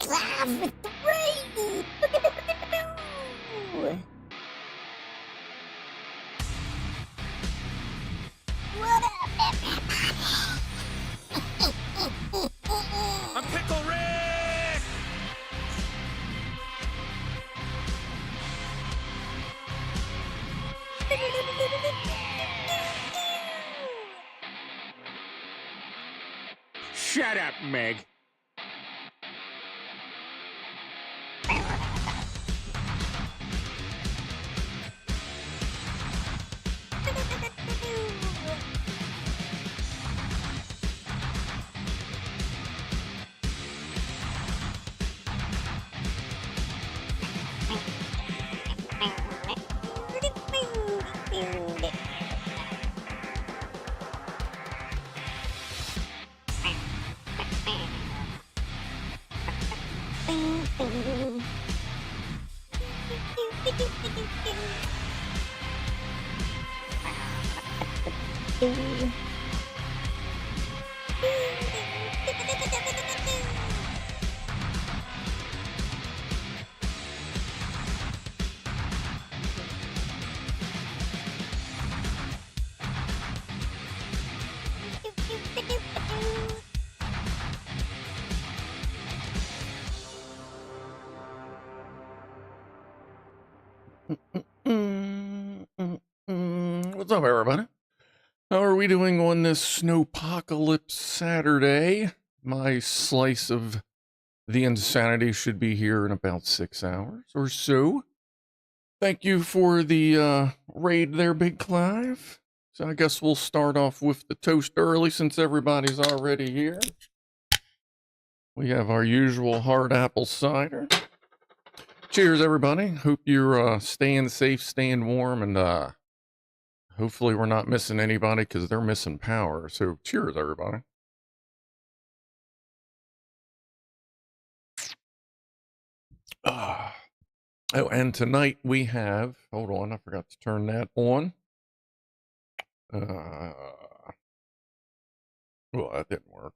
Clive with the raid. What up, everybody? I'm Pickle Rick! Shut up, Meg. What's up, everybody? How are we doing on this snowpocalypse Saturday? My slice of the insanity should be here in about 6 hours or so. Thank you for the raid there, BigClive. So I guess we'll start off with the toast early since everybody's already here. We have our usual hard apple cider. Cheers, everybody. Hope you're staying safe, staying warm, and hopefully we're not missing anybody because they're missing power. So cheers, everybody. Oh, and tonight we have, hold on, I forgot to turn that on. Well, that didn't work.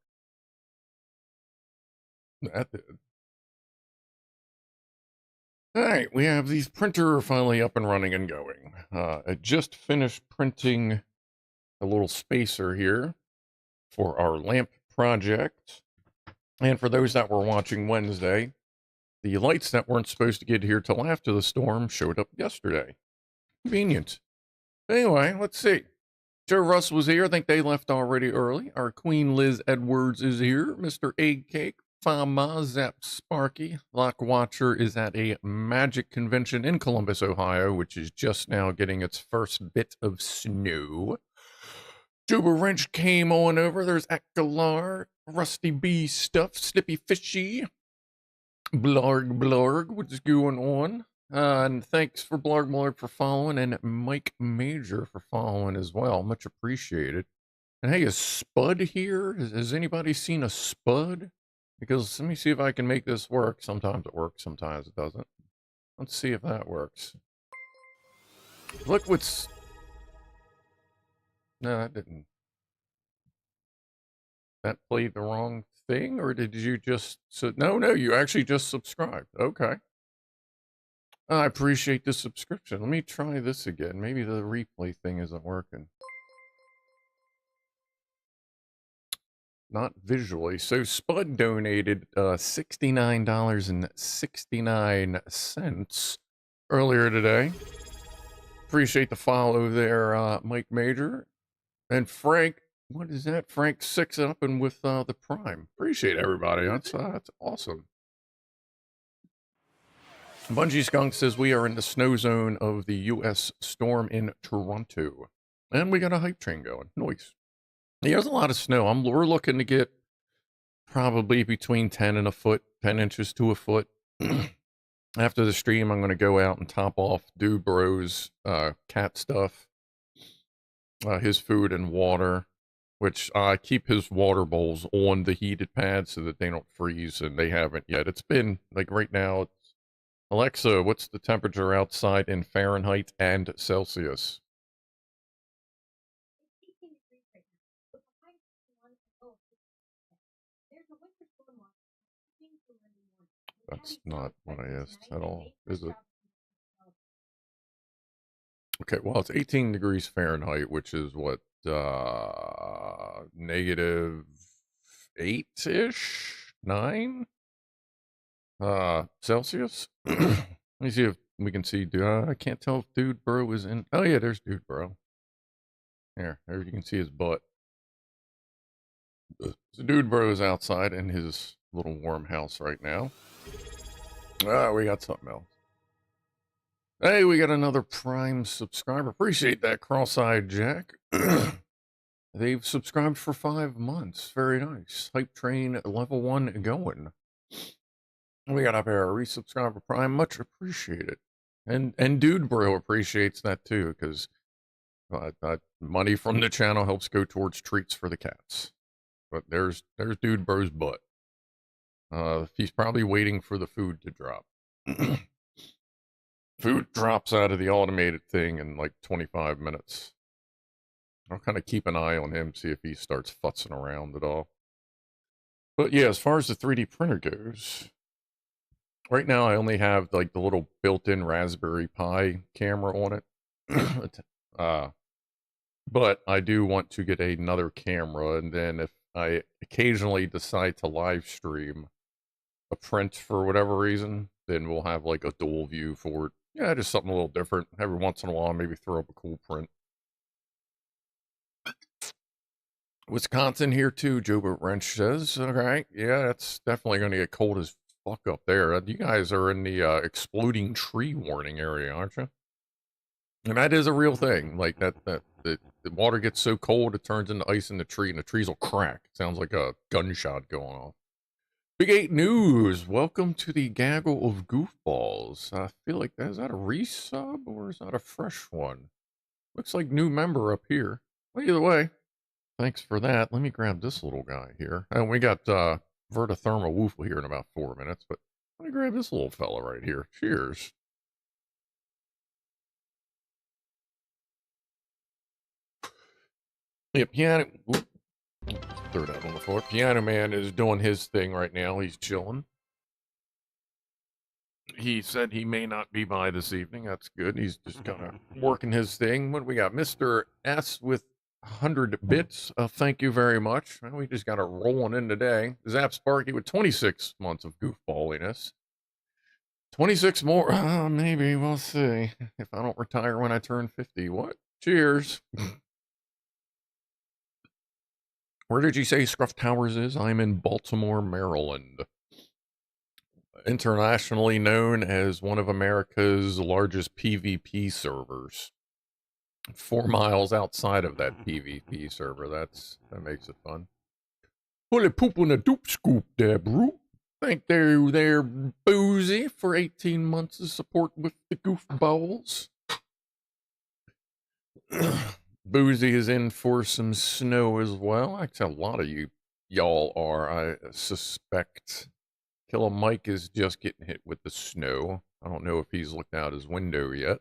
That did. All right, we have these printer finally up and running and going. I just finished printing a little spacer here for our lamp project. And for those that were watching Wednesday, the lights that weren't supposed to get here till after the storm showed up yesterday. Convenient. Anyway, let's see. Joe Russ was here. I think they left already early. Our Queen Liz Edwards is here. Mr. Egg Cake, Fama, Zap Sparky. Lock Watcher is at a magic convention in Columbus, Ohio, which is just now getting its first bit of snow. Juba Wrench came on over. There's Akalar, Rusty B Stuff, Slippy Fishy, Blarg, what's going on? And thanks for Blarg for following, and Mike Major for following as well. Much appreciated. And hey, is Spud here? Has anybody seen a Spud? Because let me see if I can make this work. Sometimes it works, sometimes it doesn't. Let's see if that works. Look what's... No, that didn't. That played the wrong thing, or did you just... No, you actually just subscribed. Okay. I appreciate the subscription. Let me try this again. Maybe the replay thing isn't working. Not visually. So Spud donated $69.69 earlier today. Appreciate the follow there, Mike Major. And Frank, what is that? Frank 6 up and with the Prime. Appreciate everybody. That's awesome. Bungie Skunk says we are in the snow zone of the U.S. storm in Toronto. And we got a hype train going. Nice. Yeah, there's a lot of snow. We're looking to get probably between 10 and a foot, 10 inches to a foot. After the stream, I'm going to go out and top off Dude Bro's cat stuff, his food and water, which I keep his water bowls on the heated pad so that they don't freeze, and they haven't yet. It's been, like right now, Alexa, what's the temperature outside in Fahrenheit and Celsius? That's not what I asked at all, is it? Okay, well, it's 18 degrees Fahrenheit, which is what, negative 8-ish? 9? Celsius? Let me see if we can see, I can't tell if Dude Bro is in, oh yeah, there's Dude Bro. There you can see his butt. So Dude Bro is outside in his little warm house right now. We got something else. Hey, we got another Prime subscriber. Appreciate that, Cross-Eyed Jack. They've subscribed for 5 months. Very nice. Hype Train level 1 going. We got up here a resubscriber Prime. Much appreciated. And Dude Bro appreciates that too, because money from the channel helps go towards treats for the cats. But there's Dude Bro's butt. He's probably waiting for the food to drop. Food drops out of the automated thing in like 25 minutes. I'll kind of keep an eye on him, see if he starts futzing around at all. But yeah, as far as the 3D printer goes, right now I only have like the little built-in Raspberry Pi camera on it. But I do want to get another camera, and then if I occasionally decide to live stream a print for whatever reason, then we'll have like a dual view for it. Yeah, just something a little different. Every once in a while, maybe throw up a cool print. Wisconsin here too, Jobert Wrench says. Alright, yeah, it's definitely going to get cold as fuck up there. You guys are in the exploding tree warning area, aren't you? And that is a real thing. Like, the water gets so cold, it turns into ice in the tree, and the trees will crack. It sounds like a gunshot going off. Big 8 News, welcome to the Gaggle of Goofballs. I feel like, is that a resub, or is that a fresh one? Looks like new member up here. Well, either way, thanks for that. Let me grab this little guy here. And we got VertoThermoWhoofle here in about 4 minutes, but let me grab this little fella right here. Cheers. Yeah, piano. Just throw that on the floor. Pianoman is doing his thing right now. He's chilling. He said he may not be by this evening. That's good. He's just kind of working his thing. What do we got? Mr. S with 100 bits. Thank you very much. Well, we just got it rolling in today. Zap Sparky with 26 months of goofballiness. 26 more. Maybe. We'll see. If I don't retire when I turn 50. What? Cheers. Where did you say Scruff Towers is? I'm in Baltimore, Maryland. Internationally known as one of America's largest PvP servers. 4 miles outside of that PvP server. That makes it fun. Pull a poop on a doop scoop there, bro. Thank you there, Boozy, for 18 months of support with the Goofballs. Boozy is in for some snow as well. Actually, a lot of y'all are, I suspect. Killer Mike is just getting hit with the snow. I don't know if he's looked out his window yet.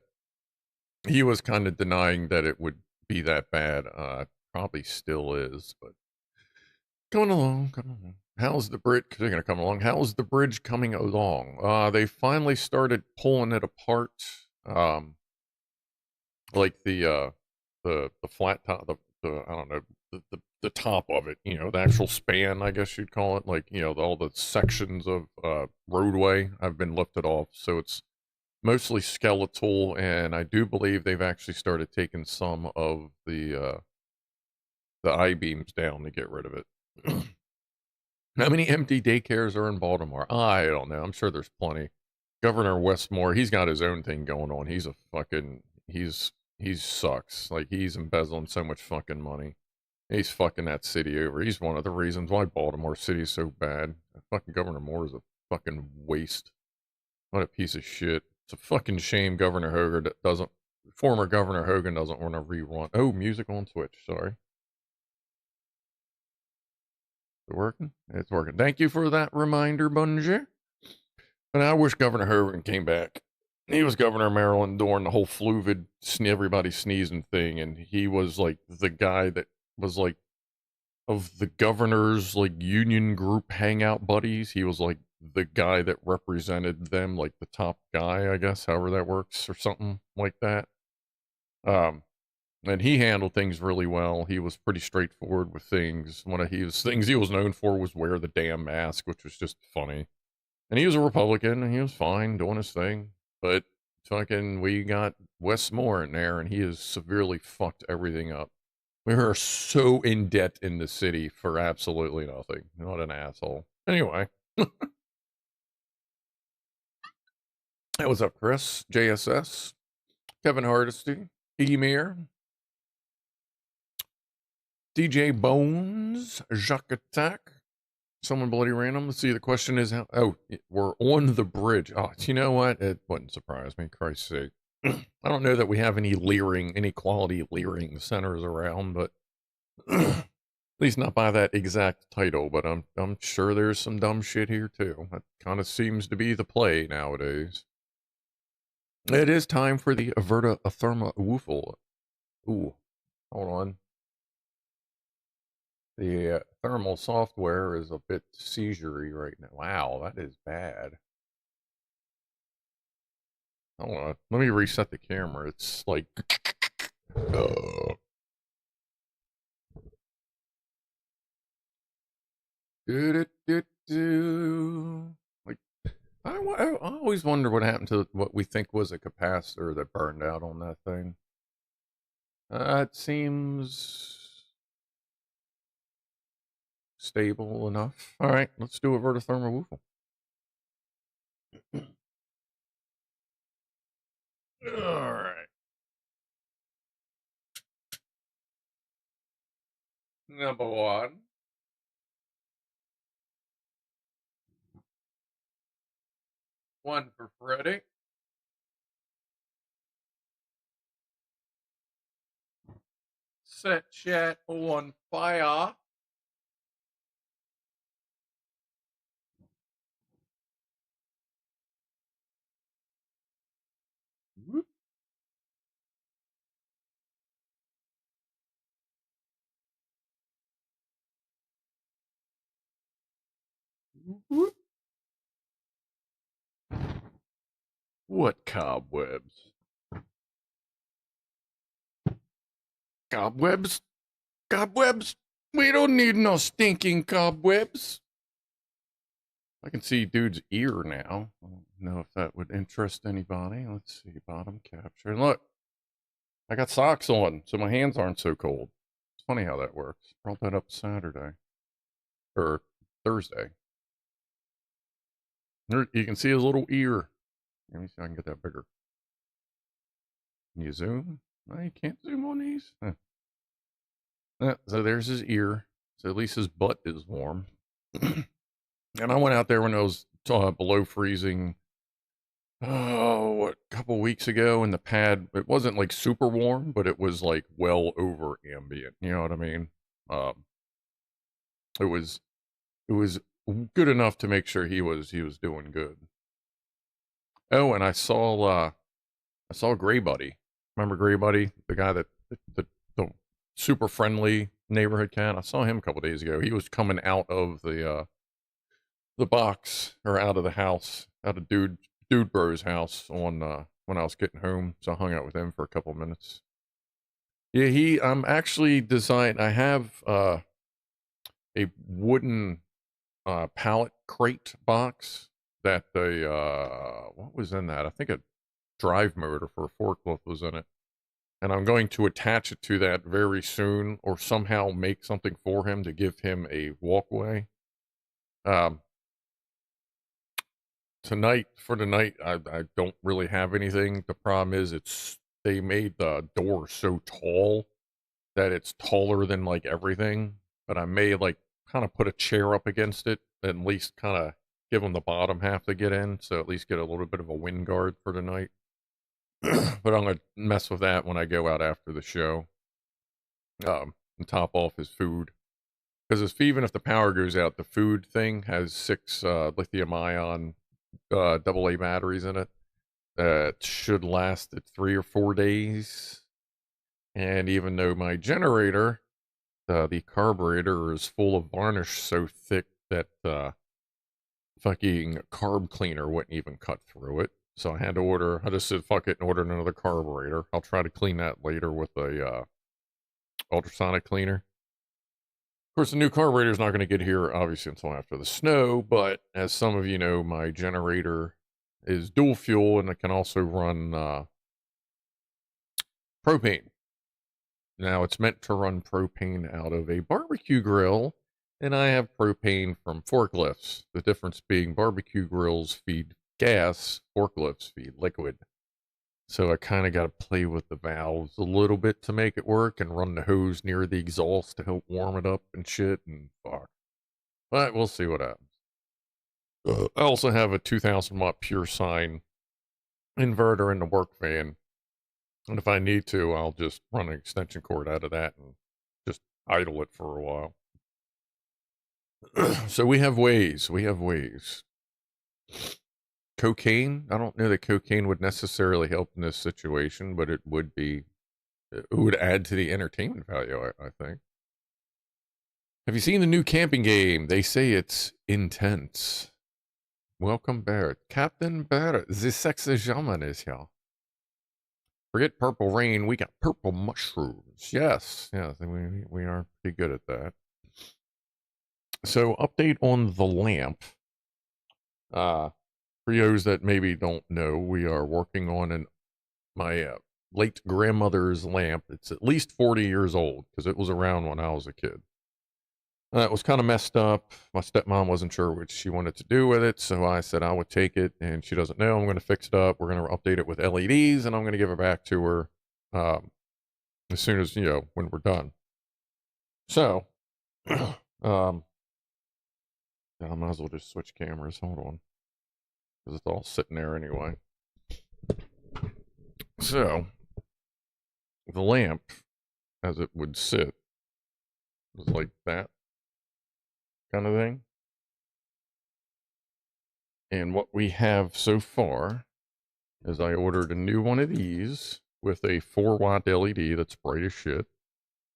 He was kind of denying that it would be that bad. Probably still is, but coming along. How's the bridge? They're gonna come along. How's the bridge coming along? They finally started pulling it apart. Like the flat top, the I don't know, the top of it. You know, the actual span, I guess you'd call it. Like, you know, all the sections of roadway have been lifted off, so it's mostly skeletal, and I do believe they've actually started taking some of the I-beams down to get rid of it. How many empty daycares are in Baltimore? I don't know. I'm sure there's plenty. Governor Westmore, he's got his own thing going on. He's a fucking, he sucks. Like, he's embezzling so much fucking money. He's fucking that city over. He's one of the reasons why Baltimore City is so bad. Fucking Governor Moore is a fucking waste. What a piece of shit. It's a fucking shame Governor Hogan former Governor Hogan doesn't want to rerun. Oh, music on Twitch, sorry. Is it working? It's working. Thank you for that reminder, Bungie. But I wish Governor Hogan came back. He was governor of Maryland during the whole fluvid, everybody sneezing thing, and he was like the guy that was like, of the governor's like union group hangout buddies, he was like the guy that represented them, like the top guy, I guess, however that works, or something like that. And he handled things really well. He was pretty straightforward with things. One of his things he was known for was wear the damn mask, which was just funny. And he was a Republican, and he was fine doing his thing. But fucking, we got Wes Moore in there, and he has severely fucked everything up. We are so in debt in the city for absolutely nothing. What an asshole. Anyway. Hey, what's up, Chris? JSS, Kevin Hardesty, Emir, DJ Bones, Jacques Attack, someone bloody random. Let's see, the question is how. Oh, we're on the bridge. Oh, you know what? It wouldn't surprise me, Christ's sake. I don't know that we have any quality leering centers around, but at least not by that exact title. But I'm sure there's some dumb shit here too. That kind of seems to be the play nowadays. It is time for the VertoThermoWhoofle. Ooh, hold on. The thermal software is a bit seizure-y right now. Wow, that is bad. Hold on. Let me reset the camera. It's like... Like, I always wonder what happened to what we think was a capacitor that burned out on that thing. It seems stable enough. All right, let's do a VertoThermoWhoofle. All right. Number one. One for Freddy. Set chat on fire. Whoop. Whoop. What cobwebs? Cobwebs? Cobwebs? We don't need no stinking cobwebs. I can see dude's ear now. I don't know if that would interest anybody. Let's see, bottom capture. And look, I got socks on, so my hands aren't so cold. It's funny how that works. Brought that up Saturday. Or Thursday. There, you can see his little ear. Let me see if I can get that bigger. Can you zoom? No, you can't zoom on these. So there's his ear. So at least his butt is warm. And I went out there when it was below freezing. Oh, a couple weeks ago, and the pad, it wasn't like super warm, but it was like well over ambient. You know what I mean? It was good enough to make sure he was doing good. Oh, and I saw Gray Buddy. Remember Gray Buddy, the guy that the super friendly neighborhood cat? I saw him a couple days ago. He was coming out of the box, or out of the house, out of dude bro's house on when I was getting home. So I hung out with him for a couple minutes. Yeah, I'm actually I have a wooden pallet crate box that what was in that? I think a drive motor for a forklift was in it. And I'm going to attach it to that very soon, or somehow make something for him to give him a walkway. Tonight, for tonight, I don't really have anything. The problem is they made the door so tall that it's taller than like everything. But I may like kind of put a chair up against it, and at least kind of give them the bottom half to get in, so at least get a little bit of a wind guard for tonight. But I'm gonna mess with that when I go out after the show, and top off his food, because even if the power goes out, the food thing has 6 lithium-ion AA batteries in it that should last it 3 or 4 days. And even though my generator, the carburetor, is full of varnish so thick that fucking carb cleaner wouldn't even cut through it. So I just said, fuck it, and ordered another carburetor. I'll try to clean that later with a ultrasonic cleaner. Of course, the new carburetor is not going to get here, obviously, until after the snow, but as some of you know, my generator is dual fuel, and it can also run propane. Now, it's meant to run propane out of a barbecue grill, and I have propane from forklifts. The difference being barbecue grills feed gas, forklifts feed liquid. So I kind of got to play with the valves a little bit to make it work and run the hose near the exhaust to help warm it up and shit, and fuck. But we'll see what happens. I also have a 2000 watt pure sine inverter in the work van. And if I need to, I'll just run an extension cord out of that and just idle it for a while. So we have ways. Cocaine? I don't know that cocaine would necessarily help in this situation, but it would add to the entertainment value, I think. Have you seen the new camping game? They say it's intense. Welcome, Barrett. Captain Barrett, the sexy shaman is here. Forget purple rain, we got purple mushrooms. Yes, we are pretty good at that. So, update on the lamp. For those that maybe don't know, we are working on my late grandmother's lamp. It's at least 40 years old, because it was around when I was a kid. It was kind of messed up. My stepmom wasn't sure what she wanted to do with it, so I said I would take it, and she doesn't know. I'm going to fix it up. We're going to update it with LEDs, and I'm going to give it back to her as soon as, when we're done. So, I might as well just switch cameras. Hold on. Because it's all sitting there anyway. So, the lamp, as it would sit, is like that kind of thing. And what we have so far is I ordered a new one of these with a 4-watt LED that's bright as shit.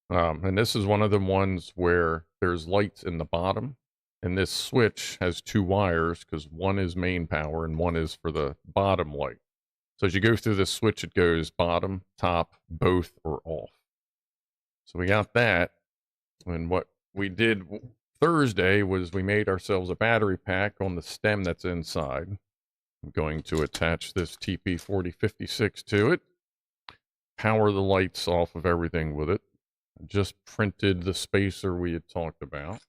And this is one of the ones where there's lights in the bottom, and this switch has 2 wires because one is main power and one is for the bottom light. So as you go through this switch, it goes bottom, top, both, or off. So we got that. And what we did Thursday was we made ourselves a battery pack on the stem that's inside. I'm going to attach this TP4056 to it, power the lights off of everything with it. Just printed the spacer we had talked about,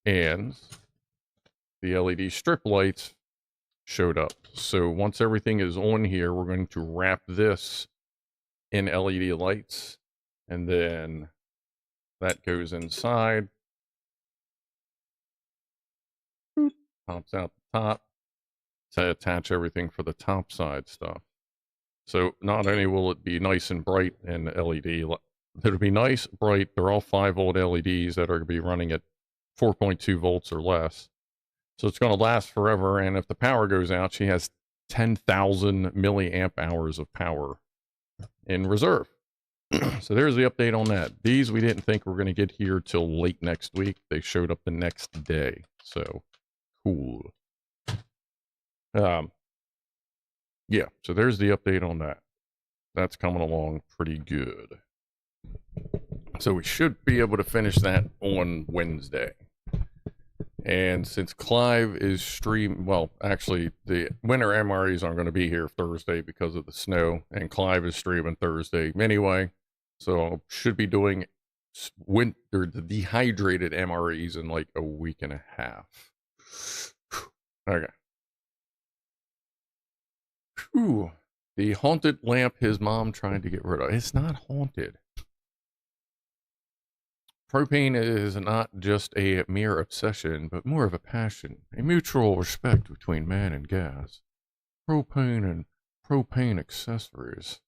and the LED strip lights showed up. So once everything is on here, we're going to wrap this in LED lights, and then that goes inside. Pops out the top to attach everything for the top side stuff. So not only will it be nice and bright in LED, it'll be nice, bright. They're all 5-volt LEDs that are going to be running at 4.2 volts or less. So it's going to last forever. And if the power goes out, she has 10,000 milliamp hours of power in reserve. So there's the update on that. These we didn't think were going to get here till late next week. They showed up the next day. So cool. Yeah, so there's the update on that. That's coming along pretty good. So we should be able to finish that on Wednesday. And since Clive is well, actually, the winter MREs aren't going to be here Thursday because of the snow, and Clive is streaming Thursday anyway. So should be doing the dehydrated MREs in like a week and a half. Okay. Whew. The haunted lamp his mom tried to get rid of. It's not haunted. Propane is not just a mere obsession, but more of a passion, a mutual respect between man and gas. Propane and propane accessories.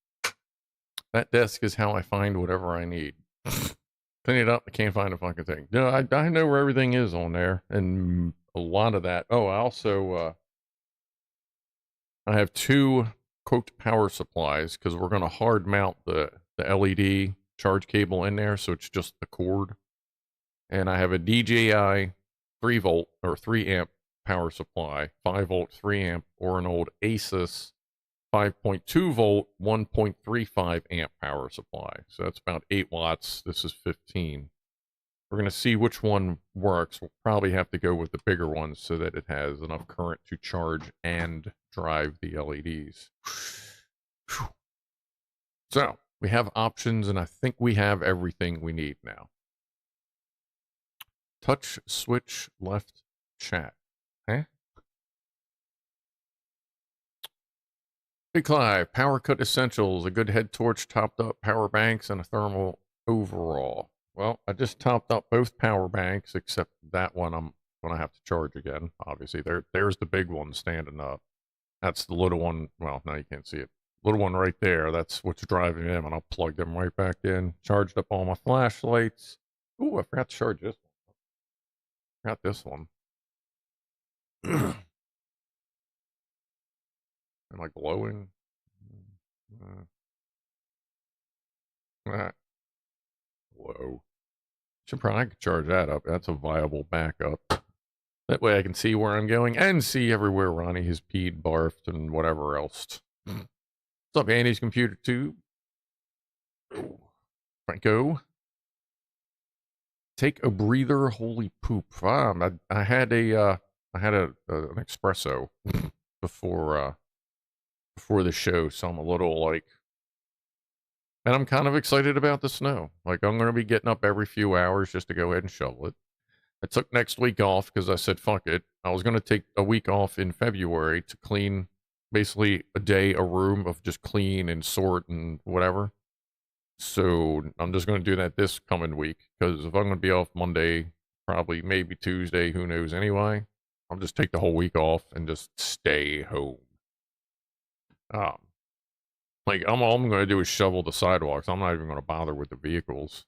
That desk is how I find whatever I need. Clean it up, I can't find a fucking thing. No, I know where everything is on there, and a lot of that. Oh, I also, I have 2, quote, power supplies, because we're going to hard mount the LED charge cable in there, so it's just the cord. And I have a DJI 3 volt or 3 amp power supply, 5-volt 3-amp, or an old Asus 5.2-volt 1.35-amp power supply. So that's about 8 watts. This is 15. We're going to see which one works. We'll probably have to go with the bigger one so that it has enough current to charge and drive the LEDs. So, we have options, and I think we have everything we need now. Touch, switch, left, chat. Eh? BigClive, power cut essentials, a good head torch, topped up power banks, and a thermal overall. Well, I just topped up both power banks, except that one I'm going to have to charge again. Obviously, there's the big one standing up. That's the little one. Well, now you can't see it. Little one right there. That's what's driving them, and I'll plug them right back in. Charged up all my flashlights. Ooh, I forgot to charge this one. Forgot this one. Am I glowing? Whoa. Should probably charge that up. That's a viable backup. That way I can see where I'm going and see everywhere Ronnie has peed, barfed, and whatever else. What's up, Andy's computer tube? Franco. Take a breather, holy poop. I had an espresso before the show, so I'm a little like, and I'm kind of excited about the snow. Like, I'm going to be getting up every few hours just to go ahead and shovel it. I took next week off because I said, fuck it. I was going to take a week off in February to clean basically a room of just clean and sort and whatever. So I'm just going to do that this coming week because if I'm going to be off Monday, probably maybe Tuesday, who knows anyway, I'll just take the whole week off and just stay home. Like, all I'm going to do is shovel the sidewalks. I'm not even going to bother with the vehicles.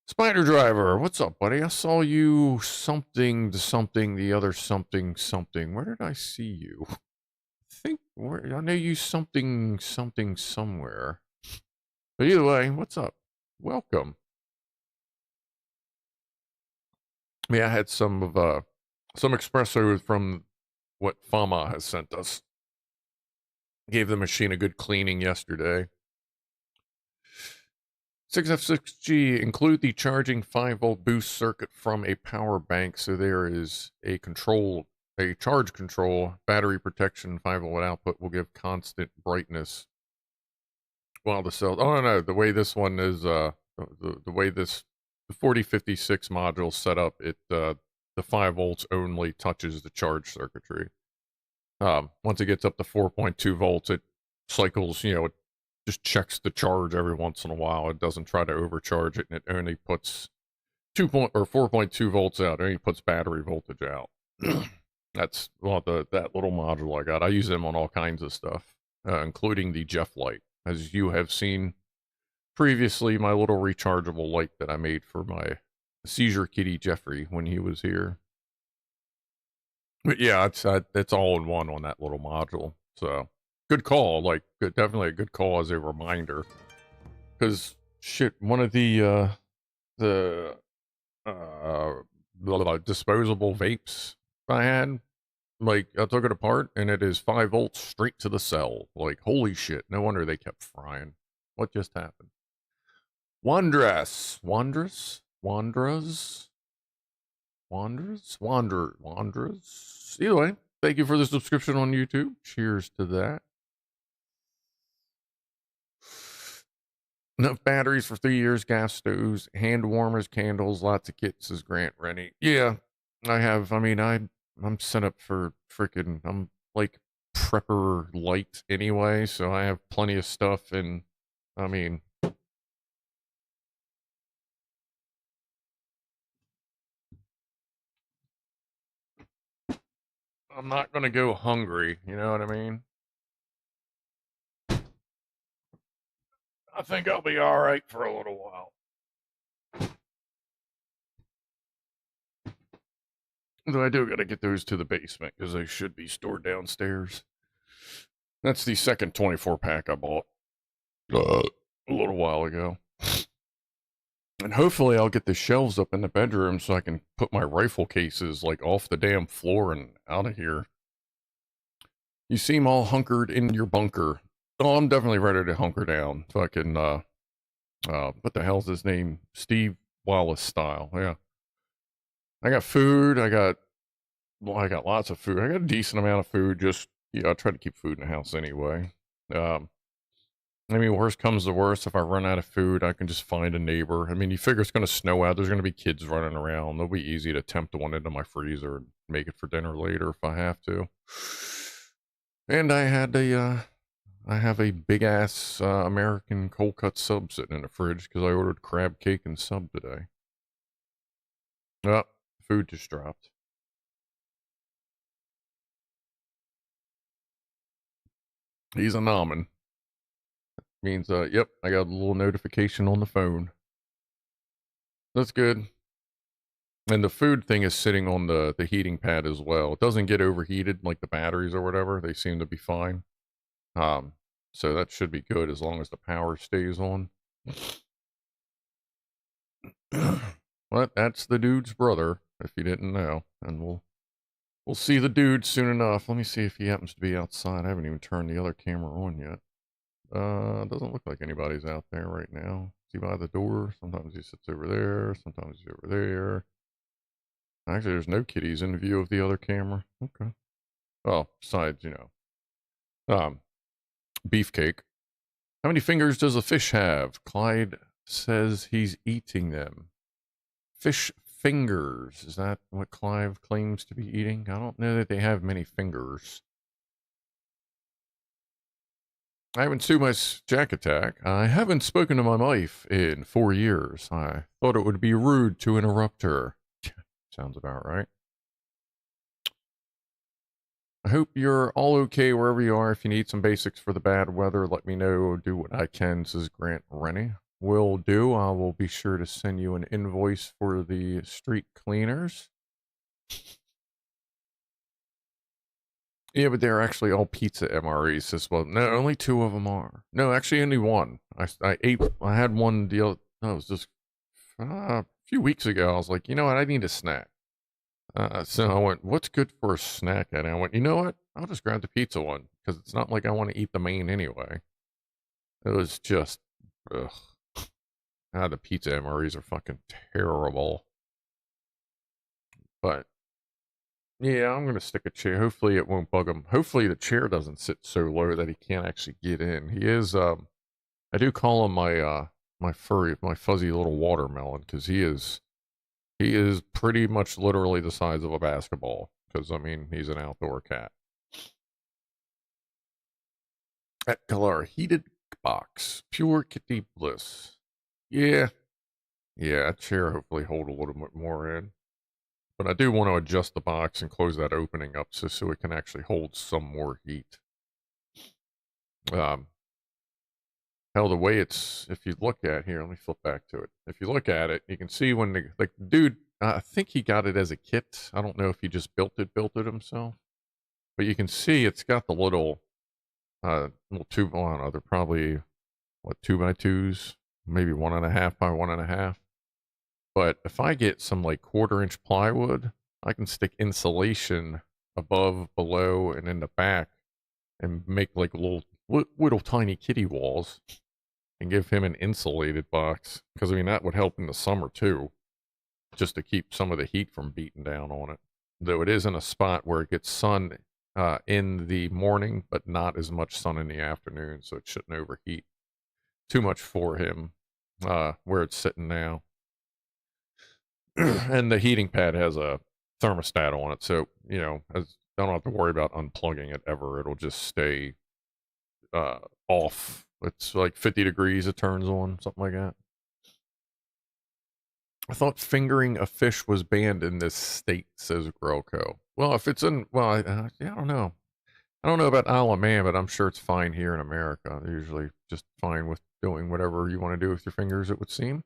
Spider Driver, what's up, buddy? I saw you something, the other something. Where did I see you? I know you something somewhere. But either way, what's up? Welcome. Yeah, I had some espresso from what Fama has sent us. Gave the machine a good cleaning yesterday. 6F6G, include the charging 5-volt boost circuit from a power bank. So there is a charge control, battery protection, 5-volt output will give constant brightness while the cell. Oh no, the way this one is, the way the 4056 module set up, the 5 volts only touches the charge circuitry. Once it gets up to 4.2 volts, it cycles, it just checks the charge every once in a while. It doesn't try to overcharge it, and it only puts 4.2 volts out. It only puts battery voltage out. That's that little module I got. I use them on all kinds of stuff, including the Jeff light. As you have seen previously, my little rechargeable light that I made for my seizure kitty Jeffrey when he was here. But yeah, it's all in one on that little module. So good call, definitely a good call as a reminder. Because shit, one of the disposable vapes I had, I took it apart and it is 5 volts straight to the cell. Like, holy shit! No wonder they kept frying. What just happened? Wanderers. Either way, thank you for the subscription on YouTube. Cheers to that. Enough batteries for 3 years, gas stoves, hand warmers, candles, lots of kits, says Grant Rennie. Yeah, I have. I mean, I'm set up for freaking, I'm like prepper light anyway, so I have plenty of stuff, and I mean, I'm not going to go hungry, you know what I mean? I think I'll be all right for a little while. Though I do got to get those to the basement because they should be stored downstairs. That's the second 24 pack I bought a little while ago. And hopefully I'll get the shelves up in the bedroom so I can put my rifle cases like off the damn floor and out of here. You seem all hunkered in your bunker. Oh, I'm definitely ready to hunker down. Fucking, what the hell's his name? Steve Wallace style. Yeah. I got food. I got lots of food. I got a decent amount of food. Just, I try to keep food in the house anyway. I mean, worst comes to worst, if I run out of food, I can just find a neighbor. I mean, you figure it's going to snow out. There's going to be kids running around. It'll be easy to tempt one into my freezer and make it for dinner later if I have to. And I have a big ass American cold cut sub sitting in the fridge because I ordered crab cake and sub today. Oh, food just dropped. He's a nomin. Means, yep, I got a little notification on the phone. That's good. And the food thing is sitting on the heating pad as well. It doesn't get overheated like the batteries or whatever. They seem to be fine. So that should be good as long as the power stays on. But that's the dude's brother, if you didn't know. And we'll see the dude soon enough. Let me see if he happens to be outside. I haven't even turned the other camera on yet. Doesn't look like anybody's out there right now. Is he by the door? Sometimes he sits over there. Sometimes he's over there. Actually, there's no kitties in view of the other camera. Okay. Well, besides, beefcake. How many fingers does a fish have? Clyde says he's eating them. Fish fingers. Is that what Clive claims to be eating? I don't know that they have many fingers. I haven't seen my Jack Attack. I haven't spoken to my wife in 4 years. I thought it would be rude to interrupt her. Sounds about right. I hope you're all okay wherever you are. If you need some basics for the bad weather, let me know. Do what I can, says Grant Rennie. Will do. I will be sure to send you an invoice for the street cleaners. Yeah, but they're actually all pizza MREs as well. No, only 2 of them are. No, actually only one. I had one deal. No, it was just a few weeks ago. I was like, you know what? I need a snack. So I went, what's good for a snack? And I went, you know what? I'll just grab the pizza one because it's not like I want to eat the main anyway. It was just, ugh. The pizza MREs are fucking terrible. But yeah, I'm gonna stick a chair. Hopefully it won't bug him. Hopefully the chair doesn't sit so low that he can't actually get in. He is, I do call him my fuzzy little watermelon because he is pretty much literally the size of a basketball. Because I mean, he's an outdoor cat. At color heated box, pure kitty bliss. Yeah, that chair hopefully hold a little bit more in. But I do want to adjust the box and close that opening up so it can actually hold some more heat. Hell, the way it's, if you look at here, let me flip back to it. If you look at it, you can see when the dude, I think he got it as a kit. I don't know if he just built it himself. But you can see it's got the little tube, well, I don't know, they're probably, 2x2s? Maybe 1.5 by 1.5. But if I get some like 1/4-inch plywood, I can stick insulation above, below, and in the back and make like little tiny kitty walls and give him an insulated box. Because I mean, that would help in the summer too, just to keep some of the heat from beating down on it. Though it is in a spot where it gets sun in the morning, but not as much sun in the afternoon, so it shouldn't overheat too much for him where it's sitting now. And the heating pad has a thermostat on it, so I don't have to worry about unplugging it ever. It'll just stay off. It's like 50 degrees it turns on, something like that. I thought fingering a fish was banned in this state, says Grelco. Well, if it's in, well, I don't know. I don't know about Isle of Man, but I'm sure it's fine here in America. They're usually just fine with doing whatever you want to do with your fingers, it would seem.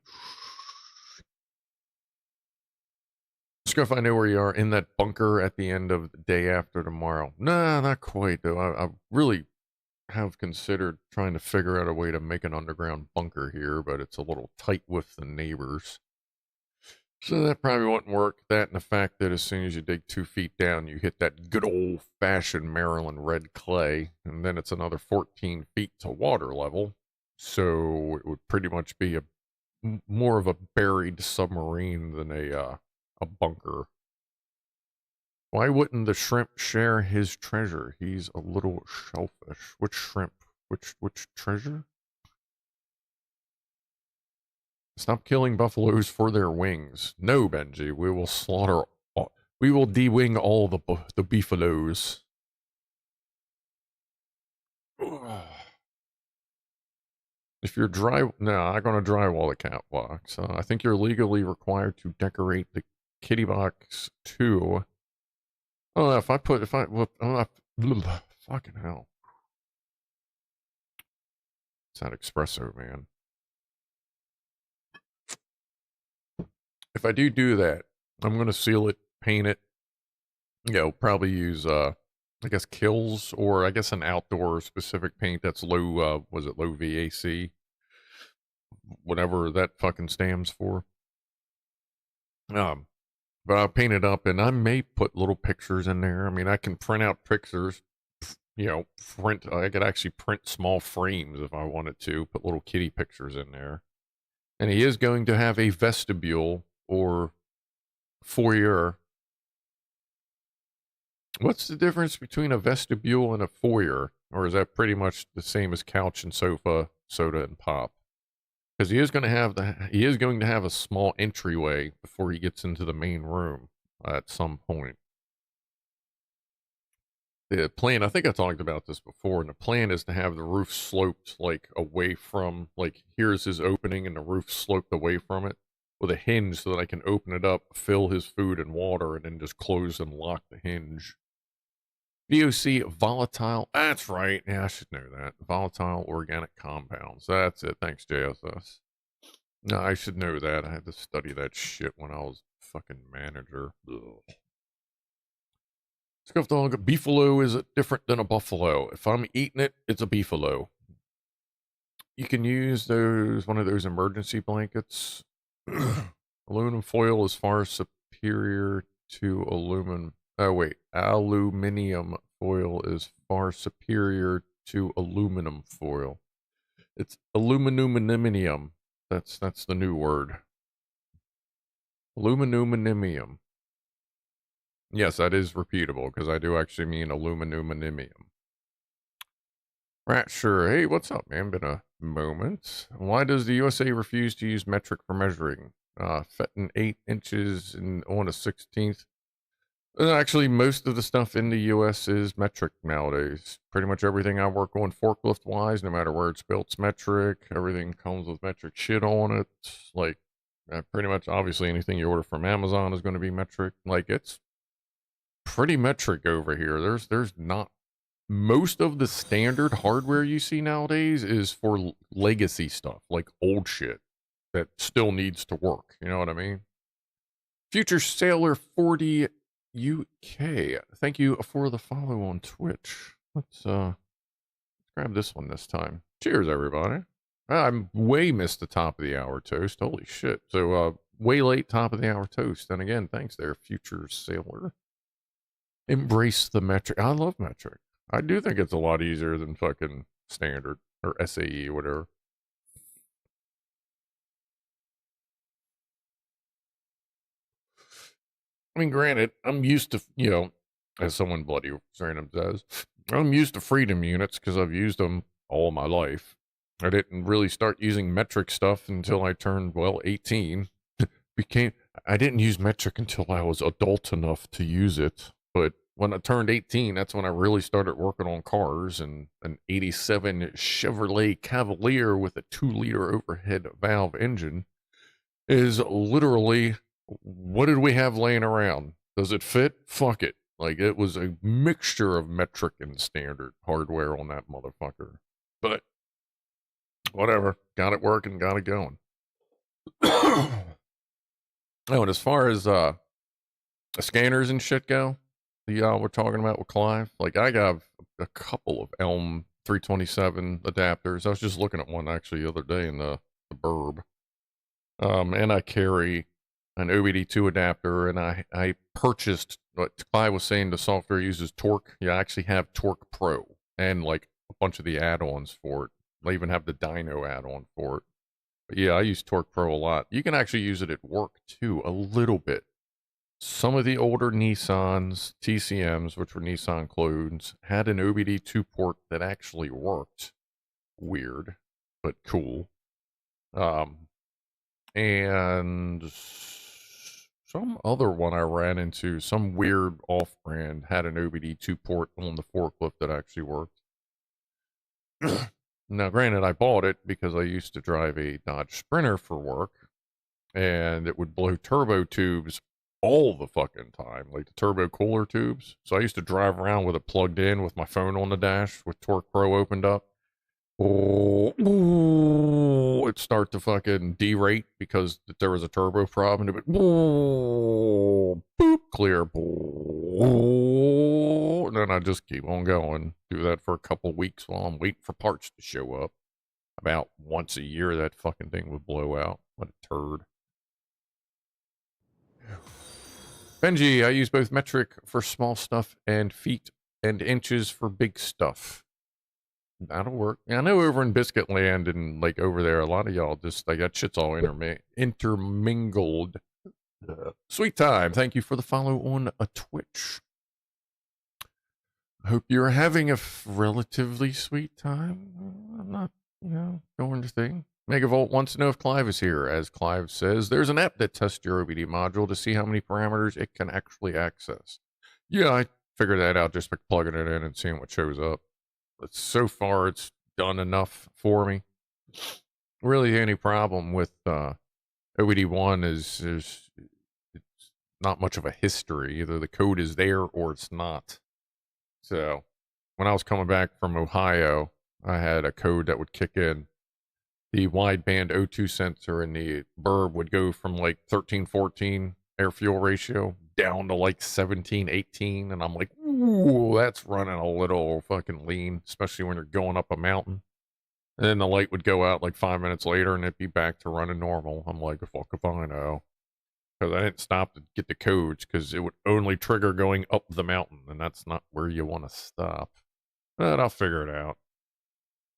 Scruff, I know where you are, in that bunker at the end of the day after tomorrow. Nah, not quite, though. I really, have considered trying to figure out a way to make an underground bunker here, but it's a little tight with the neighbors. So that probably wouldn't work. That and the fact that as soon as you dig 2 feet down, you hit that good old-fashioned Maryland red clay, and then it's another 14 feet to water level. So it would pretty much be more of a buried submarine than a bunker. Why wouldn't the shrimp share his treasure? He's a little shellfish. Which shrimp? Which treasure? Stop killing buffaloes for their wings. No, Benji, we will slaughter all, we will de-wing all the beefaloes. If you're no, I'm going to drywall the catwalks. I think you're legally required to decorate the kitty box too. Oh, fucking hell. It's that espresso, man. If I do that, I'm going to seal it, paint it, probably use, I guess Kills, or I guess an outdoor specific paint that's low, was it low VAC? Whatever that fucking stands for. But I'll paint it up, and I may put little pictures in there. I mean, I can print out pictures, I could actually print small frames if I wanted to, put little kitty pictures in there. And he is going to have a vestibule or foyer. What's the difference between a vestibule and a foyer? Or is that pretty much the same as couch and sofa, soda and pop? Because he is going to have a small entryway before he gets into the main room at some point. The plan, I think I talked about this before, and the plan is to have the roof sloped like away from, like here's his opening and the roof sloped away from it with a hinge so that I can open it up, fill his food and water, and then just close and lock the hinge. VOC volatile, that's right, yeah, I should know that. Volatile organic compounds, that's it, thanks JSS. No, I should know that, I had to study that shit when I was fucking manager. Ugh. Scrufdog, a beefalo is different than a buffalo. If I'm eating it, it's a beefalo. You can use one of those emergency blankets. Aluminum foil is far superior to aluminium foil is far superior to aluminum foil. It's aluminum. That's the new word. Aluminum. Yes, that is repeatable, because I do actually mean aluminum. Right, sure. Hey, what's up, man? Been a moment. Why does the USA refuse to use metric for measuring? Fetting 8 inches on a 16th. Actually, most of the stuff in the US is metric nowadays. Pretty much everything I work on forklift-wise, no matter where it's built, it's metric. Everything comes with metric shit on it. Like, pretty much, obviously, anything you order from Amazon is going to be metric. Like, it's pretty metric over here. There's not... Most of the standard hardware you see nowadays is for legacy stuff, like old shit that still needs to work. You know what I mean? Future Sailor 40 UK. Thank you for the follow on Twitch. Let's grab this one this time. Cheers, everybody. I'm way missed the top of the hour toast. Holy shit. So, way late top of the hour toast. And again, thanks there, Future Sailor. Embrace the metric. I love metric. I do think it's a lot easier than fucking standard or SAE or whatever. I mean, granted, I'm used to, as someone bloody random says, I'm used to freedom units because I've used them all my life. I didn't really start using metric stuff until I turned, 18. I didn't use metric until I was adult enough to use it. But when I turned 18, that's when I really started working on cars, and an 87 Chevrolet Cavalier with a 2-liter overhead valve engine is literally, what did we have laying around? Does it fit? Fuck it. Like, it was a mixture of metric and standard hardware on that motherfucker. But, whatever. Got it working, got it going. Oh, and as far as scanners and shit go, we're talking about with Clive, like, I got a couple of Elm 327 adapters. I was just looking at one actually the other day in the burb. And I carry an OBD2 adapter, and I purchased what Clive was saying the software uses Torque. Yeah, I actually have Torque Pro and like a bunch of the add-ons for it. I even have the dyno add-on for it. But yeah, I use Torque Pro a lot. You can actually use it at work too, a little bit. Some of the older Nissans, TCMs, which were Nissan clones, had an OBD2 port that actually worked. Weird, but cool. And some other one I ran into, some weird off-brand, had an OBD2 port on the forklift that actually worked. Now, granted, I bought it because I used to drive a Dodge Sprinter for work, and it would blow turbo tubes all the fucking time, like the turbo cooler tubes. So I used to drive around with it plugged in with my phone on the dash with Torque Pro opened up. It'd start to fucking derate because there was a turbo problem. It would boop, clear, and then I just keep on going. Do that for a couple weeks while I'm waiting for parts to show up. About once a year, that fucking thing would blow out. What a turd. Benji, I use both metric for small stuff and feet and inches for big stuff. That'll work. Yeah, I know over in Biscuit Land and like over there, a lot of y'all just like that shit's all intermingled. Sweet time. Thank you for the follow on a Twitch. I hope you're having a relatively sweet time. I'm not, doing the thing. Megavolt wants to know if Clive is here. As Clive says, there's an app that tests your OBD module to see how many parameters it can actually access. Yeah, I figured that out just by plugging it in and seeing what shows up. But so far, it's done enough for me. Really, the only problem with OBD1 is it's not much of a history. Either the code is there or it's not. So when I was coming back from Ohio, I had a code that would kick in. The wideband O2 sensor in the burb would go from like 13-14 air fuel ratio down to like 17-18, and I'm like, ooh, that's running a little fucking lean, especially when you're going up a mountain. And then the light would go out like 5 minutes later and it'd be back to running normal. I'm like, fuck if I know. Because I didn't stop to get the codes because it would only trigger going up the mountain, and that's not where you want to stop. But I'll figure it out.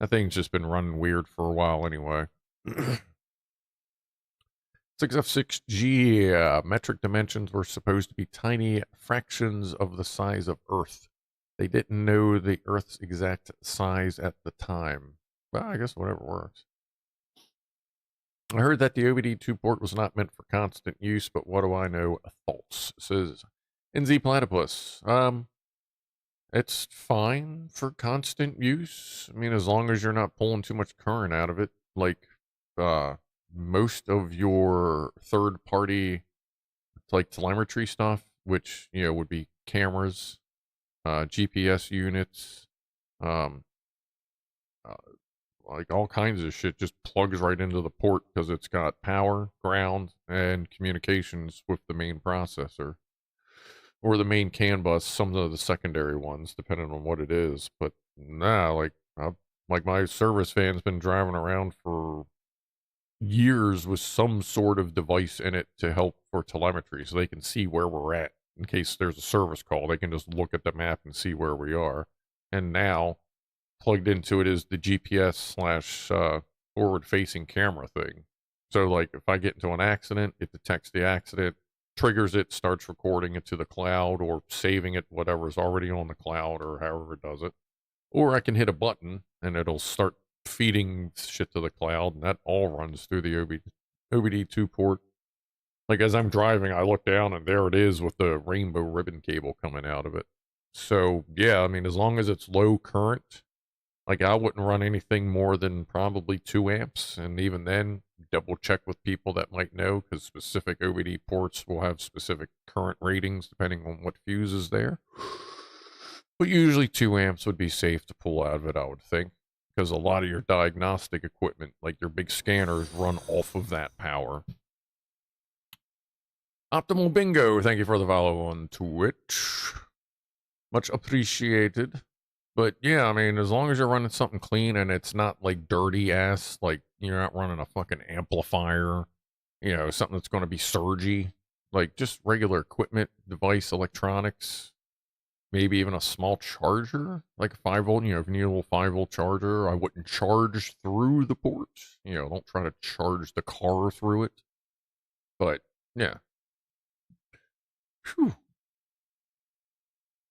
That thing's just been running weird for a while anyway. 6F6G metric dimensions were supposed to be tiny fractions of the size of Earth. They didn't know the Earth's exact size at the time. Well, I guess whatever works. I heard that the OBD2 port was not meant for constant use, but what do I know? False, says NZ Platypus. It's fine for constant use. I mean, as long as you're not pulling too much current out of it. Like, most of your third-party, like, telemetry stuff, which, would be cameras, GPS units, like all kinds of shit just plugs right into the port because it's got power, ground, and communications with the main processor. Or the main CAN bus, some of the secondary ones, depending on what it is. But nah, like my service van's been driving around for years with some sort of device in it to help for telemetry so they can see where we're at. In case there's a service call, they can just look at the map and see where we are. And now, plugged into it is the GPS / forward-facing camera thing. So, like, if I get into an accident, it detects the accident, triggers it, starts recording it to the cloud or saving it, whatever's already on the cloud or however it does it. Or I can hit a button and it'll start feeding shit to the cloud, and that all runs through the OBD2 port. Like, as I'm driving, I look down and there it is with the rainbow ribbon cable coming out of it. So, yeah, I mean, as long as it's low current, like, I wouldn't run anything more than probably 2 amps, and even then, double check with people that might know, because specific OBD ports will have specific current ratings depending on what fuse is there. But usually 2 amps would be safe to pull out of it, I would think, because a lot of your diagnostic equipment, like your big scanners, run off of that power. Optimal Bingo, thank you for the follow on Twitch. Much appreciated. But yeah, I mean, as long as you're running something clean and it's not like dirty ass, like you're not running a fucking amplifier, you know, something that's going to be surgy, like just regular equipment, device, electronics, maybe even a small charger, like a 5 volt. You know, if you need a little 5 volt charger, I wouldn't charge through the port. You know, don't try to charge the car through it. But yeah. Whew.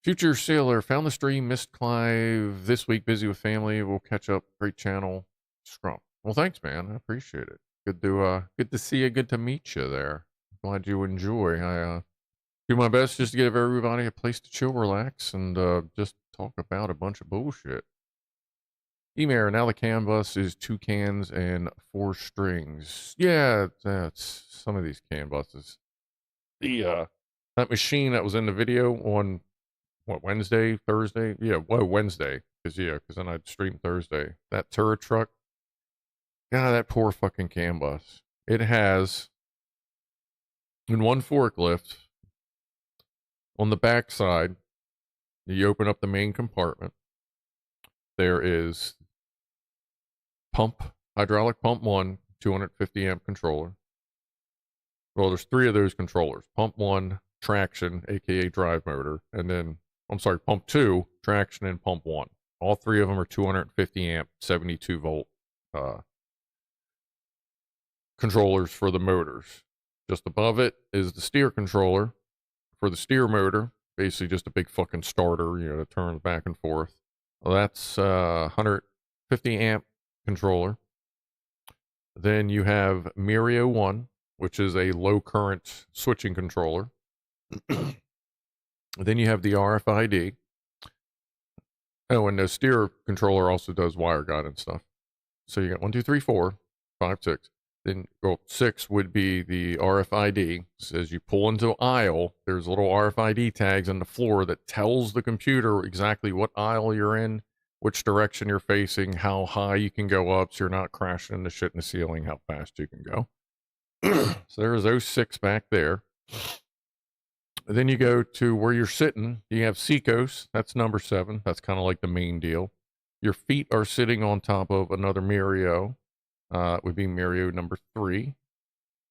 Future Sailor found the stream, missed Clive this week, busy with family. We'll catch up. Great channel. Scrum. Well, thanks, man. I appreciate it. Good to see you. Good to meet you there. Glad you enjoy. I do my best just to give everybody a place to chill, relax, and just talk about a bunch of bullshit. Email, now the CAN bus is 2 cans and 4 strings. Yeah, that's some of these CAN buses. That machine that was in the video on what, Wednesday, Thursday? Yeah, well, Wednesday, because then I'd stream Thursday. That turret truck, God, that poor fucking CAN bus. It has in one forklift on the back side, you open up the main compartment. There is hydraulic pump 1, 250 amp controller. Well, there's 3 of those controllers. Pump 1, traction, aka drive motor, and then pump 2, traction, and pump 1. All 3 of them are 250 amp, 72 volt controllers for the motors. Just above it is the steer controller for the steer motor. Basically just a big fucking starter, you know, that turns back and forth. Well, that's 150 amp controller. Then you have Mirio 1, which is a low current switching controller. Then you have the RFID. Oh, and the steer controller also does wire guide and stuff. So you got 1, 2, 3, 4, 5, 6. Then 6 would be the RFID. So as you pull into aisle, there's little RFID tags on the floor that tells the computer exactly what aisle you're in, which direction you're facing, how high you can go up so you're not crashing into shit in the ceiling, how fast you can go. So there's those 6 back there. And then you go to where you're sitting. You have Seacos. That's number 7. That's kind of like the main deal. Your feet are sitting on top of another Mirio. It would be Mirio number 3.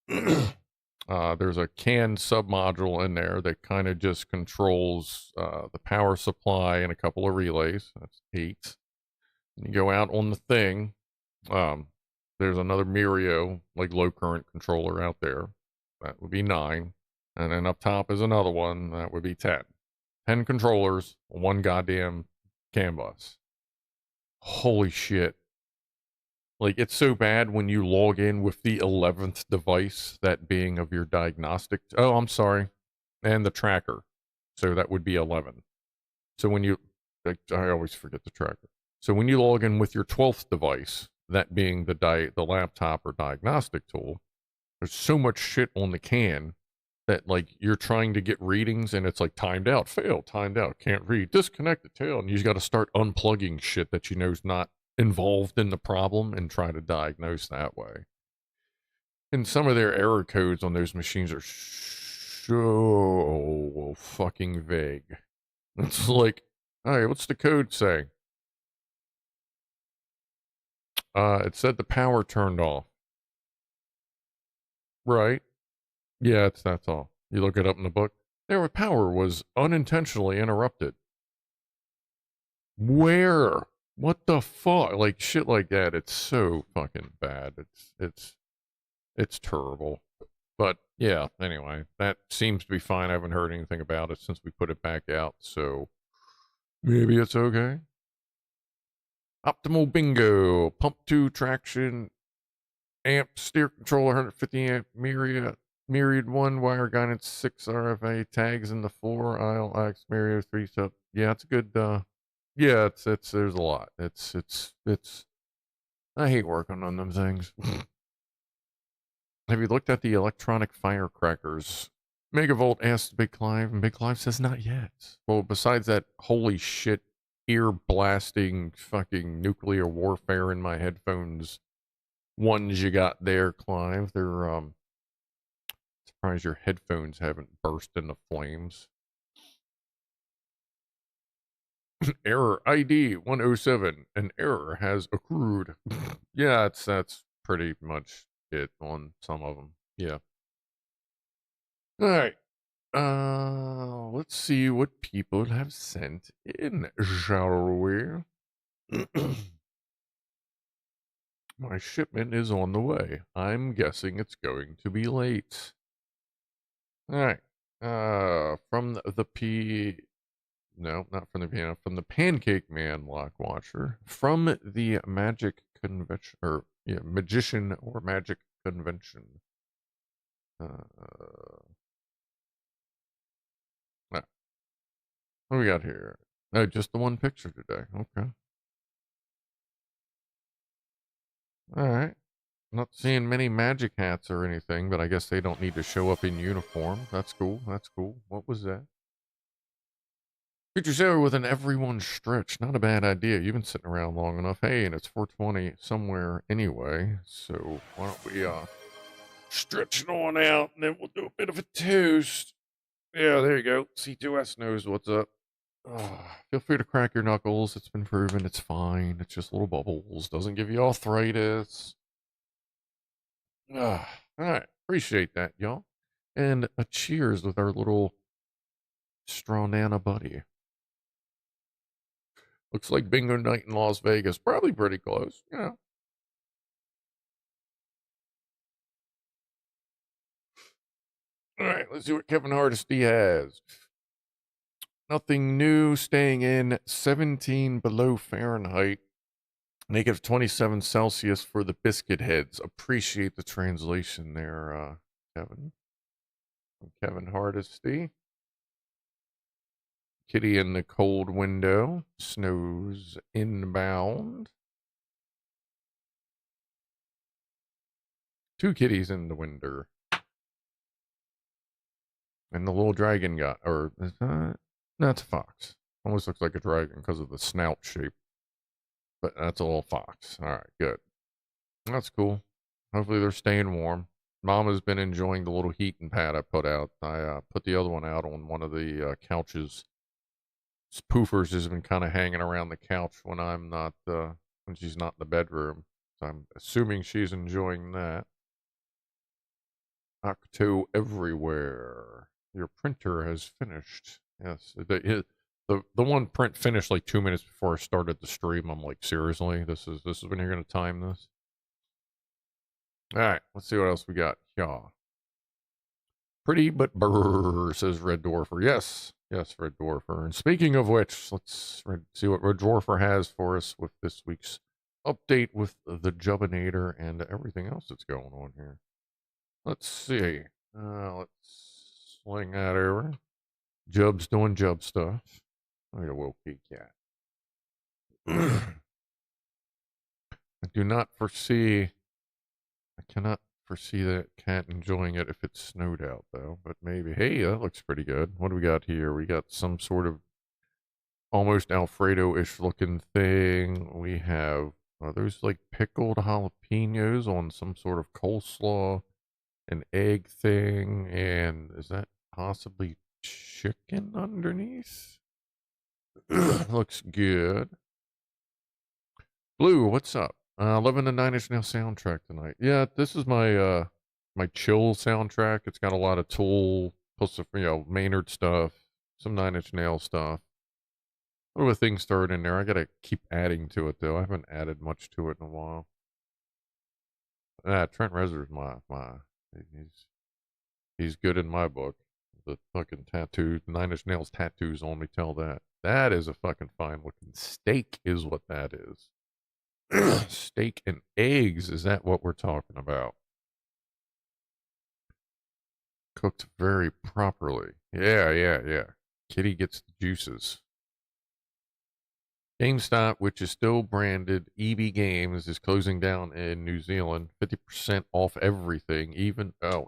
There's a CAN submodule in there that kind of just controls the power supply and a couple of relays. That's 8. And you go out on the thing. There's another Mirio, like low current controller out there. That would be 9. And then up top is another one. That would be 10. 10 controllers, 1 goddamn CAN bus. Holy shit. Like, it's so bad when you log in with the 11th device, that being of your diagnostic. Oh, I'm sorry. And the tracker. So that would be 11. So when you, I always forget the tracker. So when you log in with your 12th device, that being the laptop or diagnostic tool, there's so much shit on the CAN that, like, you're trying to get readings and it's like timed out, failed, timed out, can't read, disconnected, tail, and you got to start unplugging shit that you know is not involved in the problem and try to diagnose that way. And some of their error codes on those machines are so fucking vague. It's like, all right, what's the code say? It said the power turned off. Right. Yeah, that's all. You look it up in the book. Their power was unintentionally interrupted. Where? What the fuck? Like shit like that. It's so fucking bad. It's terrible. But yeah, anyway, that seems to be fine. I haven't heard anything about it since we put it back out, so maybe it's okay. Optimal bingo. Pump 2 traction amp steer controller 150 amp myriad 1 wire guidance 6 RFA tags in the 4 aisle X Mirio 3 sub. Yeah, it's a good yeah, it's there's a lot. It's I hate working on them things. Have you looked at the electronic firecrackers? Megavolt asked BigClive, and BigClive says not yet. Well, besides that holy shit ear blasting fucking nuclear warfare in my headphones ones you got there, Clive, they're surprised your headphones haven't burst into flames. Error ID 107. An error has accrued. Yeah, that's pretty much it on some of them. Yeah. All right. Let's see what people have sent in, shall we? My shipment is on the way. I'm guessing it's going to be late. All right. From the no, not from the piano, from the Pancake Man Lock Watcher, from the Magic Convention, or yeah, Magician or Magic Convention. What do we got here? Oh, just the one picture today. Okay. All right. Not seeing many magic hats or anything, but I guess they don't need to show up in uniform. That's cool. That's cool. What was that? Future Sailor with an everyone stretch. Not a bad idea. You've been sitting around long enough. Hey, and it's 420 somewhere anyway. So why don't we stretch it on out, and then we'll do a bit of a toast. Yeah, there you go. C2S knows what's up. Feel free to crack your knuckles. It's been proven. It's fine. It's just little bubbles. Doesn't give you arthritis. All right. Appreciate that, y'all. And a cheers with our little Strawnana buddy. Looks like bingo night in Las Vegas. Probably pretty close, you know. All right, let's see what Kevin Hardesty has. Nothing new, staying in 17 below Fahrenheit. Negative 27 Celsius for the biscuit heads. Appreciate the translation there, Kevin. From Kevin Hardesty. Kitty in the cold window. Snows inbound. Two kitties in the window. And the little dragon got, or that's a fox. Almost looks like a dragon because of the snout shape. But that's a little fox. All right, good. That's cool. Hopefully they're staying warm. Mama's been enjoying the little heating pad I put out. I put the other one out on one of the couches. Poofers has been kind of hanging around the couch when I'm not, when she's not in the bedroom. So I'm assuming she's enjoying that. Octo everywhere. Your printer has finished. Yes, the one print finished like 2 minutes before I started the stream. I'm like, seriously, this is when you're gonna time this? All right, let's see what else we got. Yeah, pretty but brrr, says Red Dwarfer. Yes, yes, Red Dwarfer. And speaking of which, let's see what Red Dwarfer has for us with this week's update with the Jubbinator and everything else that's going on here. Let's see. Let's sling that over. Jub's doing Jub stuff. Oh, you will peek cat. I do not foresee. I cannot foresee that cat enjoying it if it's snowed out, though. But maybe. Hey, that looks pretty good. What do we got here? We got some sort of almost Alfredo-ish looking thing. We have there's like pickled jalapenos on some sort of coleslaw, an egg thing, and is that possibly chicken underneath? Looks good. Blue, what's up? Loving the Nine Inch Nails soundtrack tonight. Yeah, this is my my chill soundtrack. It's got a lot of Tool, plus Maynard stuff, some Nine Inch Nails stuff. What other things started in there? I gotta keep adding to it though. I haven't added much to it in a while. Trent Reznor's he's good in my book. The fucking tattoo, Nine Inch Nails tattoos on me tell that. That is a fucking fine looking steak, is what that is. Steak and eggs, is that what we're talking about? Cooked very properly. Yeah. Kitty gets the juices. GameStop, which is still branded EB Games, is closing down in New Zealand. 50% off everything,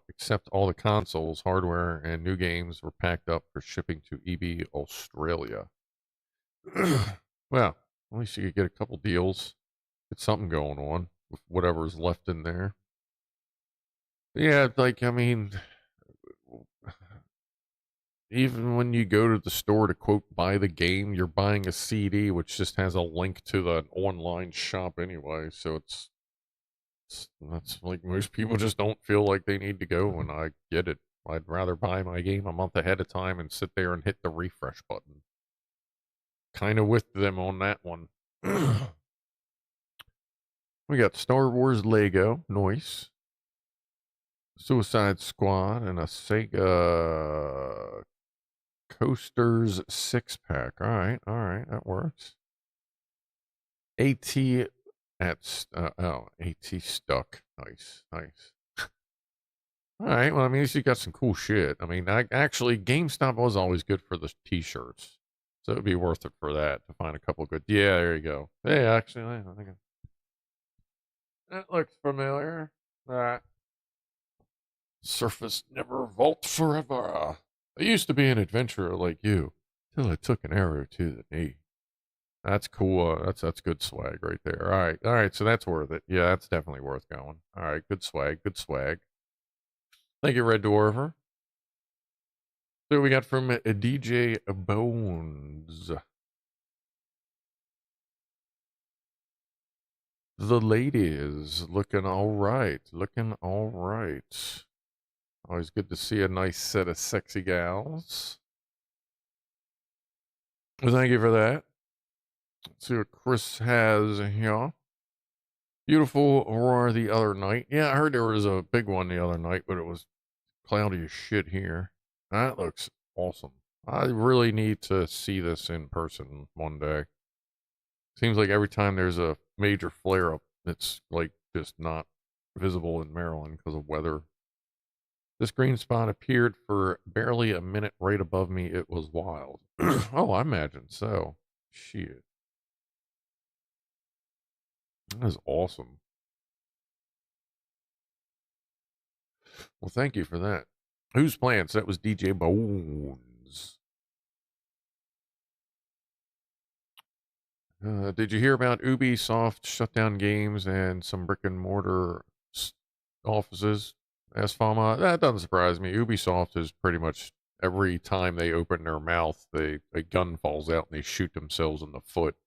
except all the consoles, hardware, and new games were packed up for shipping to EB Australia. Well, at least you could get a couple deals. Get something going on with whatever's left in there. Yeah, like, I mean, even when you go to the store to quote buy the game, you're buying a CD which just has a link to the online shop anyway. So that's like most people just don't feel like they need to go, and I get it. I'd rather buy my game a month ahead of time and sit there and hit the refresh button. Kind of with them on that one. We got Star Wars Lego, nice. Suicide Squad, and a Sega Coasters 6-pack. All right, that works. AT AT stuck. Nice. All right, well, I mean, you got some cool shit. I mean, actually, GameStop was always good for the t-shirts, so it'd be worth it for that to find a couple good. Yeah, there you go. Hey, actually, I think that looks familiar. That Surface never vault forever. I used to be an adventurer like you, till I took an arrow to the knee. That's cool. That's good swag right there. All right. So that's worth it. Yeah, that's definitely worth going. All right, good swag. Thank you, Red Dwarfer. So we got from DJ Bones. The ladies looking all right. Always good to see a nice set of sexy gals. Well, thank you for that. Let's see what Chris has here. Beautiful aurora the other night. Yeah, I heard there was a big one the other night, but it was cloudy as shit here. That looks awesome. I really need to see this in person one day. Seems like every time there's a major flare up, it's like just not visible in Maryland because of weather. This green spot appeared for barely a minute right above me. It was wild. Oh, I imagine so. Shit. That is awesome. Well, thank you for that. Who's playing? So that was DJ Bones. Did you hear about Ubisoft shut down games and some brick and mortar offices? Asked Fama. That doesn't surprise me. Ubisoft is pretty much every time they open their mouth, a gun falls out and they shoot themselves in the foot.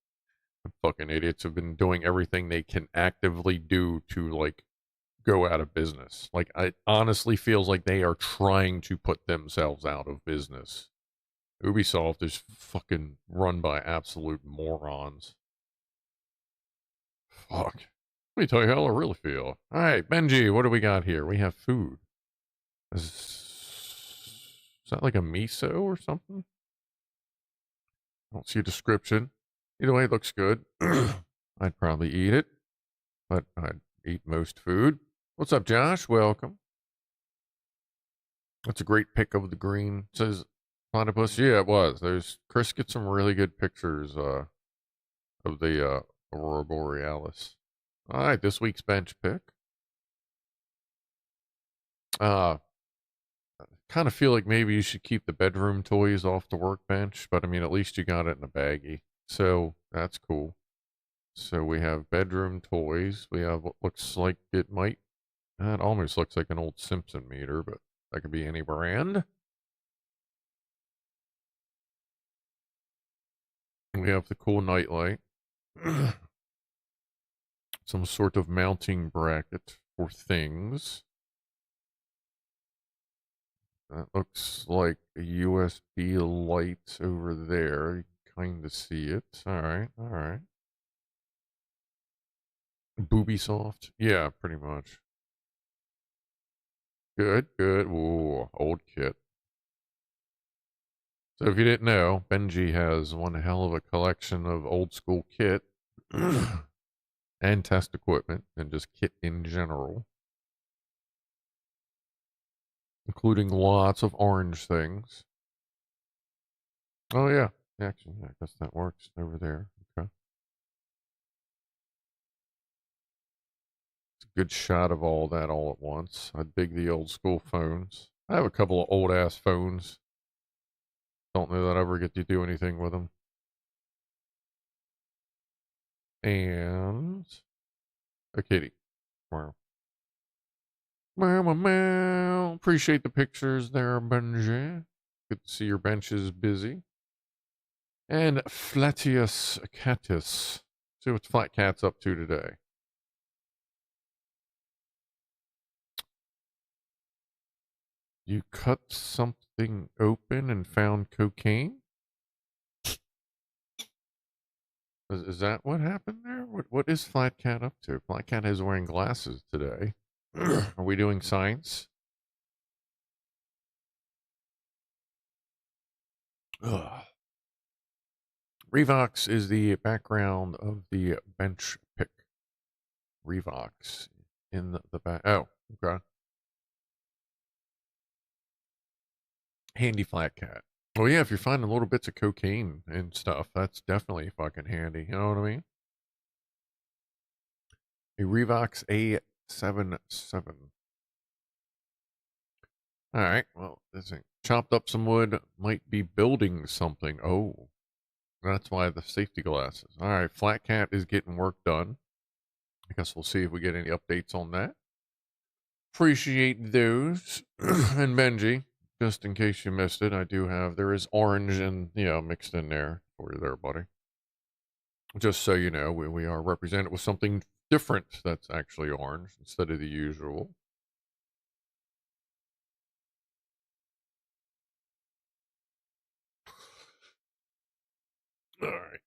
The fucking idiots have been doing everything they can actively do to like go out of business. Like, it honestly feels like they are trying to put themselves out of business. Ubisoft is fucking run by absolute morons. Fuck. Let me tell you how I really feel. All right, Benji, what do we got here? We have food. Is that like a miso or something? I don't see a description. Either way, it looks good. I'd probably eat it, but I'd eat most food. What's up, Josh? Welcome. That's a great pick of the green. It says platypus. Yeah, it was. There's Chris gets some really good pictures of the Aurora Borealis. All right, this week's bench pick. Kind of feel like maybe you should keep the bedroom toys off the workbench, but I mean, at least you got it in a baggie. So that's cool. So we have bedroom toys. We have what looks like it might, it almost looks like an old Simpson meter, but that could be any brand. We have the cool nightlight. Some sort of mounting bracket for things. That looks like a USB light over there. You can kind of see it. All right. Booby soft. Yeah, pretty much. Good. Ooh, old kit. So if you didn't know, Benji has one hell of a collection of old school kit and test equipment and just kit in general, including lots of orange things. Oh yeah, actually, I guess that works over there. Okay. It's a good shot of all that all at once. I dig the old school phones. I have a couple of old ass phones. Don't know that I ever get to do anything with them. And a kitty. Wow. Meow. Appreciate the pictures there, Benji. Good to see your bench is busy. And Flatius Catus. See what Flat Cat's up to today. You cut something open and found cocaine? Is that what happened there? What is Flat Cat up to? Flat Cat is wearing glasses today. Are we doing science? Ugh. Revox is the background of the bench pick. Revox in the back. Oh, okay. Handy Flat Cat. Oh yeah, if you're finding little bits of cocaine and stuff, that's definitely fucking handy. You know what I mean? A Revox A77. All right. Well, this thing chopped up some wood. Might be building something. Oh, that's why the safety glasses. All right. Flat Cat is getting work done. I guess we'll see if we get any updates on that. Appreciate those. And Benji, just in case you missed it, there is orange and, mixed in there for you there, buddy. Just so you know, we are represented with something different that's actually orange instead of the usual. All right.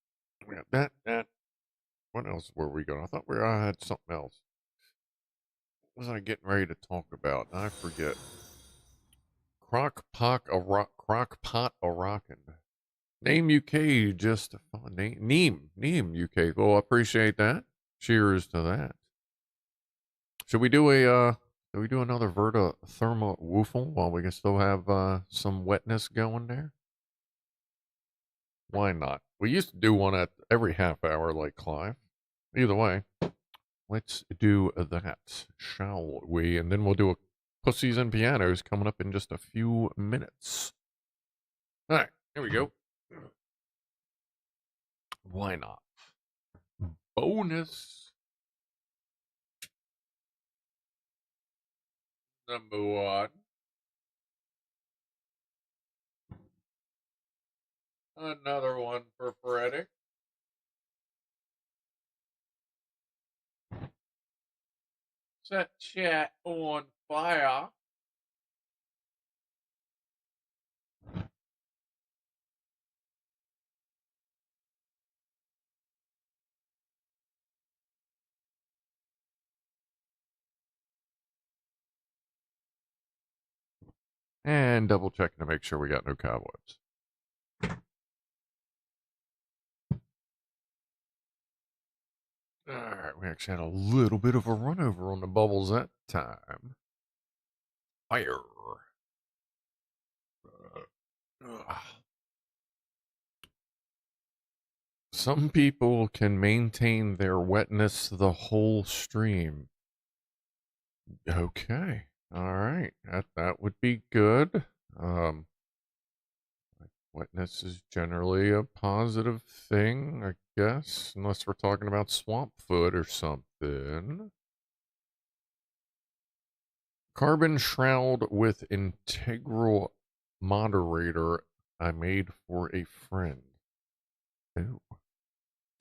We got that. What else were we going? I thought I had something else. What was I getting ready to talk about? I forget. Crock-pot a rockin'. Name UK just name UK. Well, I appreciate that. Cheers to that. Should we do another VertoThermoWhoofle while we can still have some wetness going there? Why not? We used to do one at every half hour like Clive. Either way, let's do that, shall we? And then we'll do a Pussies and Pianos coming up in just a few minutes. All right, here we go. Why not? Bonus. Number one. Another one for Freddy. Set chat on fire. And double checking to make sure we got no cobwebs. Alright, we actually had a little bit of a run over on the bubbles that time. Fire. Some people can maintain their wetness the whole stream. Okay. Alright. That would be good. Wetness is generally a positive thing, I guess, unless we're talking about swamp foot or something. Carbon shroud with integral moderator I made for a friend. Oh.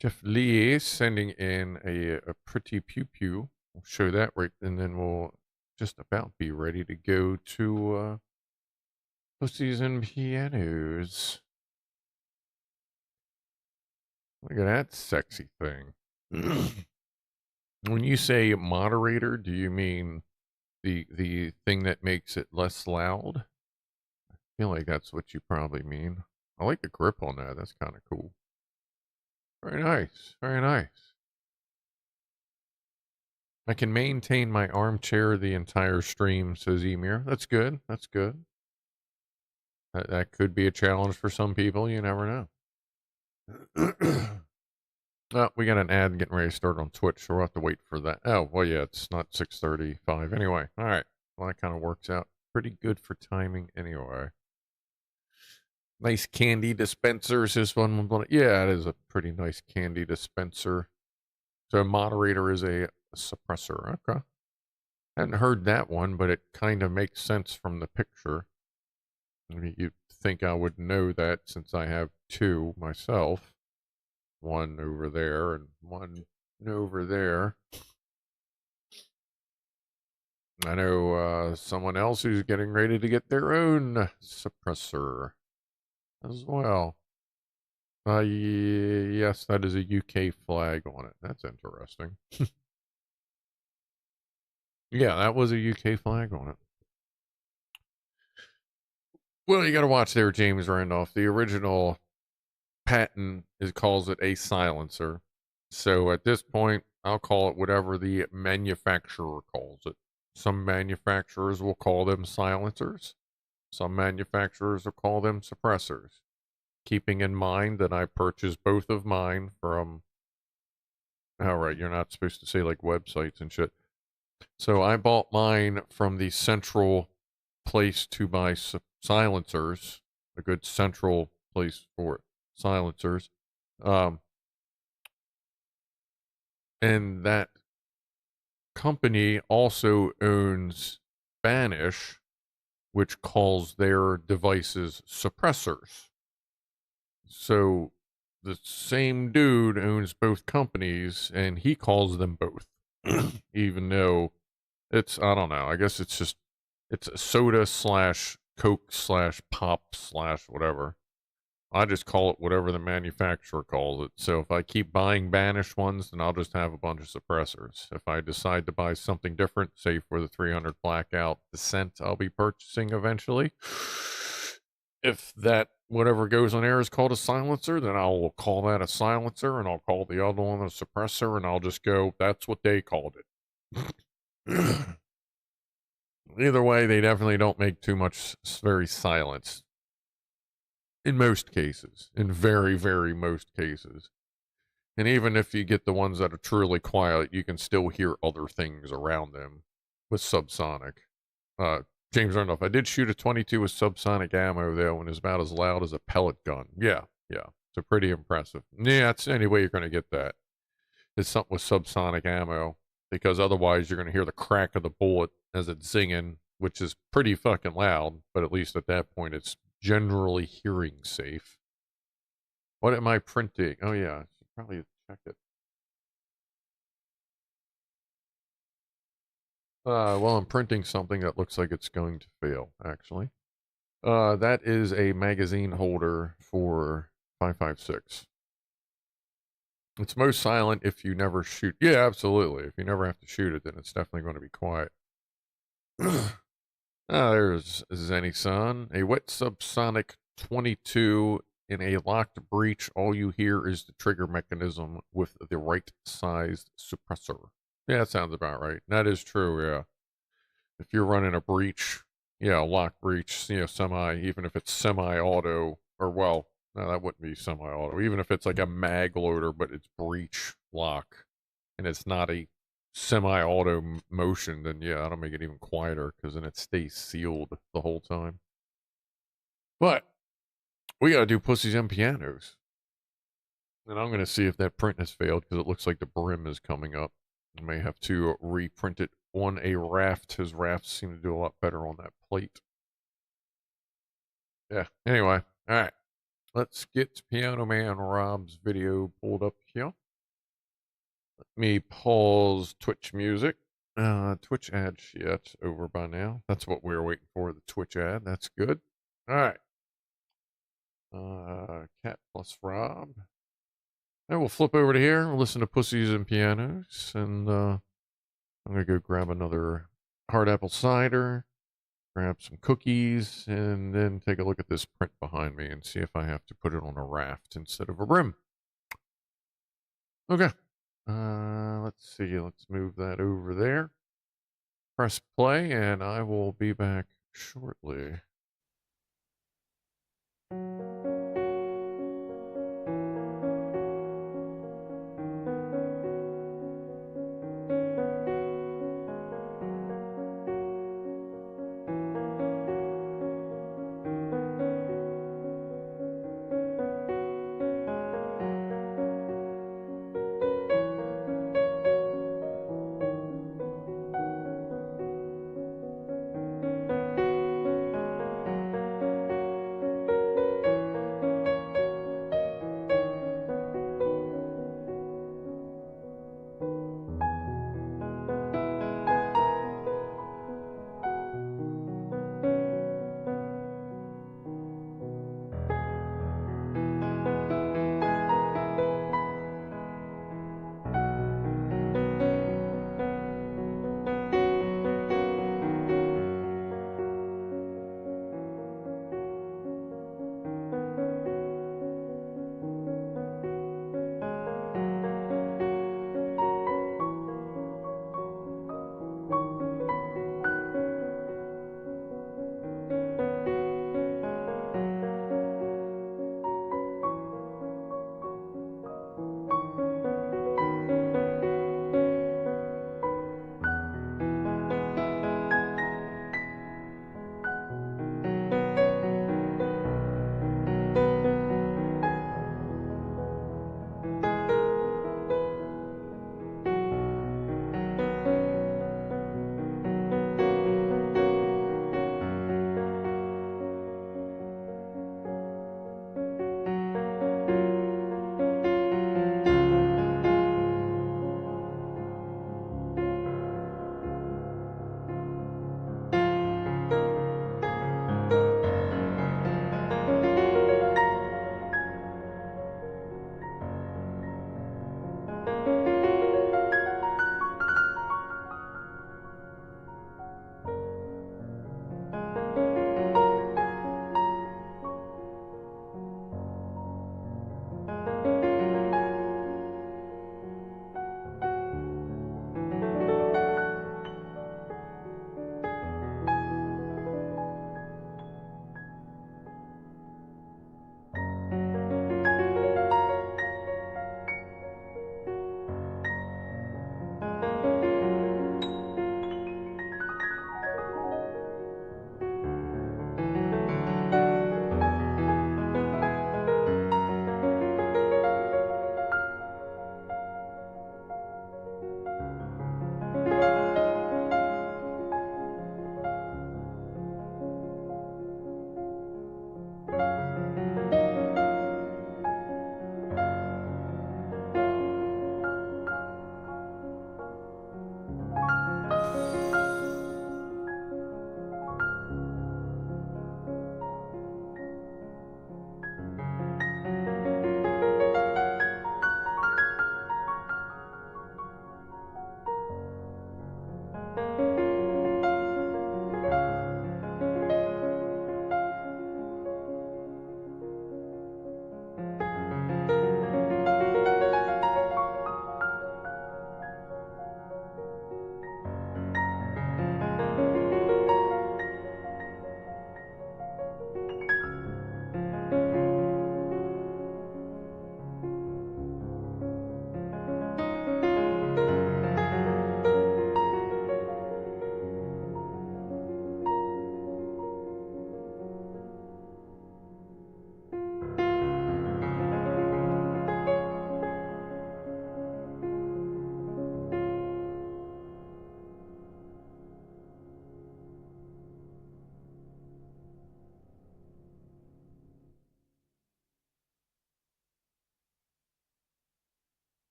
Jeff Lee sending in a pretty pew-pew. We'll show that right, and then we'll just about be ready to go to Pussies and Pianos. Look at that sexy thing. When you say moderator, do you mean the thing that makes it less loud? I feel like that's what you probably mean. I like the grip on that. That's kind of cool. Very nice. Very nice. I can maintain my armchair the entire stream, says Emir. That's good. That's good. That could be a challenge for some people. You never know. Oh, we got an ad getting ready to start on Twitch, so we'll have to wait for that. Oh, well, yeah, it's not 6:35 anyway. All right. Well, that kind of works out pretty good for timing anyway. Nice candy dispensers. This one, yeah, it is a pretty nice candy dispenser. So moderator is a suppressor. Okay. Hadn't heard that one, but it kind of makes sense from the picture. I mean, you'd think I would know that since I have two myself. One over there and one over there. I know someone else who's getting ready to get their own suppressor as well. Yes, that is a UK flag on it. That's interesting. Yeah, that was a UK flag on it. Well, you got to watch there, James Randolph. The original patent calls it a silencer. So at this point, I'll call it whatever the manufacturer calls it. Some manufacturers will call them silencers. Some manufacturers will call them suppressors. Keeping in mind that I purchased both of mine from, all right, you're not supposed to say like websites and shit. So I bought mine from the central place to buy silencers, a good central place for silencers. And that company also owns Banish, which calls their devices suppressors. So the same dude owns both companies, and he calls them both, even though it's, I don't know, I guess it's just, it's soda slash Coke slash pop slash whatever. I just call it whatever the manufacturer calls it. So if I keep buying Banish ones, then I'll just have a bunch of suppressors. If I decide to buy something different, say for the 300 Blackout Descent I'll be purchasing eventually, if that whatever goes on air is called a silencer, then I'll call that a silencer, and I'll call the other one a suppressor, and I'll just go, that's what they called it. Either way, they definitely don't make too much very silence. In most cases. In very, very most cases. And even if you get the ones that are truly quiet, you can still hear other things around them with subsonic. James Randolph, I did shoot a 22 with subsonic ammo, though, and it's about as loud as a pellet gun. Yeah. So pretty impressive. Yeah, it's the only way you're going to get that. It's something with subsonic ammo, because otherwise you're going to hear the crack of the bullet as it's zinging, which is pretty fucking loud, but at least at that point it's generally hearing safe. What am I printing? Oh yeah, I should probably check it. Well, I'm printing something that looks like it's going to fail, actually. That is a magazine holder for 5.56. It's most silent if you never shoot. Yeah, absolutely. If you never have to shoot it, then it's definitely going to be quiet. There's Zenny-san. A wet subsonic 22 in a locked breach. All you hear is the trigger mechanism with the right-sized suppressor. Yeah, that sounds about right. That is true, yeah. If you're running a breach, yeah, lock breach, even if it's semi-auto, or well, no, that wouldn't be semi-auto. Even if it's like a mag loader, but it's breach lock, and it's not a semi-auto motion, then yeah, that'll make it even quieter, because then it stays sealed the whole time. But we gotta do Pussies and Pianos. And I'm gonna see if that print has failed, because it looks like the brim is coming up. I may have to reprint it on a raft. His rafts seem to do a lot better on that plate. Yeah, anyway, alright. Let's get Pianoman Rob's video pulled up here. Let me pause Twitch music. Twitch ad shit over by now. That's what we were waiting for, the Twitch ad. That's good. Alright. Cat plus Rob. And we'll flip over to here. We'll listen to Pussies and Pianos. And I'm going to go grab another hard apple cider, grab some cookies, and then take a look at this print behind me and see if I have to put it on a raft instead of a brim. Okay. Let's see. Let's move that over there. Press play, and I will be back shortly.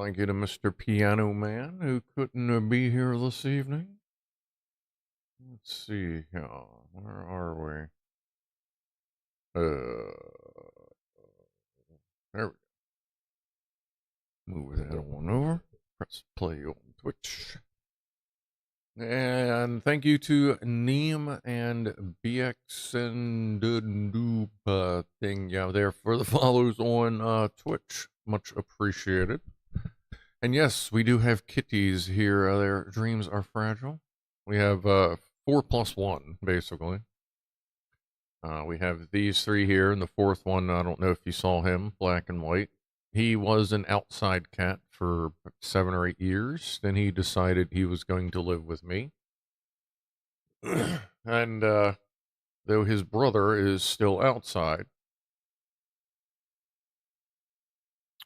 Thank you to Mr. Pianoman who couldn't be here this evening. Let's see here. Where are we? There we go. Move that on over. Press play on Twitch. And thank you to Neem and BX and Dupa thing there for the follows on Twitch. Much appreciated. And yes, we do have kitties here. Their dreams are fragile. We have 4+1, basically. We have these three here, and the fourth one, I don't know if you saw him, black and white. He was an outside cat for 7 or 8 years. Then he decided he was going to live with me. And though his brother is still outside,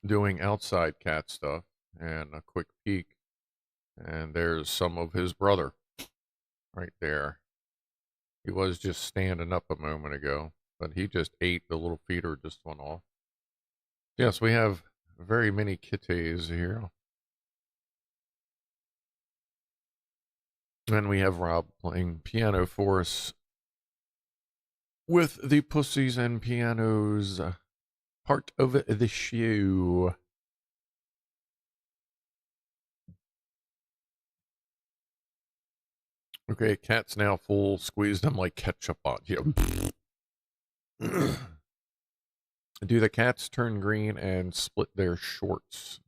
doing outside cat stuff, and a quick peek, and there's some of his brother right there. He was just standing up a moment ago, but he just ate. The little feeder just went off. Yes, we have very many kitties here. And we have Rob playing piano for us with the Pussies and Pianos part of the show. Okay, cat's now full. Squeezed him like ketchup on you. Do the cats turn green and split their shorts?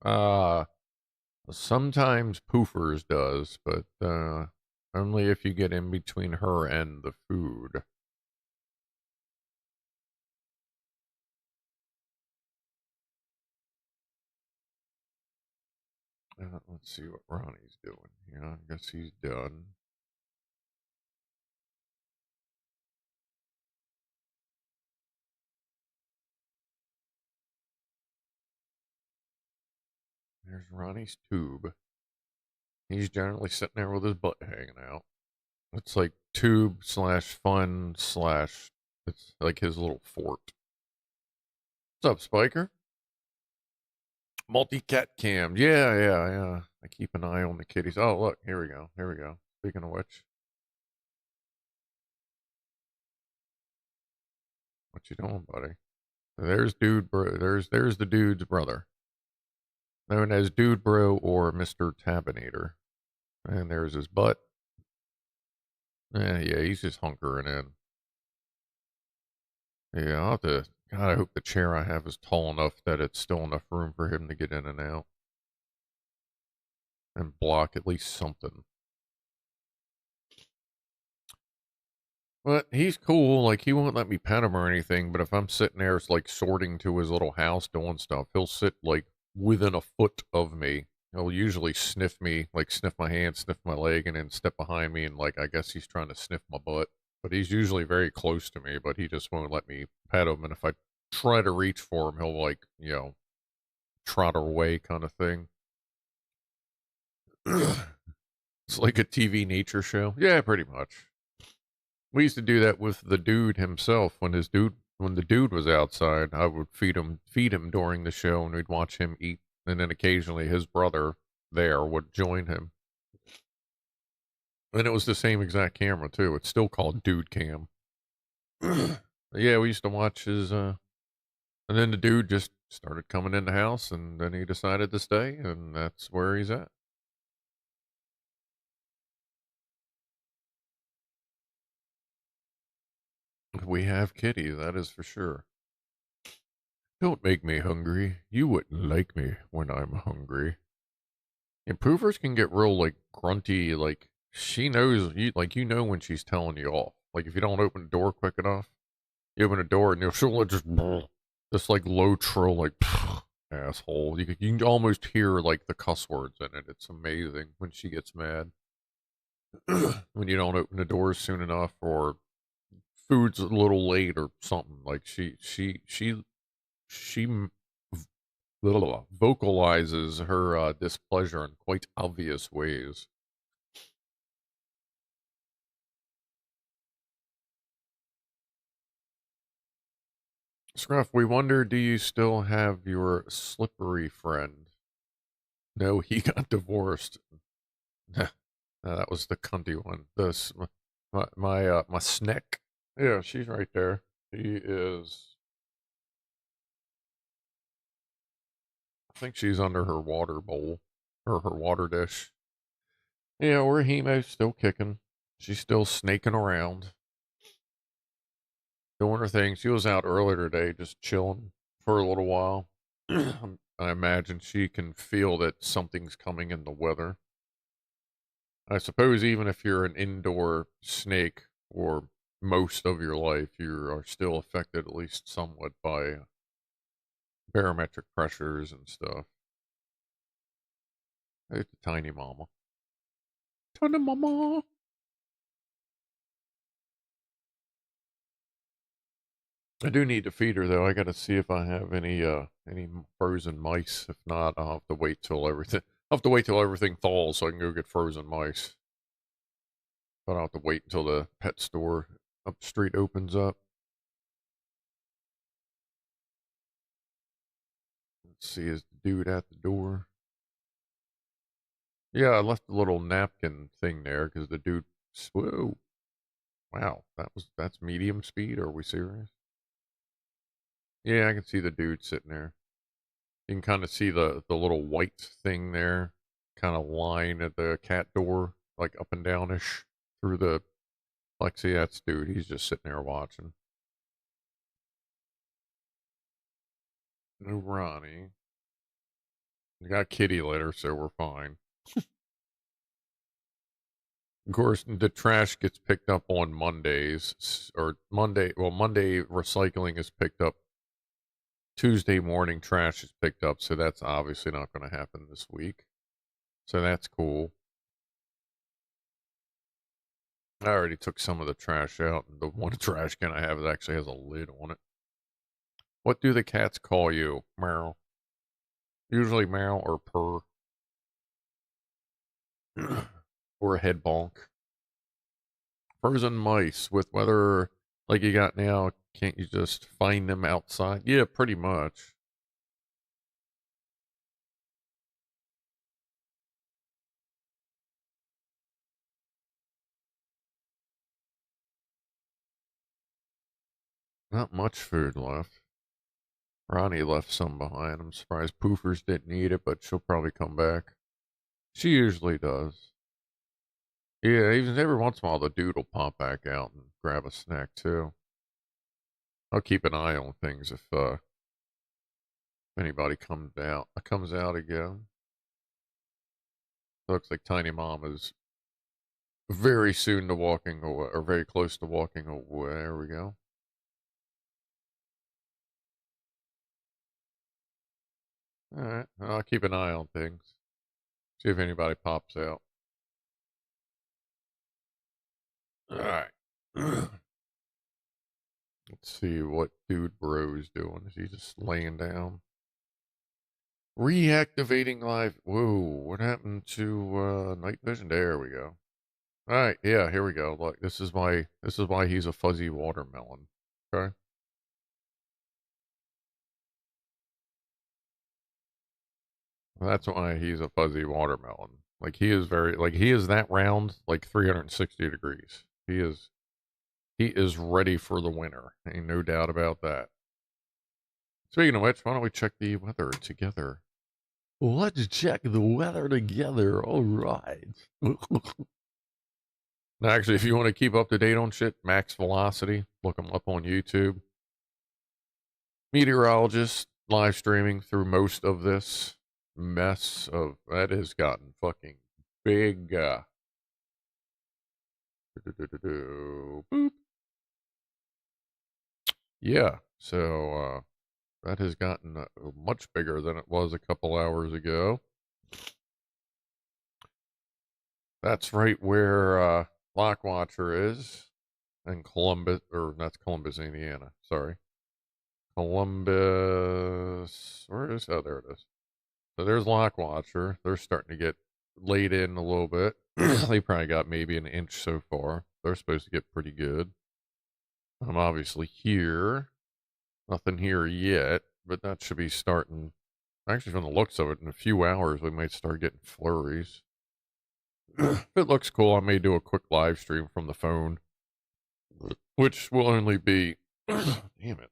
Sometimes Poofers does, but only if you get in between her and the food. Let's see what Ronnie's doing. Yeah, I guess he's done. There's Ronnie's tube. He's generally sitting there with his butt hanging out. It's like tube / fun / it's like his little fort. What's up, Spiker? Multi-CatCam. Yeah. I keep an eye on the kitties. Oh, look. Here we go. Speaking of which. What you doing, buddy? There's dude bro. There's the dude's brother. Known as Dude Bro or Mr. Tabinator. And there's his butt. Yeah, he's just hunkering in. Yeah, I'll have to. God, I hope the chair I have is tall enough that it's still enough room for him to get in and out. And block at least something. But he's cool. Like, he won't let me pet him or anything. But if I'm sitting there, it's like sorting to his little house doing stuff, he'll sit like within a foot of me. He'll usually sniff me, like sniff my hand, sniff my leg, and then step behind me. And like, I guess he's trying to sniff my butt. But he's usually very close to me, but he just won't let me pet him. And if I try to reach for him, he'll like, trot away kind of thing. It's like a TV nature show. Yeah, pretty much. We used to do that with the dude himself when the dude was outside. I would feed him during the show, and we'd watch him eat. And then occasionally his brother there would join him. And it was the same exact camera too. It's still called Dude Cam. Yeah, we used to watch his. And then the dude just started coming in the house, and then he decided to stay, and that's where he's at. We have kitty, that is for sure. Don't make me hungry. You wouldn't like me when I'm hungry. Improvers can get real, like, grunty, like, she knows, you know when she's telling you off. Like, if you don't open the door quick enough, you open the door and she'll just like, low trill, like, asshole. You can almost hear, like, the cuss words in it. It's amazing when she gets mad. When you don't open the doors soon enough, or food's a little late or something. Like, she vocalizes her displeasure in quite obvious ways. Scruff, we wonder, do you still have your slippery friend? No, he got divorced. No, that was the cunty one. This my snack. Yeah, she's right there. She is. I think she's under her water bowl or her water dish. Yeah, we're Hemo still kicking. She's still snaking around, doing her thing. She was out earlier today, just chilling for a little while. I imagine she can feel that something's coming in the weather. I suppose even if you're an indoor snake for most of your life, you are still affected at least somewhat by barometric pressures and stuff. It's a tiny mama. Tiny mama. I do need to feed her though. I got to see if I have any frozen mice. If not, I'll have to wait till everything. I'll have to wait till everything thaws so I can go get frozen mice. But I'll have to wait until the pet store up the street opens up. Let's see, is the dude at the door? Yeah, I left a little napkin thing there because the dude. Whoa! Wow, that's medium speed. Are we serious? Yeah, I can see the dude sitting there. You can kind of see the little white thing there, kind of line at the cat door, like up and downish through the. Like, see, that's dude. He's just sitting there watching. No Ronnie. We got kitty litter, so we're fine. Of course, the trash gets picked up on Mondays, or Monday. Well, Monday recycling is picked up. Tuesday morning trash is picked up, so that's obviously not going to happen this week. So that's cool. I already took some of the trash out, and the one trash can I have actually has a lid on it. What do the cats call you, Meryl? Usually Meryl or purr. Or a head bonk. Frozen mice with weather like you got now, can't you just find them outside? Yeah, pretty much. Not much food left. Ronnie left some behind. I'm surprised Poofers didn't eat it, but she'll probably come back. She usually does. Yeah, even every once in a while the dude will pop back out and grab a snack too. I'll keep an eye on things if anybody comes out again. Looks like Tiny Mom is very soon to walking away, or very close to walking away. There we go. All right, I'll keep an eye on things. See if anybody pops out. All right. Let's see what Dude Bro's doing. Is he just laying down? Reactivating live. Whoa, what happened to night vision? There we go. All right, yeah, here we go. Look, this is why he's a fuzzy watermelon. Okay. That's why he's a fuzzy watermelon. Like he is he is that round, like 360 degrees. He is ready for the winter. Ain't no doubt about that. Speaking of which, why don't we check the weather together? Let's check the weather together. All right. Now, actually, if you want to keep up to date on shit, Max Velocity, look them up on YouTube. Meteorologist live streaming through most of this mess of that has gotten fucking big. Boop. Yeah, so that has gotten much bigger than it was a couple hours ago. That's right where Lockwatcher is in Columbus, or that's Columbus, Indiana. Sorry. Columbus. Where is? Oh, there it is. So there's Lockwatcher. They're starting to get laid in a little bit. They probably got maybe an inch so far. They're supposed to get pretty good. I'm obviously here. Nothing here yet, but that should be starting. Actually, from the looks of it, in a few hours, we might start getting flurries. If it looks cool, I may do a quick live stream from the phone, which will only be, damn it,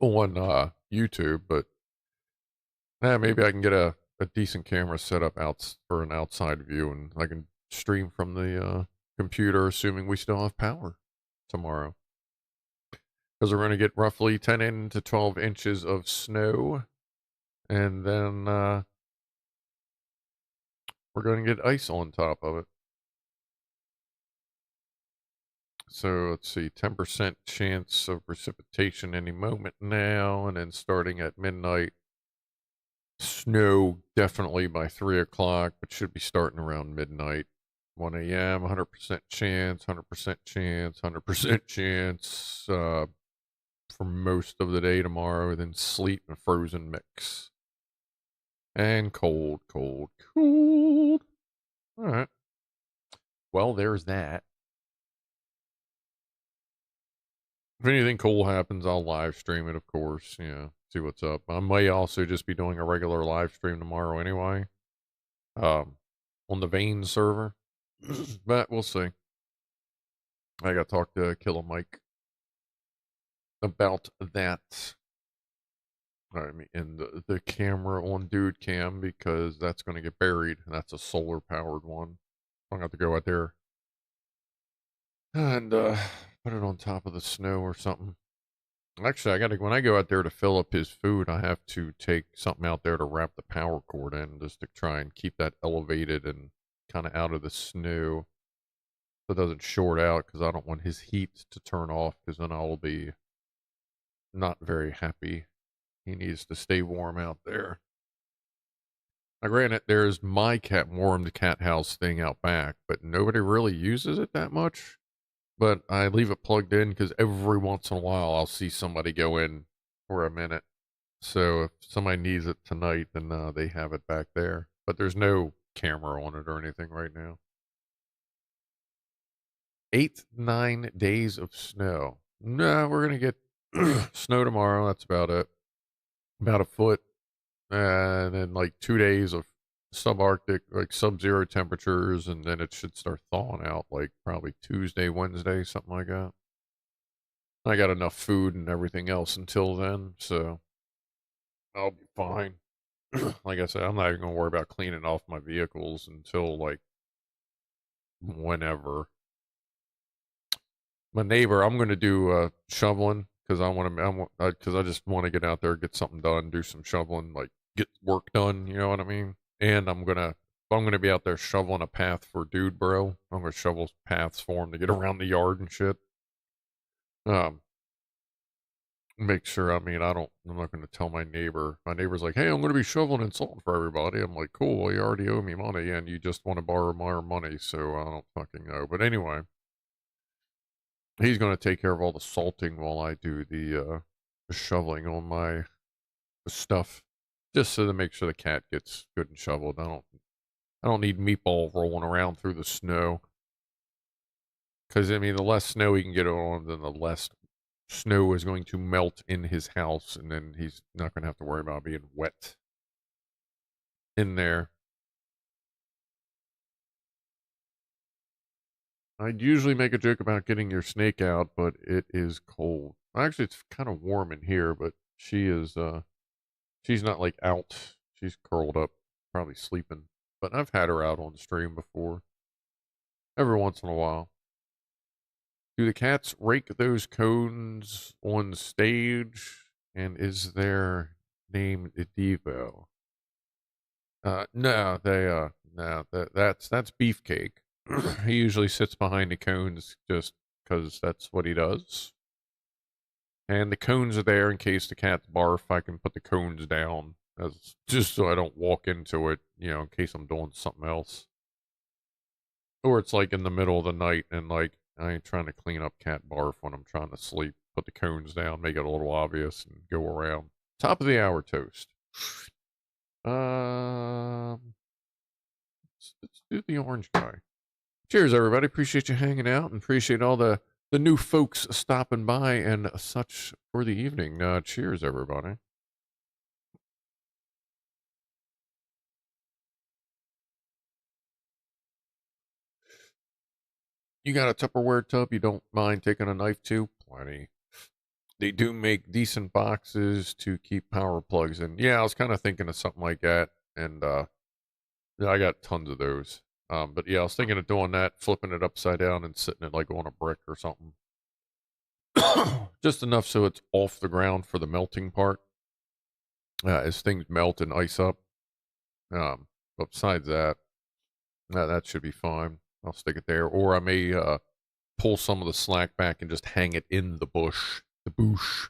on YouTube, but maybe I can get a decent camera set up out for an outside view, and I can stream from the computer, assuming we still have power tomorrow. Because we're going to get roughly 10 to 12 inches of snow, and then we're going to get ice on top of it. So let's see, 10% chance of precipitation any moment now, and then starting at midnight. Snow definitely by 3 o'clock, but should be starting around midnight. 1 a.m., 100% chance, 100% chance, 100% chance for most of the day tomorrow, then sleet and frozen mix. And cold, cold, cold. All right. Well, there's that. If anything cool happens, I'll live stream it, of course. Yeah, see what's up. I may also just be doing a regular live stream tomorrow anyway. On the Vane server. But we'll see. I got to talk to Killer Mike about that. I mean, and the camera on Dude Cam, because that's going to get buried. And that's a solar powered one. I'm going to have to go out there and put it on top of the snow or something. Actually, when I go out there to fill up his food, I have to take something out there to wrap the power cord in, just to try and keep that elevated and kind of out of the snow, so it doesn't short out, because I don't want his heat to turn off, because then I'll be not very happy. He needs to stay warm out there. Now, granted, there's my cat warmed cat house thing out back, but nobody really uses it that much. But I leave it plugged in because every once in a while I'll see somebody go in for a minute. So if somebody needs it tonight, then they have it back there. But there's no camera on it or anything right now. 8, 9 days of snow. No, we're going to get snow tomorrow. That's about it. About a foot. And then like 2 days of subarctic, like sub-zero temperatures, and then it should start thawing out like probably Tuesday, Wednesday, something like that. I got enough food and everything else until then, so I'll be fine. Like I said, I'm not even going to worry about cleaning off my vehicles until like whenever. My neighbor, I'm going to do shoveling, because I just want to get out there, get something done, do some shoveling, like get work done, you know what I mean? And I'm gonna be out there shoveling a path for Dude Bro. I'm gonna shovel paths for him to get around the yard and shit. Make sure. I'm not gonna tell my neighbor. My neighbor's like, "Hey, I'm gonna be shoveling and salting for everybody." I'm like, "Cool. Well, you already owe me money, and you just want to borrow more money, so I don't fucking know." But anyway, he's gonna take care of all the salting while I do the shoveling on my stuff, just so to make sure the cat gets good and shoveled. I don't need Meatball rolling around through the snow. Because, I mean, the less snow he can get on, then the less snow is going to melt in his house, and then he's not going to have to worry about being wet in there. I'd usually make a joke about getting your snake out, but it is cold. Actually, it's kind of warm in here, but she's not like out. She's curled up, probably sleeping. But I've had her out on stream before. Every once in a while. Do the cats rake those cones on stage? And is their name Devo? No, that's Beefcake. He usually sits behind the cones just because that's what he does. And the cones are there in case the cats barf. I can put the cones down just so I don't walk into it, in case I'm doing something else. Or it's like in the middle of the night and like I ain't trying to clean up cat barf when I'm trying to sleep. Put the cones down, make it a little obvious, and go around. Top of the hour toast. Let's do the orange guy. Cheers, everybody. Appreciate you hanging out, and appreciate all the new folks stopping by and such for the evening. Cheers, everybody. You got a Tupperware tub you don't mind taking a knife to? Plenty. They do make decent boxes to keep power plugs in. Yeah, I was kind of thinking of something like that, and yeah, I got tons of those. But yeah, I was thinking of doing that, flipping it upside down and sitting it like on a brick or something. Just enough so it's off the ground for the melting part. As things melt and ice up. But besides that, that should be fine. I'll stick it there. Or I may pull some of the slack back and just hang it in the bush. The bush.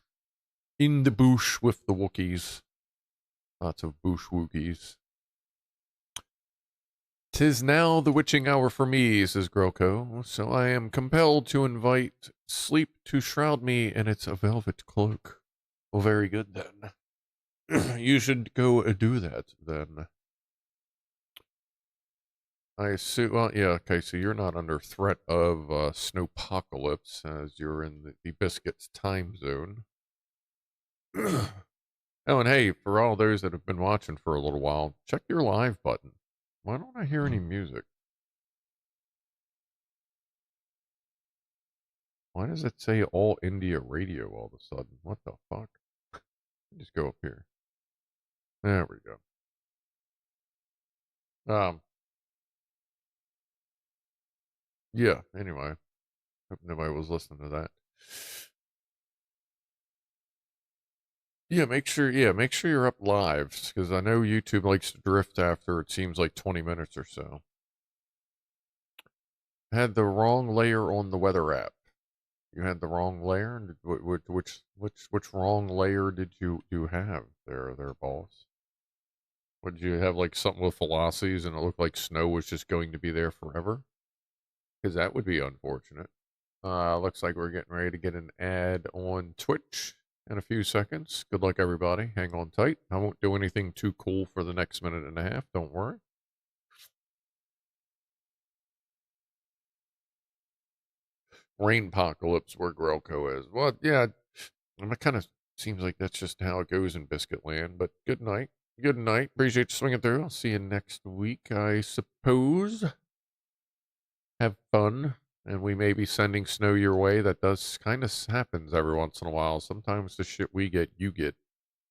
In the bush with the Wookiees. Lots of bush Wookiees. 'Tis now the witching hour for me, says Groko, so I am compelled to invite sleep to shroud me in its velvet cloak. Well, very good then. You should go do that then. I assume, well, yeah, okay, so you're not under threat of snowpocalypse as you're in the Biscuits time zone. Oh, and hey, for all those that have been watching for a little while, check your live button. Why don't I hear any music? Why does it say All India Radio all of a sudden? What the fuck? Just go up here. There we go. Yeah, anyway. Hope nobody was listening to that. Yeah, make sure you're up live, because I know YouTube likes to drift after it seems like 20 minutes or so. Had the wrong layer on the weather app. You had the wrong layer? Which wrong layer did you have there, boss? Would you have like something with velocities and it looked like snow was just going to be there forever? Because that would be unfortunate. Looks like we're getting ready to get an ad on Twitch in a few seconds. Good luck, everybody. Hang on tight. I won't do anything too cool for the next minute and a half. Don't worry. Rainpocalypse where Grelko is. Well, yeah, it kind of seems like that's just how it goes in Biscuit Land. But good night. Good night. Appreciate you swinging through. I'll see you next week, I suppose. Have fun. And we may be sending snow your way. That does kind of happens every once in a while. Sometimes the shit we get, you get.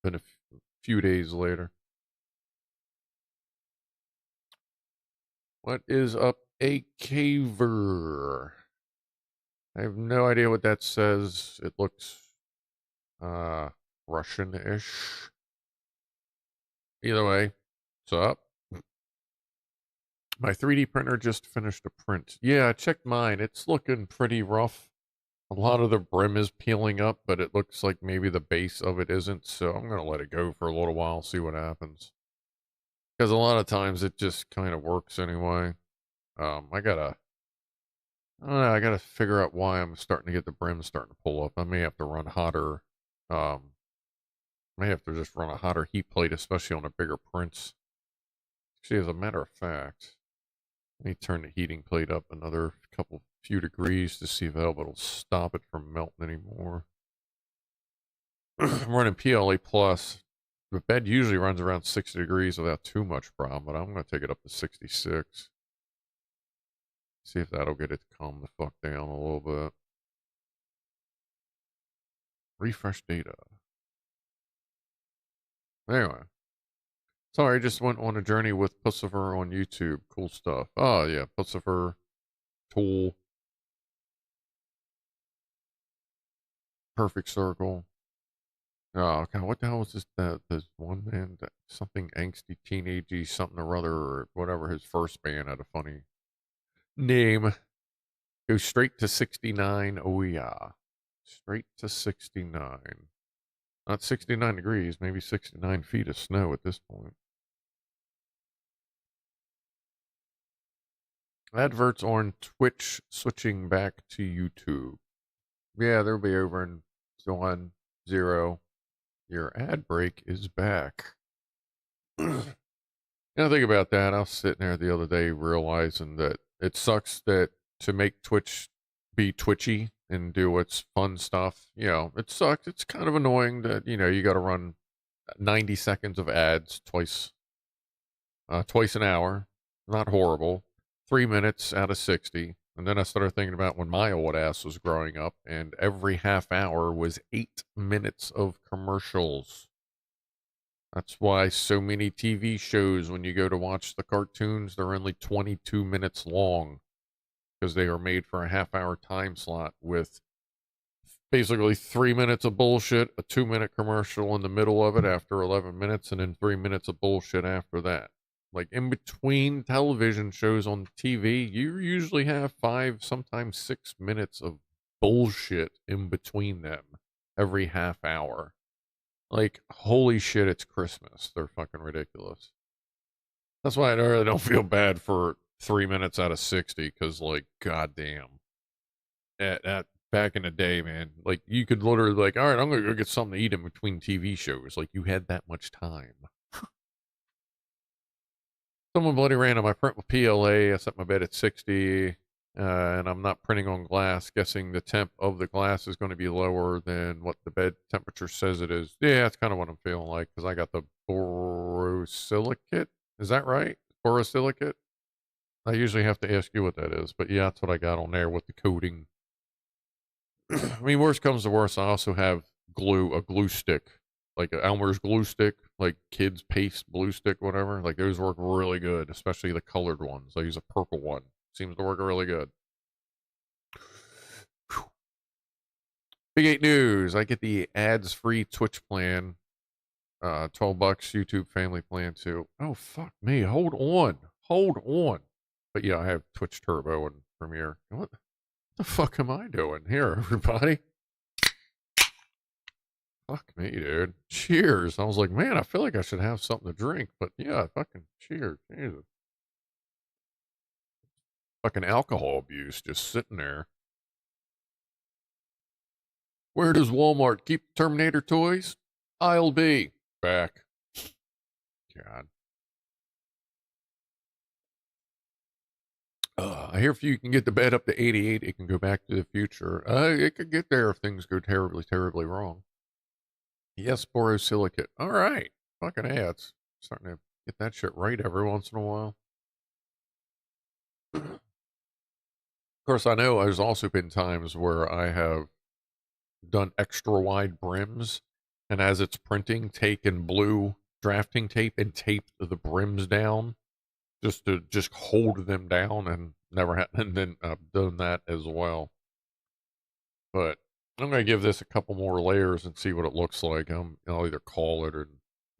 Been a few days later. What is up, a caver? I have no idea what that says. It looks Russian-ish. Either way, what's up? My 3D printer just finished a print. Yeah, I checked mine. It's looking pretty rough. A lot of the brim is peeling up, but it looks like maybe the base of it isn't, so I'm going to let it go for a little while, see what happens. Because a lot of times it just kind of works anyway. I don't know, I gotta figure out why I'm starting to get the brim starting to pull up. I may have to run hotter, may have to just run a hotter heat plate, especially on a bigger prints. Actually, as a matter of fact, let me turn the heating plate up another few degrees to see if it'll stop it from melting anymore. I'm running PLA plus. The bed usually runs around 60 degrees without too much problem, but I'm going to take it up to 66. See if that'll get it to calm the fuck down a little bit. Refresh data. Anyway. Sorry, I just went on a journey with Pussifer on YouTube. Cool stuff. Oh, yeah. Pussifer. Tool. Perfect Circle. Oh, God. What the hell was this one man? Something angsty, teenagey, something or other, or whatever his first band had a funny name. Go straight to 69. Oh, yeah. Straight to 69. Not 69 degrees, maybe 69 feet of snow at this point. Adverts on Twitch switching back to YouTube. Yeah, they'll be over in 1-0. Your ad break is back. Think about that. I was sitting there the other day realizing that it sucks that to make Twitch be twitchy and do its fun stuff, it sucks. It's kind of annoying that, you got to run 90 seconds of ads twice an hour. Not horrible. 3 minutes out of 60. And then I started thinking about when my old ass was growing up, and every half hour was 8 minutes of commercials. That's why so many TV shows, when you go to watch the cartoons, they're only 22 minutes long because they are made for a half hour time slot with basically 3 minutes of bullshit, a 2 minute commercial in the middle of it after 11 minutes, and then 3 minutes of bullshit after that. Like in between television shows on TV, you usually have 5, sometimes 6 minutes of bullshit in between them every half hour. Like, holy shit, it's Christmas. They're fucking ridiculous. That's why I really don't feel bad for 3 minutes out of 60, because, like, goddamn. Back in the day, man, like, you could literally, like, all right, I'm going to go get something to eat in between TV shows. Like, you had that much time. Someone bloody random. I print with PLA. I set my bed at 60, and I'm not printing on glass. Guessing the temp of the glass is going to be lower than what the bed temperature says it is. Yeah, that's kind of what I'm feeling like, because I got the borosilicate. Is that right? Borosilicate? I usually have to ask you what that is, but yeah, that's what I got on there with the coating. I mean, worst comes to worst, I also have a glue stick, like an Elmer's glue stick, like kids paste glue stick, whatever. Like those work really good, especially the colored ones. I use a purple one. Seems to work really good. Big 8 news. I get the ads-free Twitch plan. $12 YouTube family plan too. Oh, fuck me. Hold on. But yeah, I have Twitch Turbo and Premiere. What the fuck am I doing here, everybody? Fuck me, dude. Cheers. I was like, man, I feel like I should have something to drink, but yeah, fucking cheers. Jesus. Fucking alcohol abuse just sitting there. Where does Walmart keep Terminator toys? Aisle B. Back. God. I hear if you can get the bed up to 88, it can go back to the future. It could get there if things go terribly, terribly wrong. Yes, borosilicate. All right. Fucking ads. Starting to get that shit right every once in a while. Of course, I know there's also been times where I have done extra wide brims, and as it's printing, taken blue drafting tape and taped the brims down just to hold them down, and never had, and then I've done that as well. But I'm gonna give this a couple more layers and see what it looks like. I'll either call it or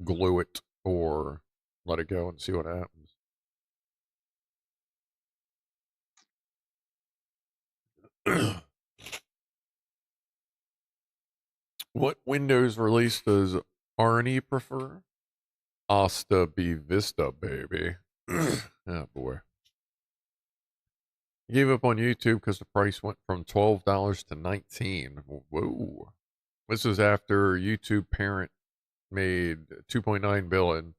glue it or let it go and see what happens. What Windows release does Arnie prefer? Asta be Vista, baby. Oh boy. I gave up on YouTube because the price went from $12 to $19. Whoa. This is after YouTube parent made 2.9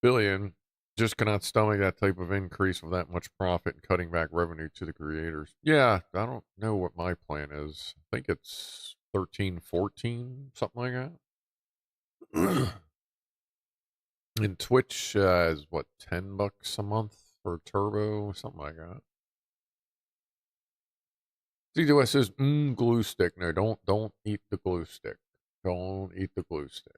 billion. Just cannot stomach that type of increase with that much profit and cutting back revenue to the creators. Yeah, I don't know what my plan is. I think it's 13, 14, something like that. And Twitch is what, $10 a month for Turbo, something like that. C2S says, glue stick. No, don't eat the glue stick. Don't eat the glue stick.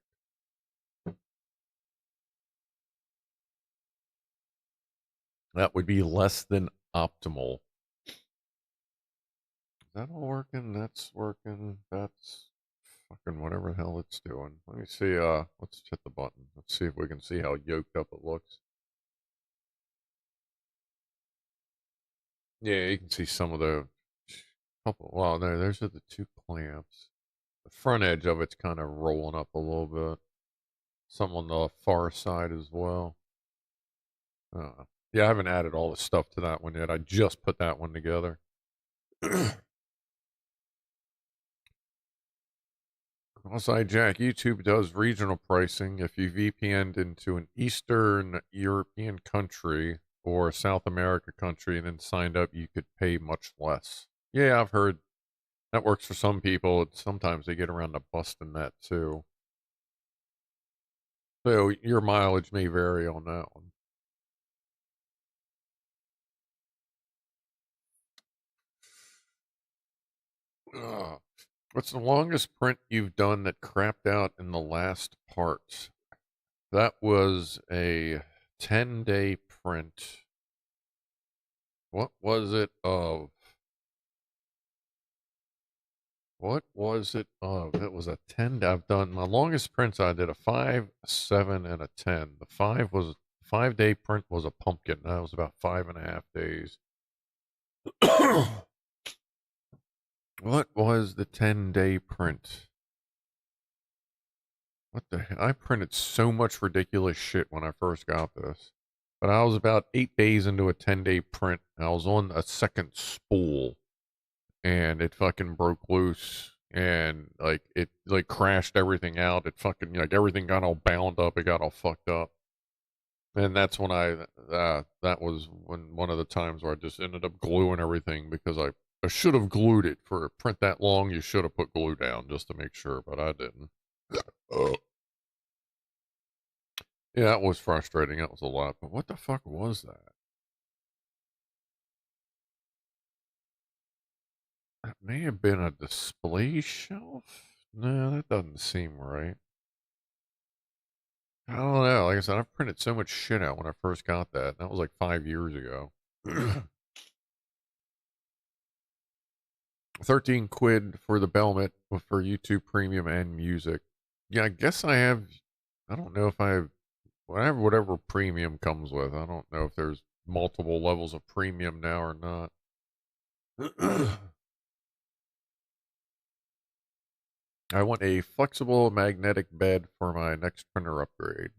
That would be less than optimal. Is that all working? That's working. That's fucking whatever the hell it's doing. Let me see. Let's hit the button. Let's see if we can see how yoked up it looks. Yeah, you can see some of the couple. Well, no, there's the two clamps. The front edge of it's kind of rolling up a little bit. Some on the far side as well. Yeah, I haven't added all the stuff to that one yet. I just put that one together. Cross-eyed Jack, YouTube does regional pricing. If you VPN'd into an Eastern European country or a South America country and then signed up, you could pay much less. Yeah, I've heard that works for some people. Sometimes they get around to busting that too. So your mileage may vary on that one. Ugh. What's the longest print you've done that crapped out in the last part? That was a 10-day print. What was it of? What was it of? It was a 10. I've done my longest prints. I did a 5, a 7, and a 10. The 5-day print was a pumpkin. That was about 5.5 days. What was the 10-day print? What the hell? I printed so much ridiculous shit when I first got this. But I was about 8 days into a 10-day print. I was on a second spool. And it fucking broke loose. And, like, it, like, crashed everything out. It fucking, like, everything got all bound up. It got all fucked up. And that's when that was when one of the times where I just ended up gluing everything because I should have glued it. For a print that long, you should have put glue down just to make sure, but I didn't. Yeah, that was frustrating. That was a lot. But what the fuck was that? That may have been a display shelf? No, that doesn't seem right. I don't know. Like I said, I printed so much shit out when I first got that. That was like 5 years ago. 13 quid for the Belmet for YouTube Premium and music. Yeah, I guess I have. I don't know if I have whatever premium comes with. I don't know if there's multiple levels of premium now or not. I want a flexible magnetic bed for my next printer upgrade,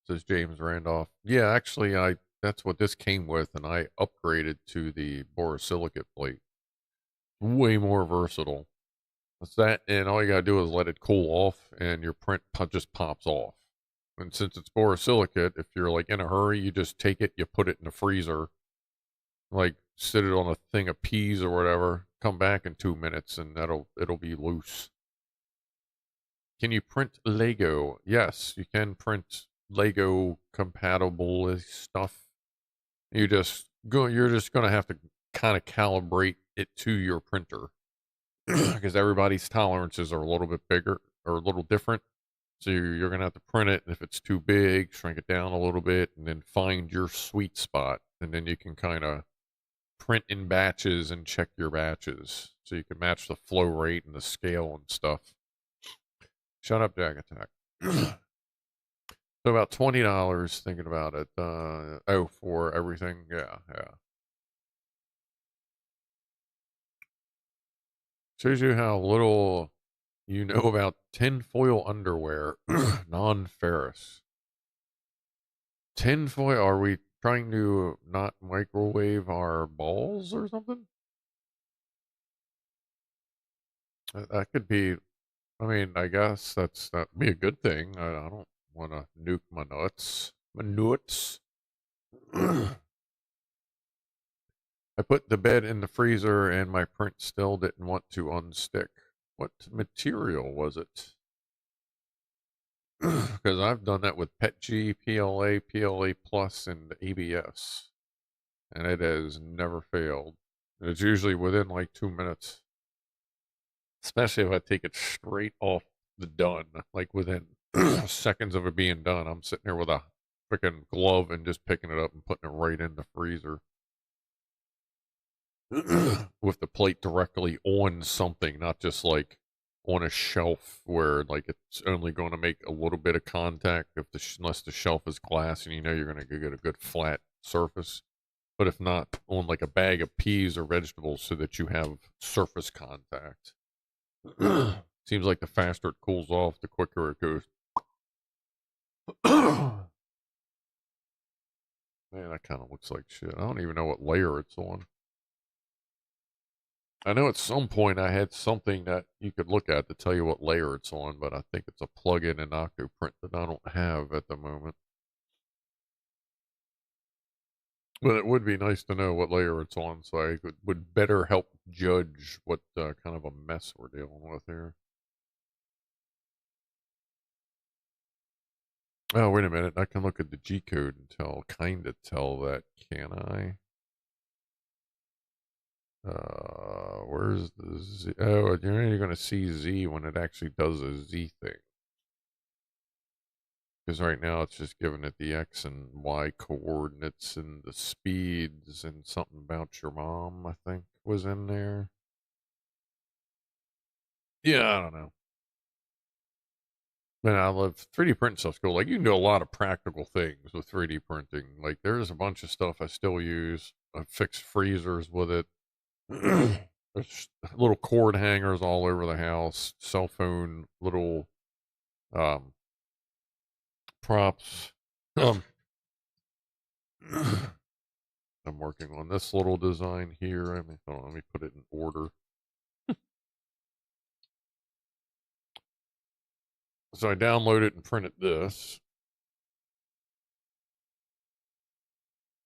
says James Randolph. Yeah, actually, that's what this came with, and I upgraded to the borosilicate plate. Way more versatile. That's that, and all you gotta do is let it cool off, and your print just pops off. And since it's borosilicate, if you're like in a hurry, you just take it, you put it in the freezer, like sit it on a thing of peas or whatever. Come back in 2 minutes, and it'll be loose. Can you print Lego? Yes, you can print Lego compatible stuff. You're just gonna have to kind of calibrate it to your printer because everybody's tolerances are a little bit bigger or a little different. So you're gonna have to print it, and if it's too big, shrink it down a little bit, and then find your sweet spot, and then you can kind of print in batches and check your batches so you can match the flow rate and the scale and stuff. Shut up, Jag Attack. So about $20 thinking about it. For everything. Yeah. Shows you how little you know about tinfoil underwear, non-ferrous. Tinfoil? Are we trying to not microwave our balls or something? That could be. I mean, I guess that'd be a good thing. I don't want to nuke my nuts. My nuts. I put the bed in the freezer and my print still didn't want to unstick. What material was it? Because I've done that with PETG, PLA, PLA Plus, and ABS. And it has never failed. It's usually within like 2 minutes. Especially if I take it straight off the done. Like within seconds of it being done, I'm sitting there with a freaking glove and just picking it up and putting it right in the freezer. With the plate directly on something, not just like on a shelf where like it's only going to make a little bit of contact unless the shelf is glass and you know you're going to get a good flat surface. But if not, on like a bag of peas or vegetables so that you have surface contact. Seems like the faster it cools off, the quicker it goes. Man, that kind of looks like shit. I don't even know what layer it's on. I know at some point I had something that you could look at to tell you what layer it's on, but I think it's a plugin in Octoprint that I don't have at the moment. But it would be nice to know what layer it's on so I would better help judge what kind of a mess we're dealing with here. Oh, wait a minute. I can look at the G code and kind of tell that, can I? Where's the Z? Oh, you're only going to see Z when it actually does a Z thing. Because right now it's just giving it the X and Y coordinates and the speeds and something about your mom, I think, was in there. Yeah, I don't know. Man, I love 3D printing stuff's cool. Like, you can do a lot of practical things with 3D printing. Like, there's a bunch of stuff I still use. I fix freezers with it. There's little cord hangers all over the house, cell phone, little um, props. I'm working on this little design here. Hold on, let me put it in order. So I downloaded and printed this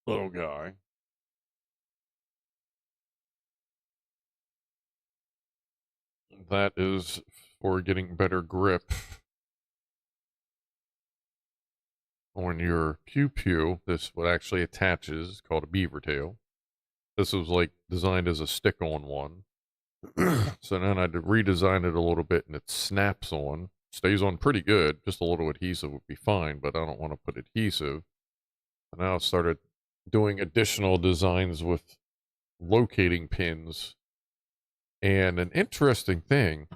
little guy. That is for getting better grip on your pew pew. This what actually attaches, called a beaver tail. This was like designed as a stick-on one. So then I redesigned it a little bit, and it snaps on. Stays on pretty good. Just a little adhesive would be fine, but I don't want to put adhesive. And now I've started doing additional designs with locating pins. And an interesting thing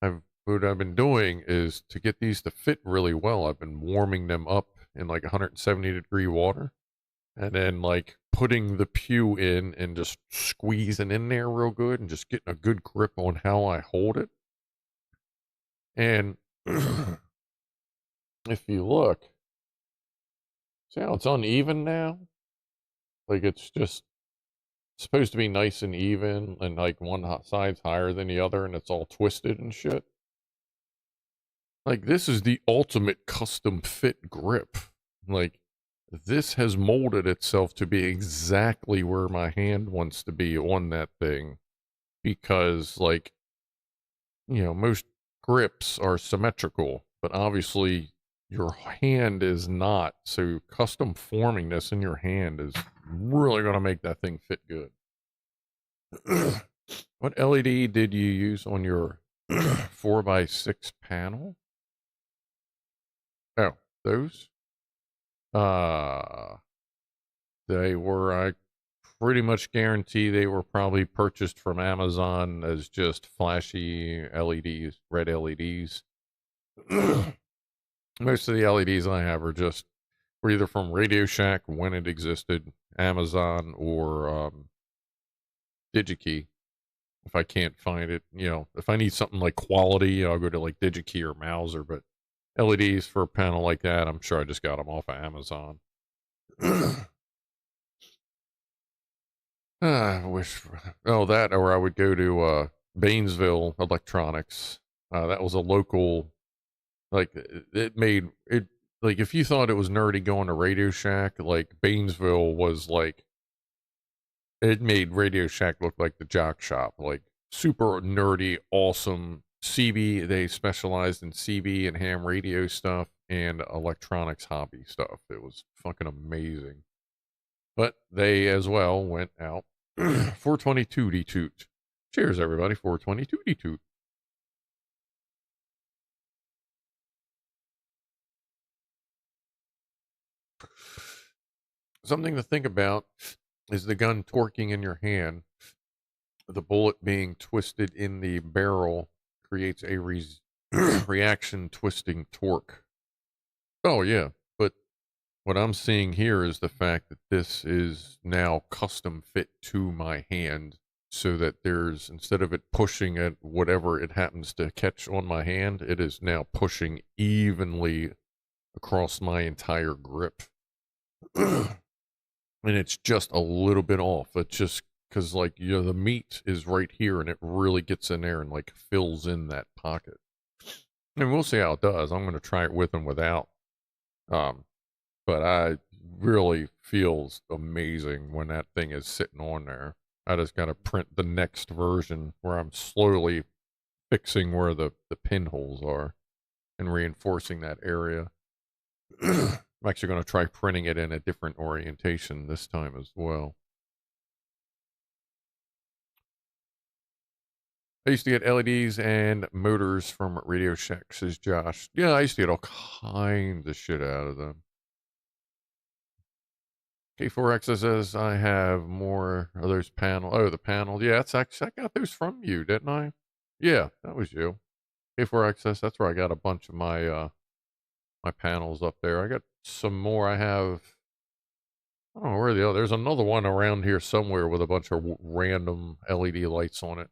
what I've been doing is to get these to fit really well. I've been warming them up in like 170-degree water, and then like putting the pew in and just squeezing in there real good and just getting a good grip on how I hold it. And if you look, see how it's uneven now? Like, it's just supposed to be nice and even, and like one side's higher than the other, and it's all twisted and shit. Like, this is the ultimate custom fit grip. Like, this has molded itself to be exactly where my hand wants to be on that thing. Because, like, you know, most grips are symmetrical, but obviously your hand is not. So custom forming this in your hand is really going to make that thing fit good. What LED did you use on your 4x6 panel? Oh, those? They were, I pretty much guarantee they were probably purchased from Amazon as just flashy LEDs, red LEDs. Most of the LEDs I have were either from Radio Shack when it existed, Amazon, or DigiKey. If I can't find it, you know, if I need something like quality, I'll go to like DigiKey or Mauser. But LEDs for a panel like that, I'm sure I just got them off of Amazon. I wish that, or I would go to Bainesville Electronics. That was a local, like, it made it, like, if you thought it was nerdy going to Radio Shack, like, Bainesville was like, it made Radio Shack look like the jock shop, like, super nerdy, awesome. CB, they specialized in CB and ham radio stuff and electronics hobby stuff. It was fucking amazing. But they as well went out 422 toot. Cheers, everybody. 422 toot. Something to think about is the gun torquing in your hand. The bullet being twisted in the barrel creates a reaction twisting torque. Oh, yeah. But what I'm seeing here is the fact that this is now custom fit to my hand, so that there's, instead of it pushing at whatever it happens to catch on my hand, it is now pushing evenly across my entire grip. And it's just a little bit off. It's just because, like, you know, the meat is right here and it really gets in there and like fills in that pocket. And we'll see how it does. I'm going to try it with and without. But I really feels amazing when that thing is sitting on there. I just got to print the next version where I'm slowly fixing where the pinholes are and reinforcing that area. I'm actually going to try printing it in a different orientation this time as well. I used to get LEDs and motors from Radio Shack, says Josh. Yeah, I used to get all kinds of shit out of them. K4X says I have more of those panels. Oh, the panel. Yeah, that's actually, I got those from you, didn't I? Yeah, that was you. K4X, that's where I got a bunch of my my panels up there. I got some more. I have, I don't know where the other, there's another one around here somewhere with a bunch of random LED lights on it.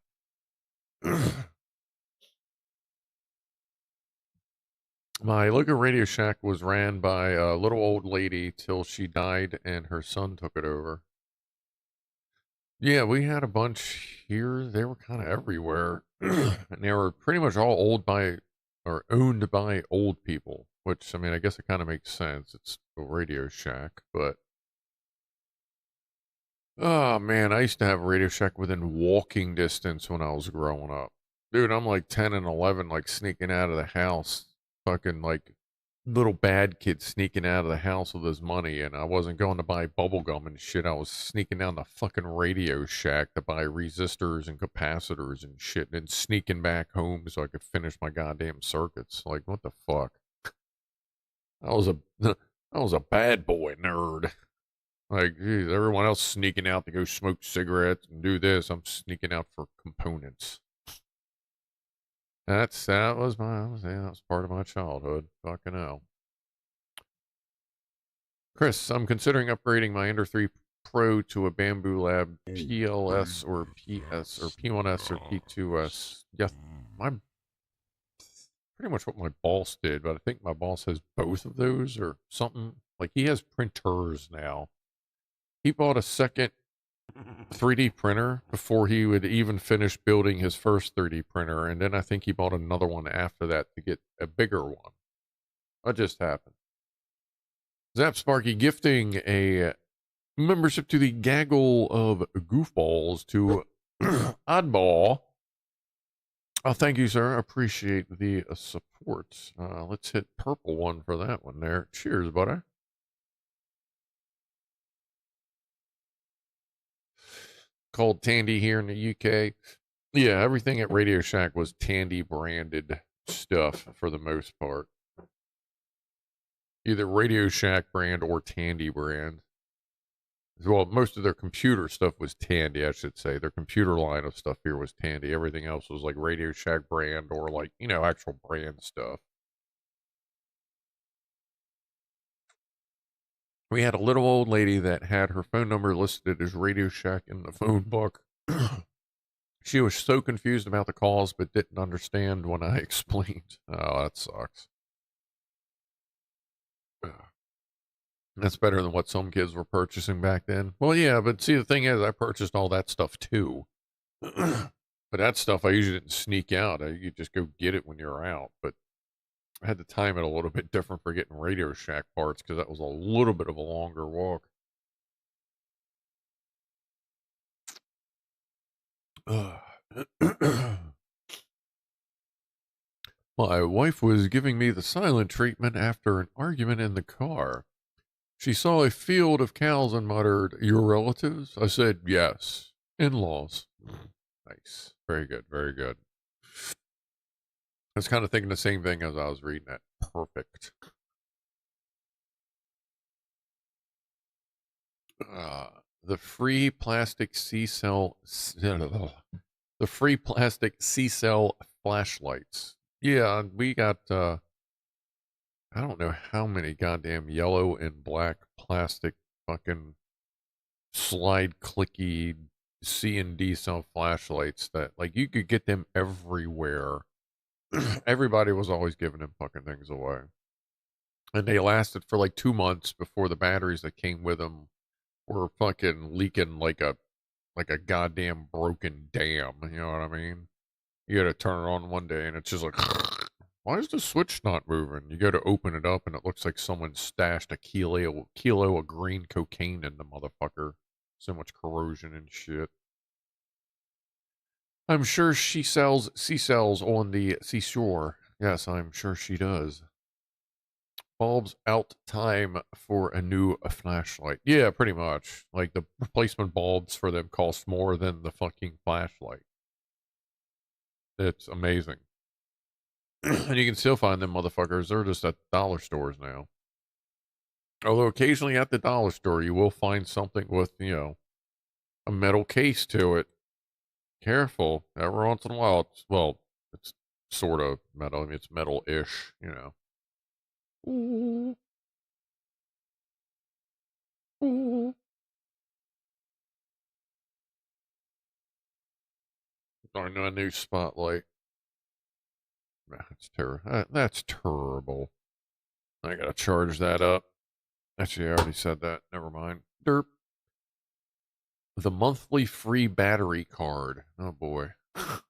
My local Radio Shack was ran by a little old lady till she died and her son took it over. Yeah, we had a bunch here. They were kind of everywhere. And they were pretty much all owned by old people, which, I mean, I guess it kind of makes sense. It's a Radio Shack, but oh man, I used to have a Radio Shack within walking distance when I was growing up. Dude, I'm like 10 and 11, like sneaking out of the house, fucking like little bad kid sneaking out of the house with his money, and I wasn't going to buy bubble gum and shit. I was sneaking down the fucking Radio Shack to buy resistors and capacitors and shit, and then sneaking back home so I could finish my goddamn circuits. Like, what the fuck? I was a I was a bad boy nerd. Like, geez, everyone else sneaking out to go smoke cigarettes and do this. I'm sneaking out for components. That was part of my childhood. Fucking hell. Chris, I'm considering upgrading my Ender 3 Pro to a Bamboo Lab PLS or PS or P1S or P2S. Yes, pretty much what my boss did, but I think my boss has both of those or something. Like, he has printers now. He bought a second 3D printer before he would even finish building his first 3D printer, and then I think he bought another one after that to get a bigger one. That just happened. Zap Sparky gifting a membership to the Gaggle of Goofballs to Oddball. Oh, thank you, sir. I appreciate the support. Let's hit purple one for that one there. Cheers, buddy. Called Tandy here in the UK. Yeah, everything at Radio Shack was Tandy branded stuff for the most part. Either Radio Shack brand or Tandy brand. Well, most of their computer stuff was Tandy, I should say. Their computer line of stuff here was Tandy. Everything else was like Radio Shack brand or like, you know, actual brand stuff. We had a little old lady that had her phone number listed as Radio Shack in the phone book. She was so confused about the calls, but didn't understand when I explained. Oh, that sucks. That's better than what some kids were purchasing back then. Well, yeah, but see, the thing is, I purchased all that stuff too. But that stuff I usually didn't sneak out. You just go get it when you're out. But I had to time it a little bit different for getting Radio Shack parts because that was a little bit of a longer walk. My wife was giving me the silent treatment after an argument in the car. She saw a field of cows and muttered, "Your relatives?" I said, "Yes. In-laws." Nice. Very good. Very good. I was kind of thinking the same thing as I was reading that. Perfect. The free plastic C-cell... The free plastic C-cell flashlights. Yeah, we got... I don't know how many goddamn yellow and black plastic fucking slide clicky C and D cell flashlights that, like, you could get them everywhere. Everybody was always giving them fucking things away. And they lasted for like 2 months before the batteries that came with them were fucking leaking like a goddamn broken dam. You know what I mean? You gotta turn it on one day and it's just like, why is the switch not moving? You go to open it up and it looks like someone stashed a kilo of green cocaine in the motherfucker. So much corrosion and shit. I'm sure she sells seashells on the seashore. Yes, I'm sure she does. Bulbs out time for a new flashlight. Yeah, pretty much. Like, the replacement bulbs for them cost more than the fucking flashlight. It's amazing. And you can still find them motherfuckers. They're just at dollar stores now. Although occasionally at the dollar store, you will find something with, you know, a metal case to it. Careful. Every once in a while, it's sort of metal. I mean, it's metal-ish, you know. Ooh. Ooh. Darn, a new spotlight. That's terrible. That's terrible. I gotta charge that up. Actually, I already said that. Never mind. Derp. The monthly free battery card. Oh boy. I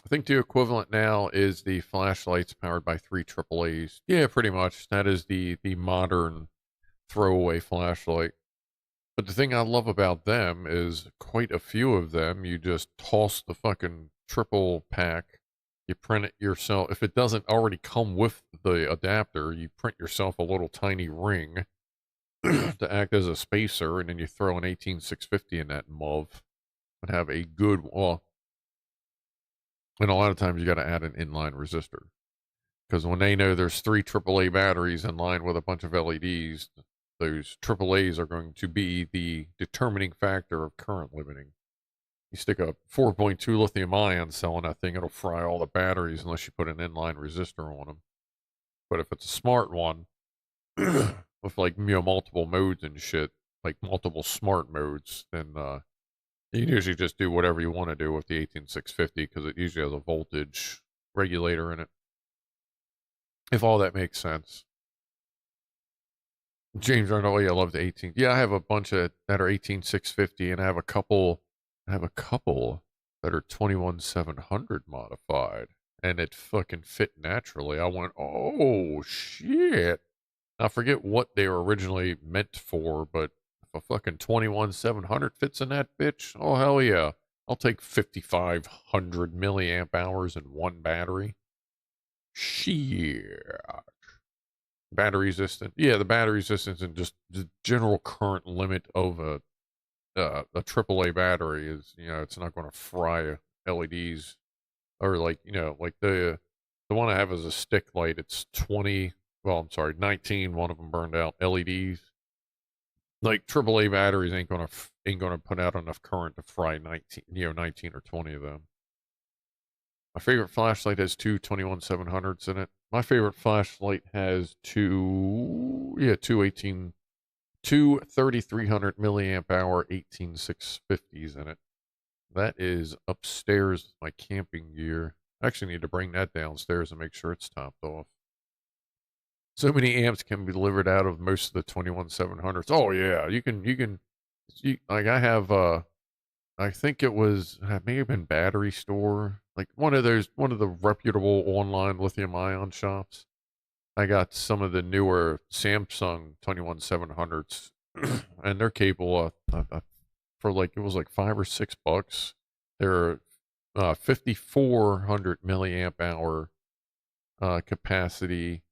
think the equivalent now is the flashlights powered by 3 AAAs. Yeah, pretty much. That is the modern throwaway flashlight. But the thing I love about them is quite a few of them, you just toss the fucking triple pack. You print it yourself. If it doesn't already come with the adapter, you print yourself a little tiny ring to act as a spacer, and then you throw an 18650 in that muv and have a good, well, and a lot of times you got to add an inline resistor. Because when they know there's 3 AAA batteries in line with a bunch of LEDs, those AAAs are going to be the determining factor of current limiting. You stick a 4.2 lithium ion cell in that thing, it'll fry all the batteries unless you put an inline resistor on them. But if it's a smart one, with like, you know, multiple modes and shit, like multiple smart modes, then you can usually just do whatever you want to do with the 18650 because it usually has a voltage regulator in it. If all that makes sense. James Arnold, oh yeah, I love the 18. Yeah, I have a bunch of that are 18650, and I have a couple that are 21700 modified, and it fucking fit naturally. I went, oh shit. I forget what they were originally meant for, but if a fucking 21700 fits in that bitch, oh hell yeah. I'll take 5500 milliamp hours in one battery. Shit. Battery resistant. Yeah, the battery resistance and just the general current limit of a AAA battery is, you know, it's not going to fry LEDs, or like, you know, like the one I have is a stick light. It's 20. Well, I'm sorry, 19. One of them burned out LEDs. Like AAA batteries ain't gonna put out enough current to fry 19, you know, 19 or 20 of them. My favorite flashlight has two 21700s in it. My favorite flashlight has two 3300 milliamp hour 18650s in it. That is upstairs with my camping gear. I actually need to bring that downstairs and make sure it's topped off. So many amps can be delivered out of most of the 21700s. Oh yeah, like I have I think it may have been Battery Store, like one of the reputable online lithium ion shops. I got some of the newer Samsung 21700s, and they're capable for like, it was like $5 or $6. They're 5400 milliamp hour capacity.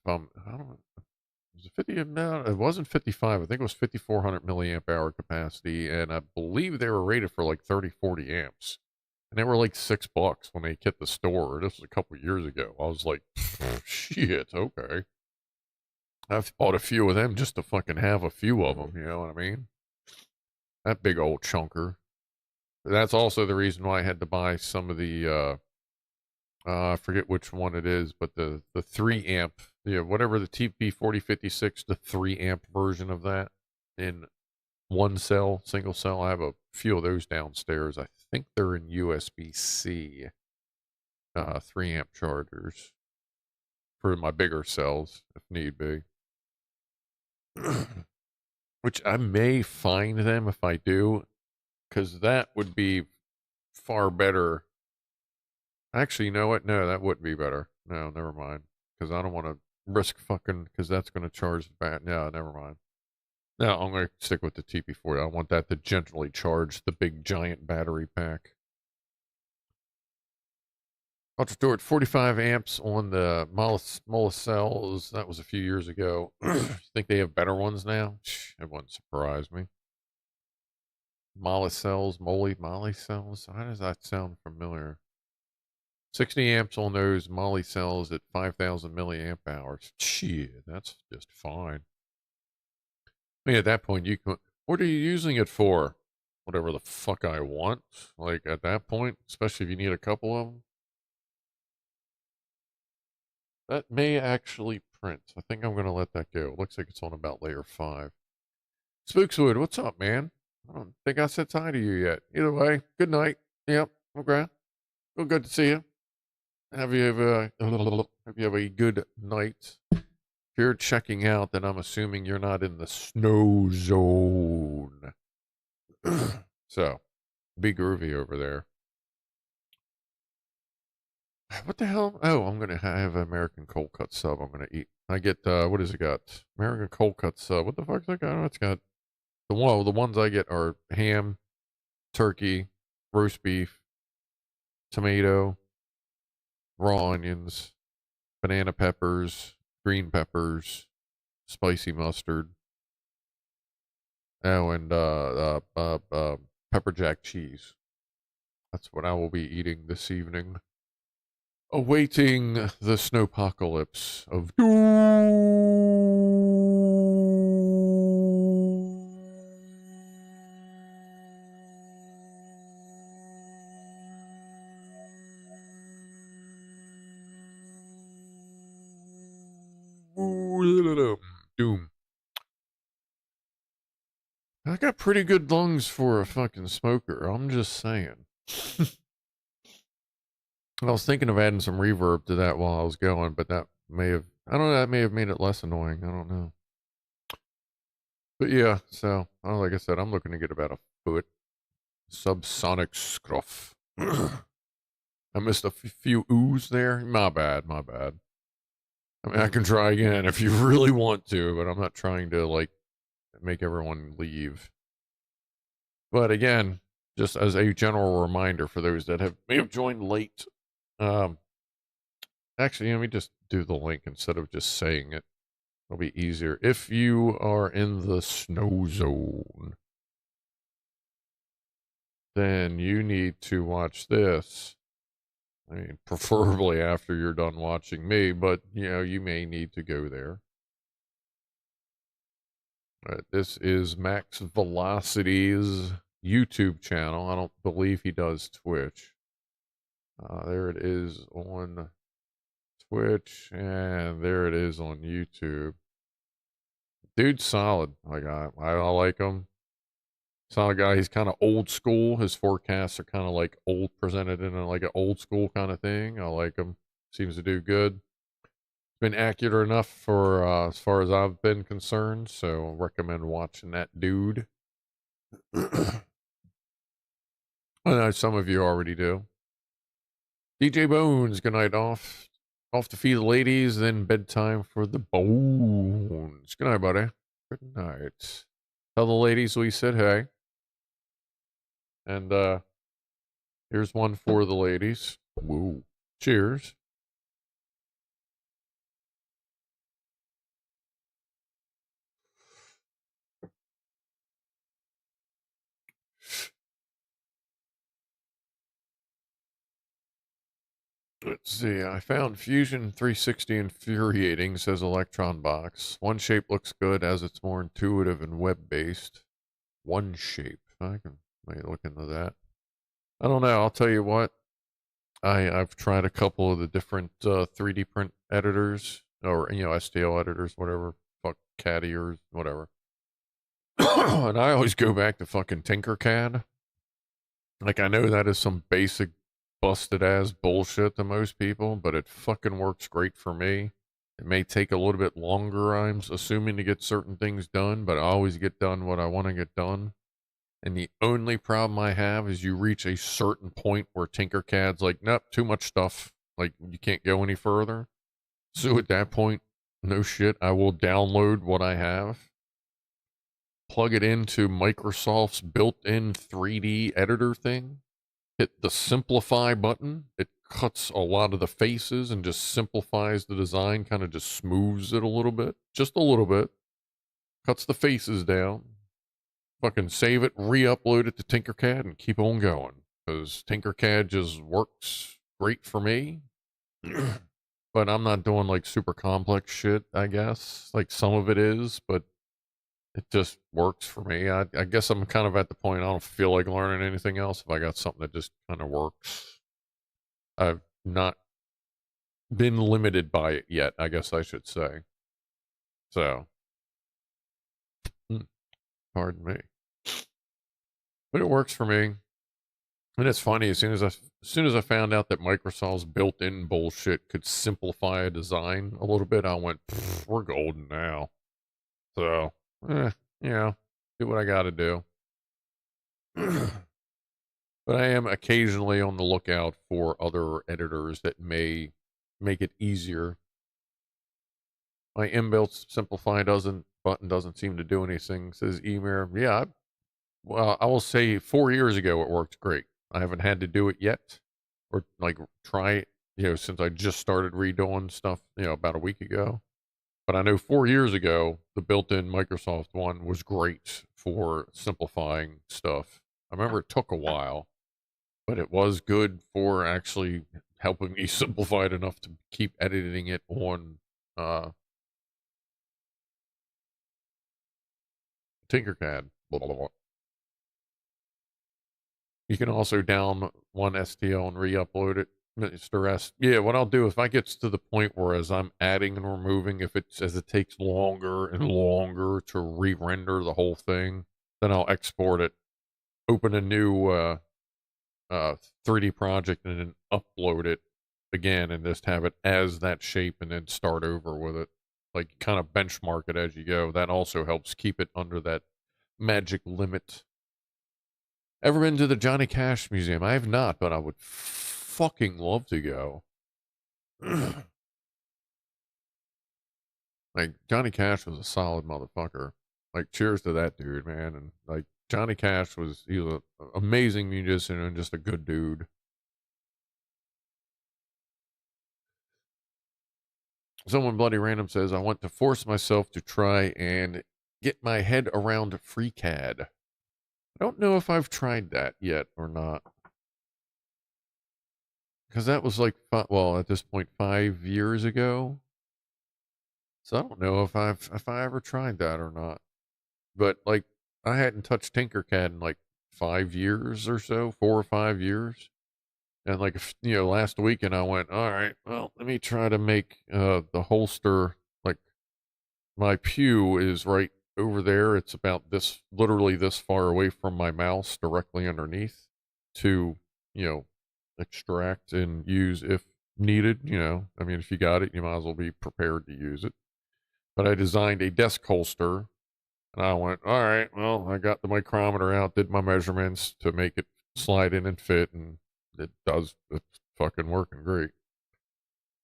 I don't know, was it 50? No, it wasn't 55. I think it was 5400 milliamp hour capacity, and I believe they were rated for like 30-40 amps. And they were like $6 when they hit the store. This was a couple years ago. I was like, shit, okay. I've bought a few of them just to fucking have a few of them, you know what I mean? That big old chunker. But that's also the reason why I had to buy some of the I forget which one it is, but the 3 amp, yeah, whatever, the TP4056, the 3 amp version of that in one cell, single cell. I have a few of those downstairs. I think they're in USB-C 3 amp chargers for my bigger cells if need be. Which I may find them if I do, because that would be far better. Actually, you know what? No, that wouldn't be better. No, never mind. Because I don't want to risk fucking, because that's going to charge the bat. No, never mind. No, I'm going to stick with the TP40. I want that to gently charge the big giant battery pack. Ultra storage 45 amps on the smallest cells. That was a few years ago. Think they have better ones now? It wouldn't surprise me. Molly cells. How does that sound familiar? 60 amps on those Molly cells at 5,000 milliamp hours. Shit, that's just fine. I mean, at that point, you can. What are you using it for? Whatever the fuck I want. Like at that point, especially if you need a couple of them. That may actually print. I think I'm gonna let that go. Looks like it's on about layer 5. Spookswood, what's up, man? I don't think I said hi to you yet. Either way, good night. Yep, okay. Well, good to see you. Have you have a good night. If you're checking out, then I'm assuming you're not in the snow zone. So, be groovy over there. What the hell? Oh, I'm gonna have an American cold cut sub. I'm gonna eat. I get what has it got? American cold cut sub. What the fuck's that got? It's got the ones I get are ham, turkey, roast beef, tomato, raw onions, banana peppers, green peppers, spicy mustard. Oh, and pepper jack cheese. That's what I will be eating this evening. Awaiting the snowpocalypse of doom. I got pretty good lungs for a fucking smoker. I'm just saying. I was thinking of adding some reverb to that while I was going, but that may have, I don't know, that may have made it less annoying. I don't know. But yeah, so, like I said, I'm looking to get about a foot. Subsonic scruff. I missed a few oohs there. My bad, my bad. I mean, I can try again if you really want to, but I'm not trying to, like, make everyone leave. But again, just as a general reminder for those that may have joined late, actually, let me just do the link instead of just saying it. It'll be easier. If you are in the snow zone, then you need to watch this. I mean, preferably after you're done watching me, but, you know, you may need to go there. This is Max Velocity's YouTube channel. I don't believe he does Twitch. There it is on Twitch, and there it is on YouTube. Dude's solid. Like I like him. Solid guy. He's kind of old school. His forecasts are kind of like old, presented in like an old school kind of thing. I like him. Seems to do good. Been accurate enough for as far as I've been concerned, so recommend watching that dude. I know some of you already do. DJ Bones, good night. Off to feed the ladies, then bedtime for the bones. Good night, buddy. Good night. Tell the ladies we said hey. And here's one for the ladies. Woo. Cheers. Let's see. I found Fusion 360 infuriating, says Electron Box. One shape looks good as it's more intuitive and web-based. One shape. I might look into that. I don't know. I'll tell you what. I've tried a couple of the different 3D print editors, or, you know, STL editors, whatever. Fuck, Caddy or whatever. And I always go back to fucking Tinkercad. Like, I know that is some basic busted ass bullshit to most people, but it fucking works great for me. It may take a little bit longer, I'm assuming, to get certain things done, but I always get done what I want to get done. And the only problem I have is you reach a certain point where Tinkercad's like, nope, too much stuff. Like, you can't go any further. So at that point, no shit, I will download what I have, plug it into Microsoft's built-in 3D editor thing, hit the simplify button. It cuts a lot of the faces and just simplifies the design, kind of just smooths it a little bit, just a little bit, cuts the faces down. fucking save it, re-upload it to Tinkercad, and keep on going. Because Tinkercad just works great for me. But I'm not doing like super complex shit, I guess. Like some of it is, but it just works for me. I guess I'm kind of at the point I don't feel like learning anything else if I got something that just kind of works. I've not been limited by it yet, I guess I should say. So, pardon me. But it works for me. And it's funny, as soon as I found out that Microsoft's built-in bullshit could simplify a design a little bit, I went, we're golden now. So, do what I got to do. But I am occasionally on the lookout for other editors that may make it easier. My inbuilt simplify button doesn't seem to do anything, says Emir. Yeah, well, I will say 4 years ago it worked great. I haven't had to do it yet, or like try it, since I just started redoing stuff, about a week ago. But I know 4 years ago, the built-in Microsoft one was great for simplifying stuff. I remember it took a while, but it was good for actually helping me simplify it enough to keep editing it on Tinkercad. Blah, blah, blah. You can also down one STL and re-upload it. Mr. S. Yeah, what I'll do if I get to the point where as I'm adding and removing, as it takes longer and longer to re-render the whole thing, then I'll export it, open a new 3D project, and then upload it again and just have it as that shape and then start over with it. Like kind of benchmark it as you go. That also helps keep it under that magic limit. Ever been to the Johnny Cash Museum? I have not, but I would fucking love to go. Like, Johnny Cash was a solid motherfucker. Like, cheers to that dude, man. And, like, Johnny Cash he was an amazing musician and just a good dude. Someone bloody random says, I want to force myself to try and get my head around FreeCAD. I don't know if I've tried that yet or not. Because that was like, at this point, 5 years ago. So I don't know if I ever tried that or not. But like, I hadn't touched Tinkercad in like 5 years or so, 4 or 5 years. And like, last weekend I went, all right, well, let me try to make the holster, like my pew is right over there. It's about literally this far away from my mouse, directly underneath, to, extract and use if needed. I mean, if you got it, you might as well be prepared to use it. But I designed a desk holster, and I went, all right, well, I got the micrometer out, did my measurements to make it slide in and fit, and it's fucking working great.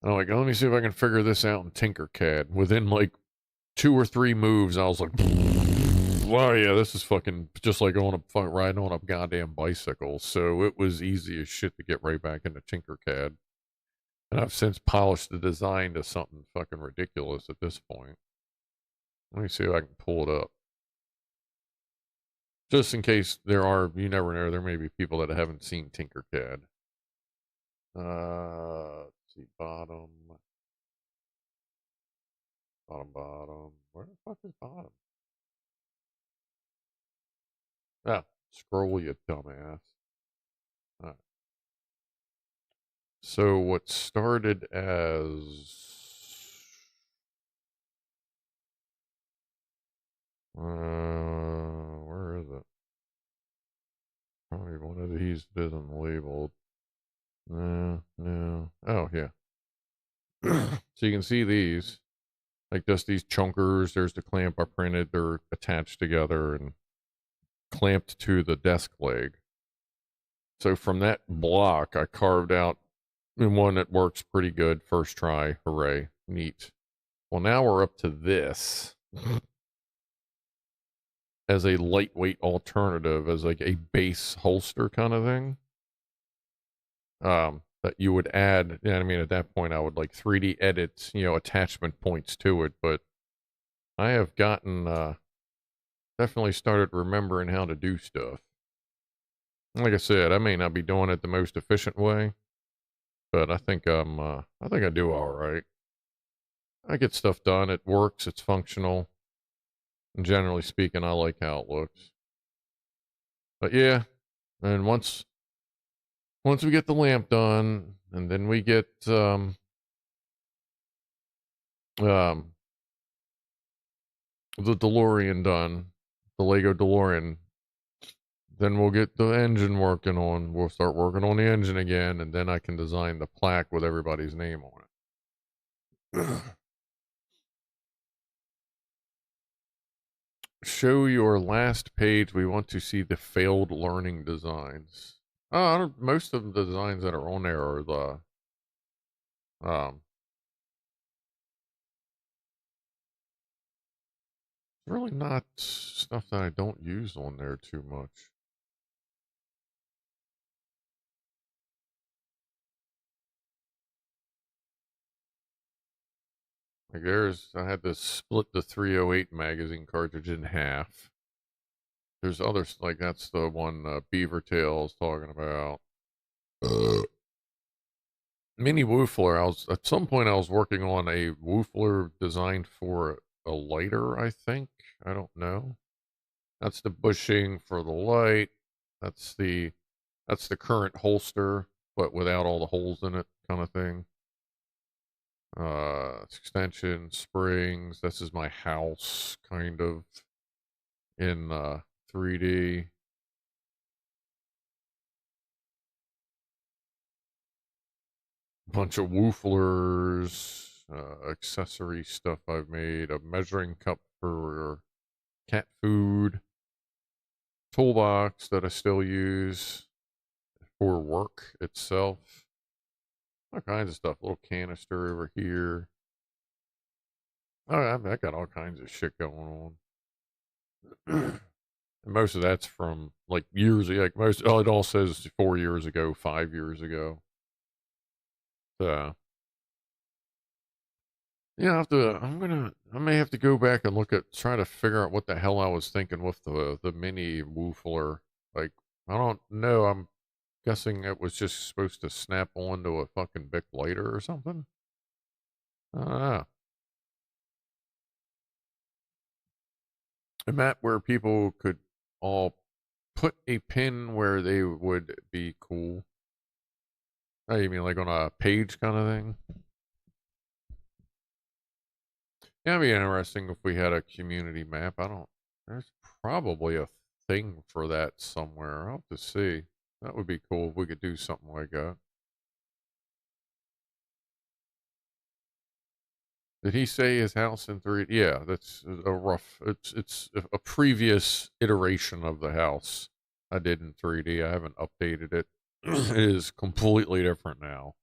And I'm like, let me see if I can figure this out in Tinkercad. Within like 2 or 3 moves, I was like, wow, yeah, this is fucking just like riding on a goddamn bicycle. So it was easy as shit to get right back into Tinkercad. And I've since polished the design to something fucking ridiculous at this point. Let me see if I can pull it up. Just in case you never know, there may be people that haven't seen Tinkercad. Let's see, bottom. Where the fuck is bottom? Ah, scroll, you dumbass. All right. So what started as where is it? Probably one of these isn't labeled. No. Oh, yeah. So you can see these, like just these chunkers. There's the clamp I printed. They're attached together and clamped to the desk leg. So from that block, I carved out one that works pretty good. First try. Hooray. Neat. Well, now we're up to this. As a lightweight alternative, as like a base holster kind of thing. That you would add, I mean, at that point I would like 3D edit, attachment points to it, but I have gotten definitely started remembering how to do stuff. Like I said, I may not be doing it the most efficient way, but I think I do all right. I get stuff done. It works. It's functional. And generally speaking, I like how it looks. But yeah, and once we get the lamp done, and then we get um the DeLorean done, the Lego DeLorean, then we'll get the engine working on. We'll start working on the engine again, and then I can design the plaque with everybody's name on it. Show your last page. We want to see the failed learning designs. Most of the designs that are on there are the really not stuff that I don't use on there too much. Like I had to split the 308 magazine cartridge in half. There's others, like that's the one Beaver Tail is talking about. Mini woofler. At some point I was working on a woofler designed for a lighter, I think. I don't know. That's the bushing for the light. That's the current holster, but without all the holes in it, kind of thing. Extension, springs. This is my house, kind of, in 3D. Bunch of wooflers, accessory stuff I've made. A measuring cup for cat food. Toolbox that I still use for work itself. All kinds of stuff. Little canister over here. Oh, I got all kinds of shit going on. And most of that's from like years ago. Like it all says 4 years ago, 5 years ago. So yeah, I may have to go back and try to figure out what the hell I was thinking with the mini woofler. Like, I don't know. I'm guessing it was just supposed to snap onto a fucking Bic lighter or something. I don't know. And that where people could all put a pin where they would be cool. Oh, you mean like on a page kind of thing? Yeah, it'd be interesting if we had a community map. There's probably a thing for that somewhere. I'll have to see. That would be cool if we could do something like that. Did he say his house in 3D? Yeah, that's a rough. It's a previous iteration of the house I did in 3D. I haven't updated it. It is completely different now.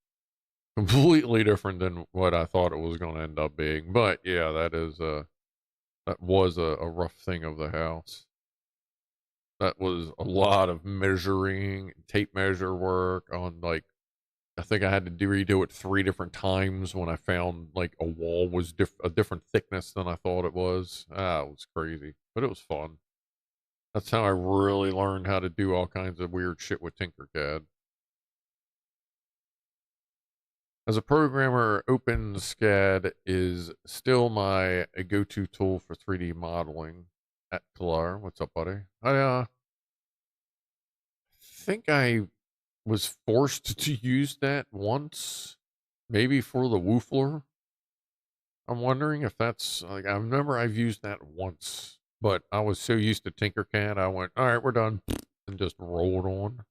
Completely different than what I thought it was going to end up being. But yeah, that was a rough thing of the house. That was a lot of measuring, tape measure work on like I think I had to redo it 3 different times when I found like a wall was a different thickness than I thought it was. It was crazy, but it was fun. That's how I really learned how to do all kinds of weird shit with Tinkercad. As a programmer, OpenSCAD is still my go-to tool for 3D modeling. At Pilar, what's up, buddy? I think I was forced to use that once, maybe for the woofler. I'm wondering if that's like I remember I've used that once, but I was so used to Tinkercad, I went, all right, we're done, and just rolled on.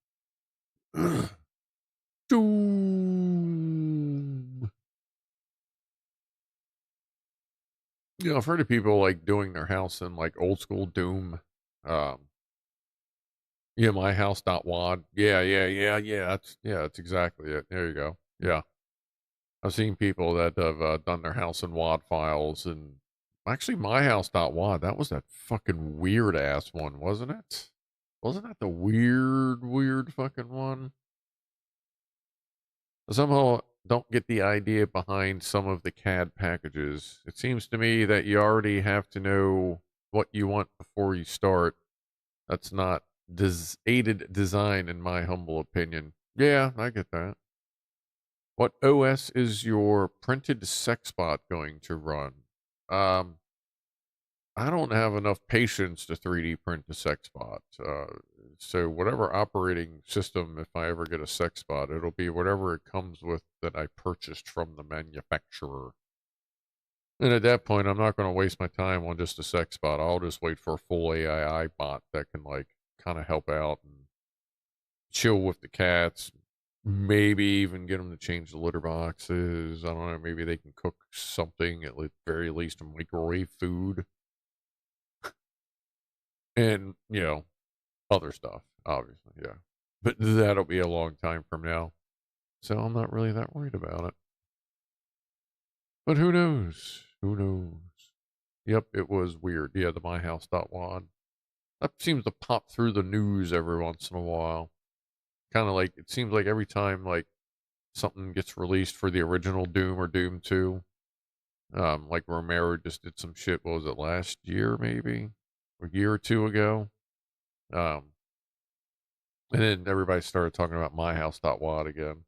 Doom. I've heard of people like doing their house in like old school Doom. Um, yeah, my house.wad. Yeah. That's exactly it. There you go. Yeah. I've seen people that have done their house in WAD files, and actually, my house.wad, that was that fucking weird ass one, wasn't it? Wasn't that the weird fucking one? I somehow don't get the idea behind some of the CAD packages. It seems to me that you already have to know what you want before you start. That's not aided design, in my humble opinion. Yeah, I get that. What OS is your printed sex bot going to run? Um, I don't have enough patience to 3D print a sex bot. So whatever operating system, if I ever get a sex bot, it'll be whatever it comes with that I purchased from the manufacturer. And at that point, I'm not going to waste my time on just a sex bot. I'll just wait for a full AI bot that can like kind of help out and chill with the cats. Maybe even get them to change the litter boxes. I don't know. Maybe they can cook something at the very least, a microwave food, and other stuff. Obviously, yeah. But that'll be a long time from now, so I'm not really that worried about it. But who knows? Who knows? Yep, it was weird. Yeah, the myhouse.wad. That seems to pop through the news every once in a while. Kind of like, it seems like every time like something gets released for the original Doom or Doom 2, like Romero just did some shit, what was it, last year maybe? A year or two ago? And then everybody started talking about myhouse.wad again.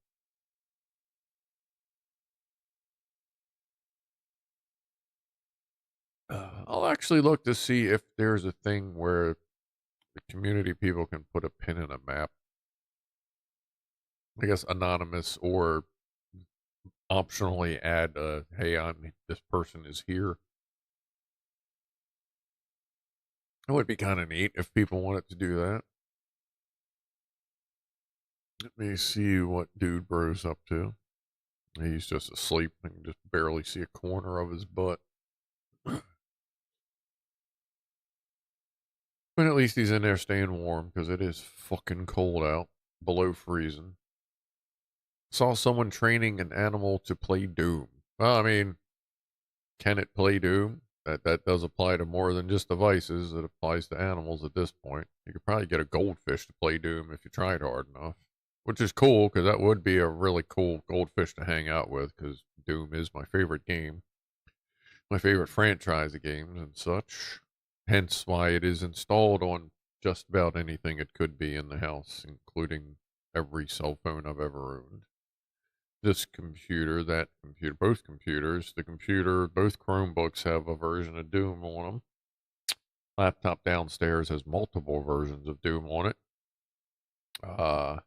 I'll actually look to see if there's a thing where the community people can put a pin in a map. I guess anonymous, or optionally add, hey, this person is here. It would be kind of neat if people wanted to do that. Let me see what Dude Bro's up to. He's just asleep. I can just barely see a corner of his butt. But at least he's in there staying warm because it is fucking cold out, below freezing. Saw someone training an animal to play Doom. Well, I mean, can it play Doom? That does apply to more than just devices. It applies to animals at this point. You could probably get a goldfish to play Doom if you tried hard enough, which is cool because that would be a really cool goldfish to hang out with, because Doom is my favorite game, my favorite franchise of games and such. Hence why it is installed on just about anything it could be in the house, including every cell phone I've ever owned. This computer, that computer, both computers, both Chromebooks have a version of Doom on them. Laptop downstairs has multiple versions of Doom on it. I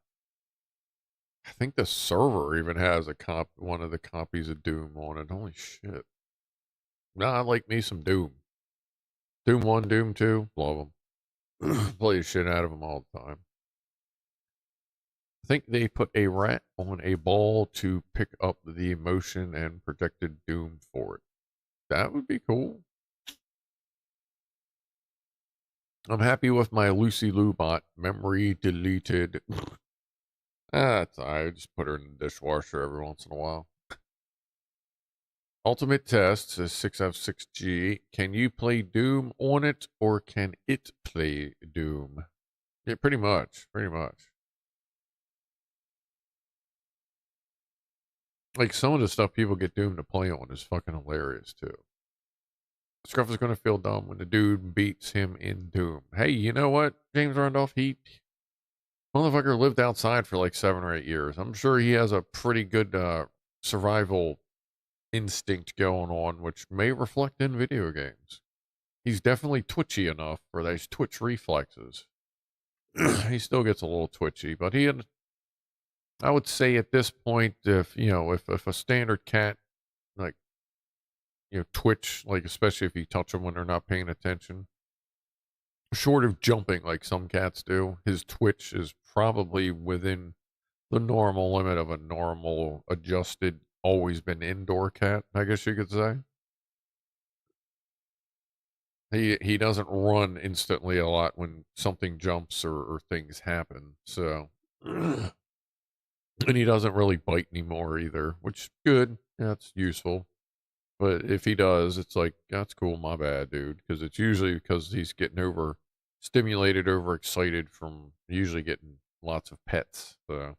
think the server even has one of the copies of Doom on it. Holy shit. Nah, I like me some Doom. Doom 1, Doom 2, love them. Play the shit out of them all the time. I think they put a rat on a ball to pick up the motion and projected Doom for it. That would be cool. I'm happy with my Lucy Lou bot. Memory deleted. That's all right. Just put her in the dishwasher every once in a while. Ultimate Test says 6F6G. Can you play Doom on it, or can it play Doom? Yeah, pretty much. Pretty much. Like, some of the stuff people get Doom to play on is fucking hilarious, too. Scruff is going to feel dumb when the dude beats him in Doom. Hey, you know what, James Randolph? Motherfucker lived outside for like 7 or 8 years. I'm sure he has a pretty good survival instinct going on, which may reflect in video games. He's definitely twitchy enough for those twitch reflexes. He still gets a little twitchy, but I would say at this point, if a standard cat, like, twitch, like, especially if you touch them when they're not paying attention, short of jumping like some cats do, his twitch is probably within the normal limit of a normal, adjusted, always been indoor cat, I guess you could say. He doesn't run instantly a lot when something jumps or things happen, so. And he doesn't really bite anymore either, which is good. Yeah, it's useful. But if he does, it's like, that's cool, my bad, dude. Because it's usually because he's getting stimulated, overexcited from usually getting lots of pets. So.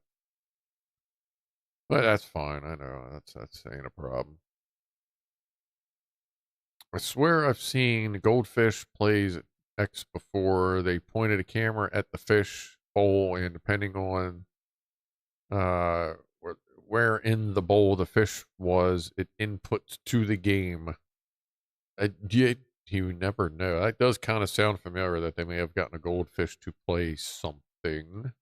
But that's fine. I know. That's ain't a problem. I swear I've seen Goldfish plays X before. They pointed a camera at the fish bowl, and depending on uh, where in the bowl the fish was, it inputs to the game. You never know. That does kind of sound familiar that they may have gotten a goldfish to play something.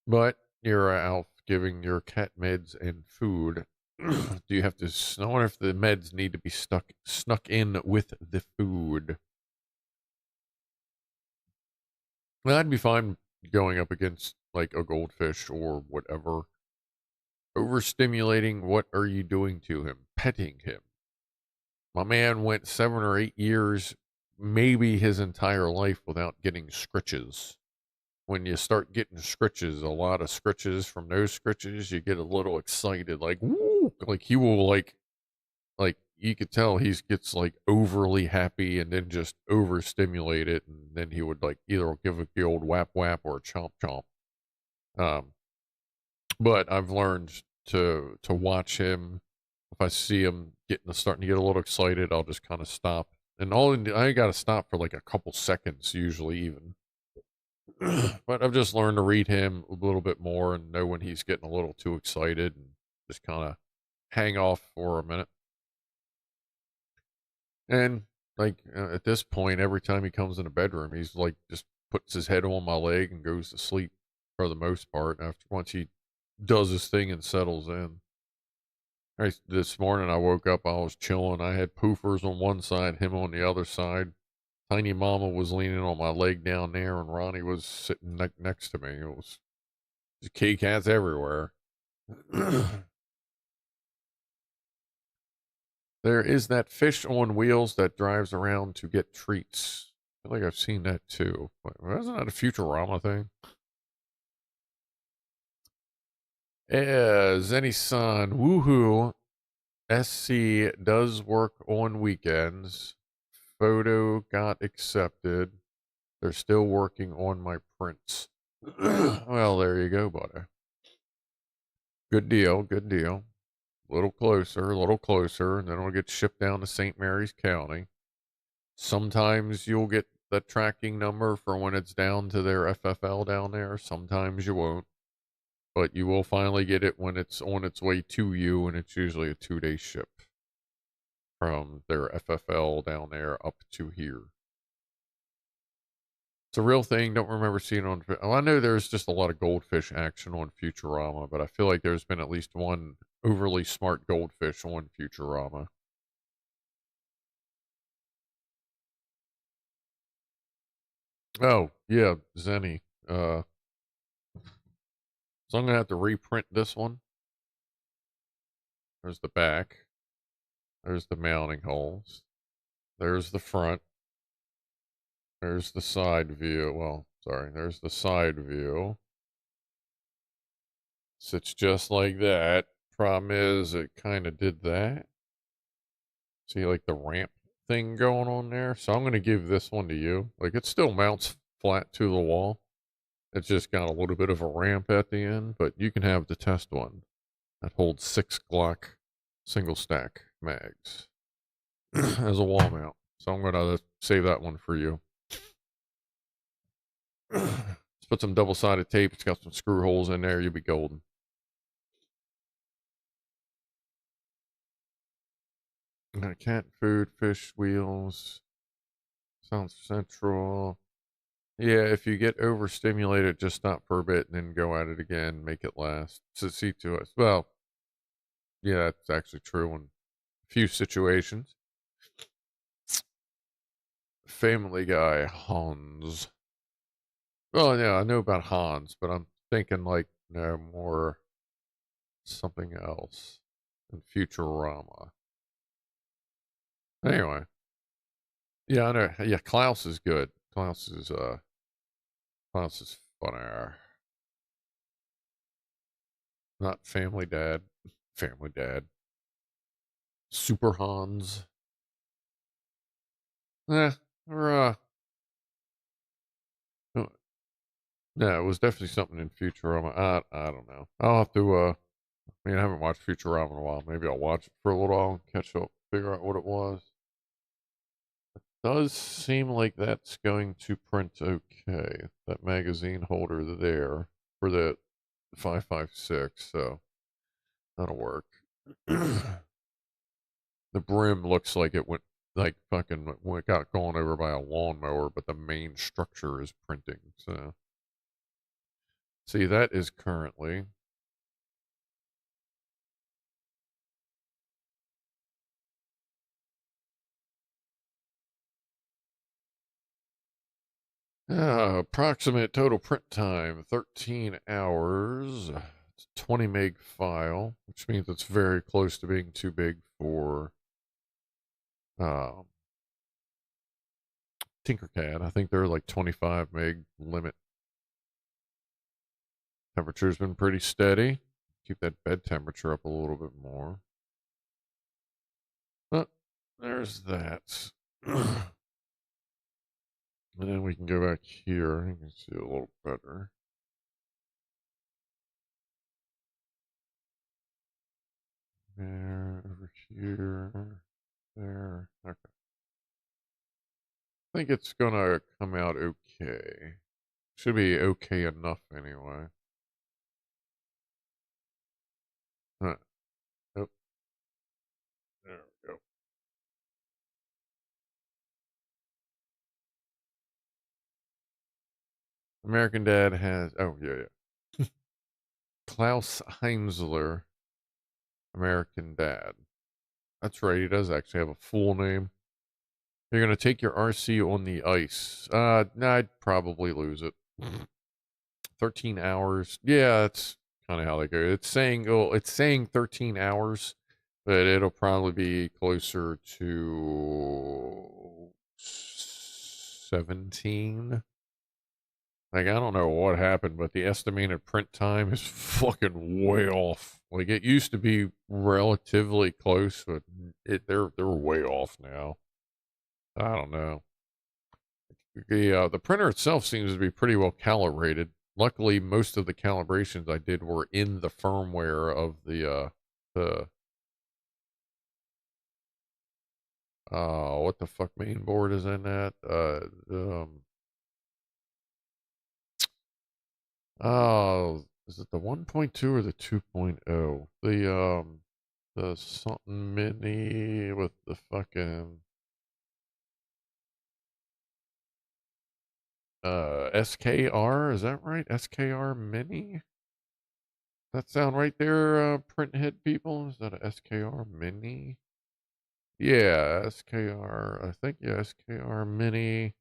But you're out giving your cat meds and food. Do you have to? I wonder if the meds need to be snuck in with the food. Well, I'd be fine going up against like a goldfish or whatever. Overstimulating. What are you doing to him? Petting him. My man went 7 or 8 years, maybe his entire life, without getting scritches. When you start getting scritches, a lot of scritches from those scritches, you get a little excited, like woo, like he will like you could tell he gets like overly happy and then just overstimulate it, and then he would like either give it the old whap whap or chomp chomp. But I've learned to watch him. If I see him starting to get a little excited, I'll just kind of stop. And I got to stop for like a couple seconds usually, even. But I've just learned to read him a little bit more and know when he's getting a little too excited and just kind of hang off for a minute. And like at this point, every time he comes in the bedroom, he's like just puts his head on my leg and goes to sleep for the most part. Once he does his thing and settles in. This morning I woke up, I was chilling. I had poofers on one side, him on the other side. Tiny Mama was leaning on my leg down there, and Ronnie was sitting next to me. It was just kitty cats everywhere. There is that fish on wheels that drives around to get treats. I feel like I've seen that too. Wasn't that a Futurama thing? Zenny-san, woohoo. SC does work on weekends. Photo got accepted. They're still working on my prints. Well, there you go, buddy. Good deal, good deal. A little closer, and then it'll get shipped down to St. Mary's County. Sometimes you'll get the tracking number for when it's down to their FFL down there. Sometimes you won't. But you will finally get it when it's on its way to you, and it's usually a 2-day ship from their FFL down there up to here. It's a real thing. Don't remember seeing it on. Well, I know there's just a lot of goldfish action on Futurama, but I feel like there's been at least one overly smart goldfish on Futurama. Oh, yeah, Zenny. So I'm going to have to reprint this one. There's the back. There's the mounting holes. There's the front. There's the side view. Well, sorry. There's the side view. Sits just like that. Problem is, it kind of did that. See, like the ramp thing going on there. So I'm going to give this one to you. Like, it still mounts flat to the wall. It's just got a little bit of a ramp at the end, but you can have the test one that holds 6 Glock single stack mags as a wall mount. So I'm going to save that one for you. Let's put some double-sided tape. It's got some screw holes in there. You'll be golden. Cat food, fish wheels, South Central. Yeah, if you get overstimulated, just stop for a bit and then go at it again. Make it last. So see to us. Well, yeah, that's actually true in a few situations. Family Guy, Hans. Well, yeah, I know about Hans, but I'm thinking like more something else in Futurama. Anyway, yeah, I know. Yeah, Klaus is good. Klaus is funner. Not Family Dad. Family Dad. Super Hans. Or yeah, it was definitely something in Futurama. I don't know. I'll have to I mean, I haven't watched Futurama in a while. Maybe I'll watch it for a little while and catch up, figure out what it was. Does seem like that's going to print okay. That magazine holder there for the 556, so that'll work. The brim looks like it went like fucking got gone over by a lawnmower, but the main structure is printing. So, see, that is currently approximate total print time 13 hours. It's a 20 meg file, which means it's very close to being too big for um, Tinkercad. I think they're like 25 meg limit. Temperature's been pretty steady. Keep that bed temperature up a little bit more. But there's that. And then we can go back here. You can see a little better. There, over here, there. Okay. I think it's gonna come out okay. Should be okay enough anyway. Huh. Oh, there we go. American Dad has. Oh yeah, yeah. Klaus Heinzler, American Dad. That's right. He does actually have a full name. You're gonna take your RC on the ice. Nah, I'd probably lose it. 13 hours. Yeah, that's kind of how they go. It's saying 13 hours, but it'll probably be closer to 17. Like, I don't know what happened, but the estimated print time is fucking way off. Like, it used to be relatively close, but they're way off now. I don't know. The printer itself seems to be pretty well calibrated. Luckily, most of the calibrations I did were in the firmware of the what the fuck main board is in that? Oh, is it the 1.2 or the 2.0? The something mini with the fucking SKR, is that right? SKR mini? That sound right there, print head people? Is that a SKR mini? Yeah, SKR. I think, yeah, SKR mini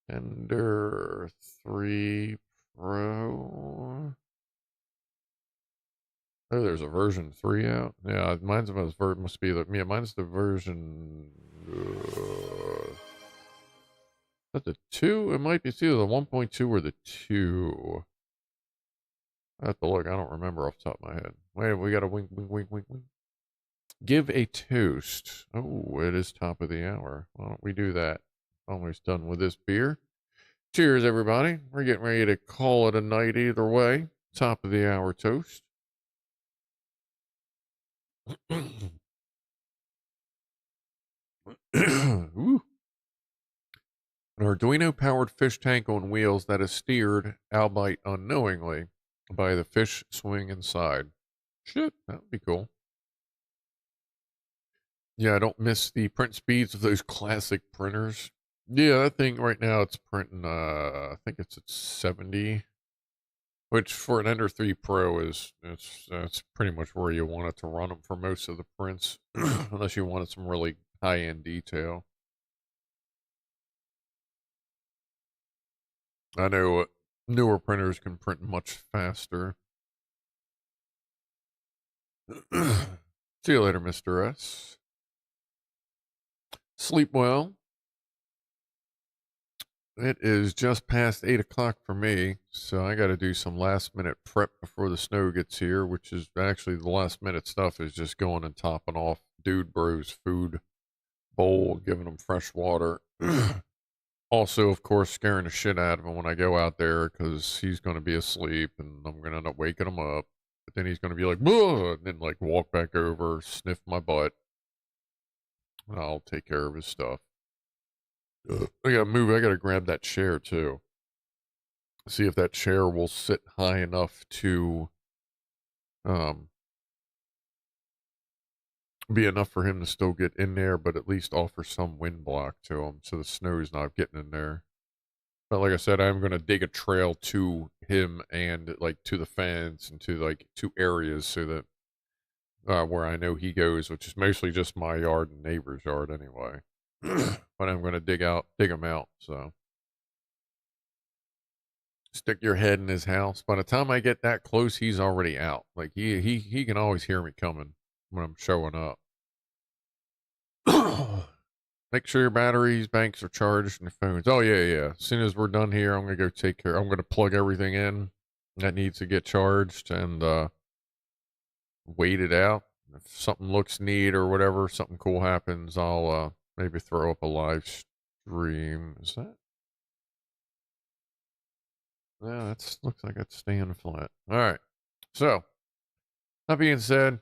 Ender 3 Pro. Oh, there's a version 3 out. Yeah, must be the, yeah, mine's the version is that the 2? It might be either the 1.2 or the 2. I have to look. I don't remember off the top of my head. Wait, we got a wink, wink, wink, wink, wink. Give a toast. Oh, it is top of the hour. Why don't we do that? Almost done with this beer. Cheers, everybody. We're getting ready to call it a night either way. Top of the hour toast. Ooh. An Arduino powered fish tank on wheels that is steered, albeit unknowingly, by the fish swing inside. Shit, that would be cool. Yeah, I don't miss the print speeds of those classic printers. Yeah, that thing right now it's printing I think it's at 70, which for an Ender 3 Pro is that's pretty much where you want it to run them for most of the prints, unless you wanted some really high-end detail. I know newer printers can print much faster. See you later, Mr. S. Sleep well. It is just past 8 o'clock for me, so I got to do some last minute prep before the snow gets here, which is actually the last minute stuff is just going and topping off Dude Bro's food bowl, giving him fresh water. Also, of course, scaring the shit out of him when I go out there because he's going to be asleep and I'm going to end up waking him up. But then he's going to be like, "Bleh," and then like walk back over, sniff my butt, and I'll take care of his stuff. I gotta move. I gotta grab that chair too. See if that chair will sit high enough to be enough for him to still get in there, but at least offer some wind block to him so the snow's not getting in there. But like I said, I'm gonna dig a trail to him and like to the fence and to like two areas so that where I know he goes, which is mostly just my yard and neighbor's yard anyway. But I'm gonna dig him out. So stick your head in his house. By the time I get that close, he's already out. Like he can always hear me coming when I'm showing up. Make sure your batteries, banks are charged, and your phones. Oh yeah. As soon as we're done here, I'm gonna go take care. I'm gonna plug everything in that needs to get charged and wait it out. If something looks neat or whatever, something cool happens, I'll maybe throw up a live stream. Is that? Yeah, that looks like it's staying flat. All right. So that being said,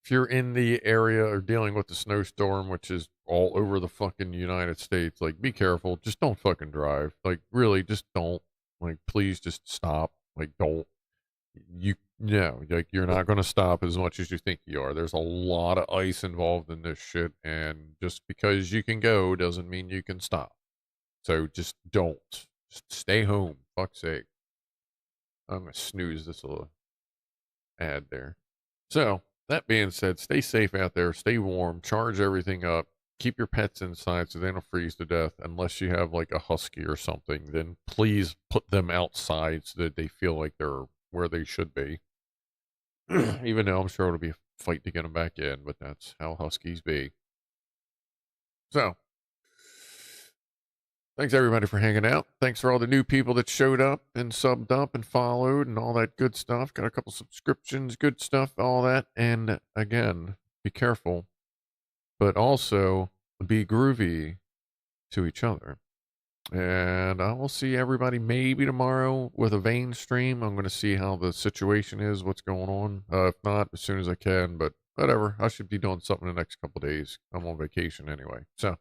if you're in the area or dealing with the snowstorm, which is all over the fucking United States, like be careful. Just don't fucking drive. Like really, just don't. Like please just stop. Like don't. You know, like you're not going to stop as much as you think you are. There's a lot of ice involved in this shit, and just because you can go doesn't mean you can stop. So just don't. Just stay home. Fuck's sake. I'm gonna snooze this little ad there. So that being said, stay safe out there, stay warm, charge everything up, keep your pets inside so they don't freeze to death. Unless you have like a husky or something, then please put them outside so that they feel like they're where they should be. Even though I'm sure it'll be a fight to get them back in, but that's how huskies be. So, thanks everybody for hanging out. Thanks for all the new people that showed up and subbed up and followed and all that good stuff. Got a couple subscriptions, good stuff, all that. And again, be careful, but also be groovy to each other. And I will see everybody maybe tomorrow with a vein stream. I'm going to see how the situation is, what's going on. If not, as soon as I can, but whatever. I should be doing something the next couple days. I'm on vacation anyway. So,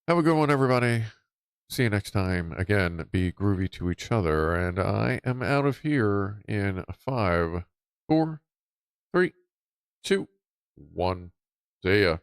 have a good one, everybody. See you next time. Again, be groovy to each other. And I am out of here in 5, 4, 3, 2, 1. See ya.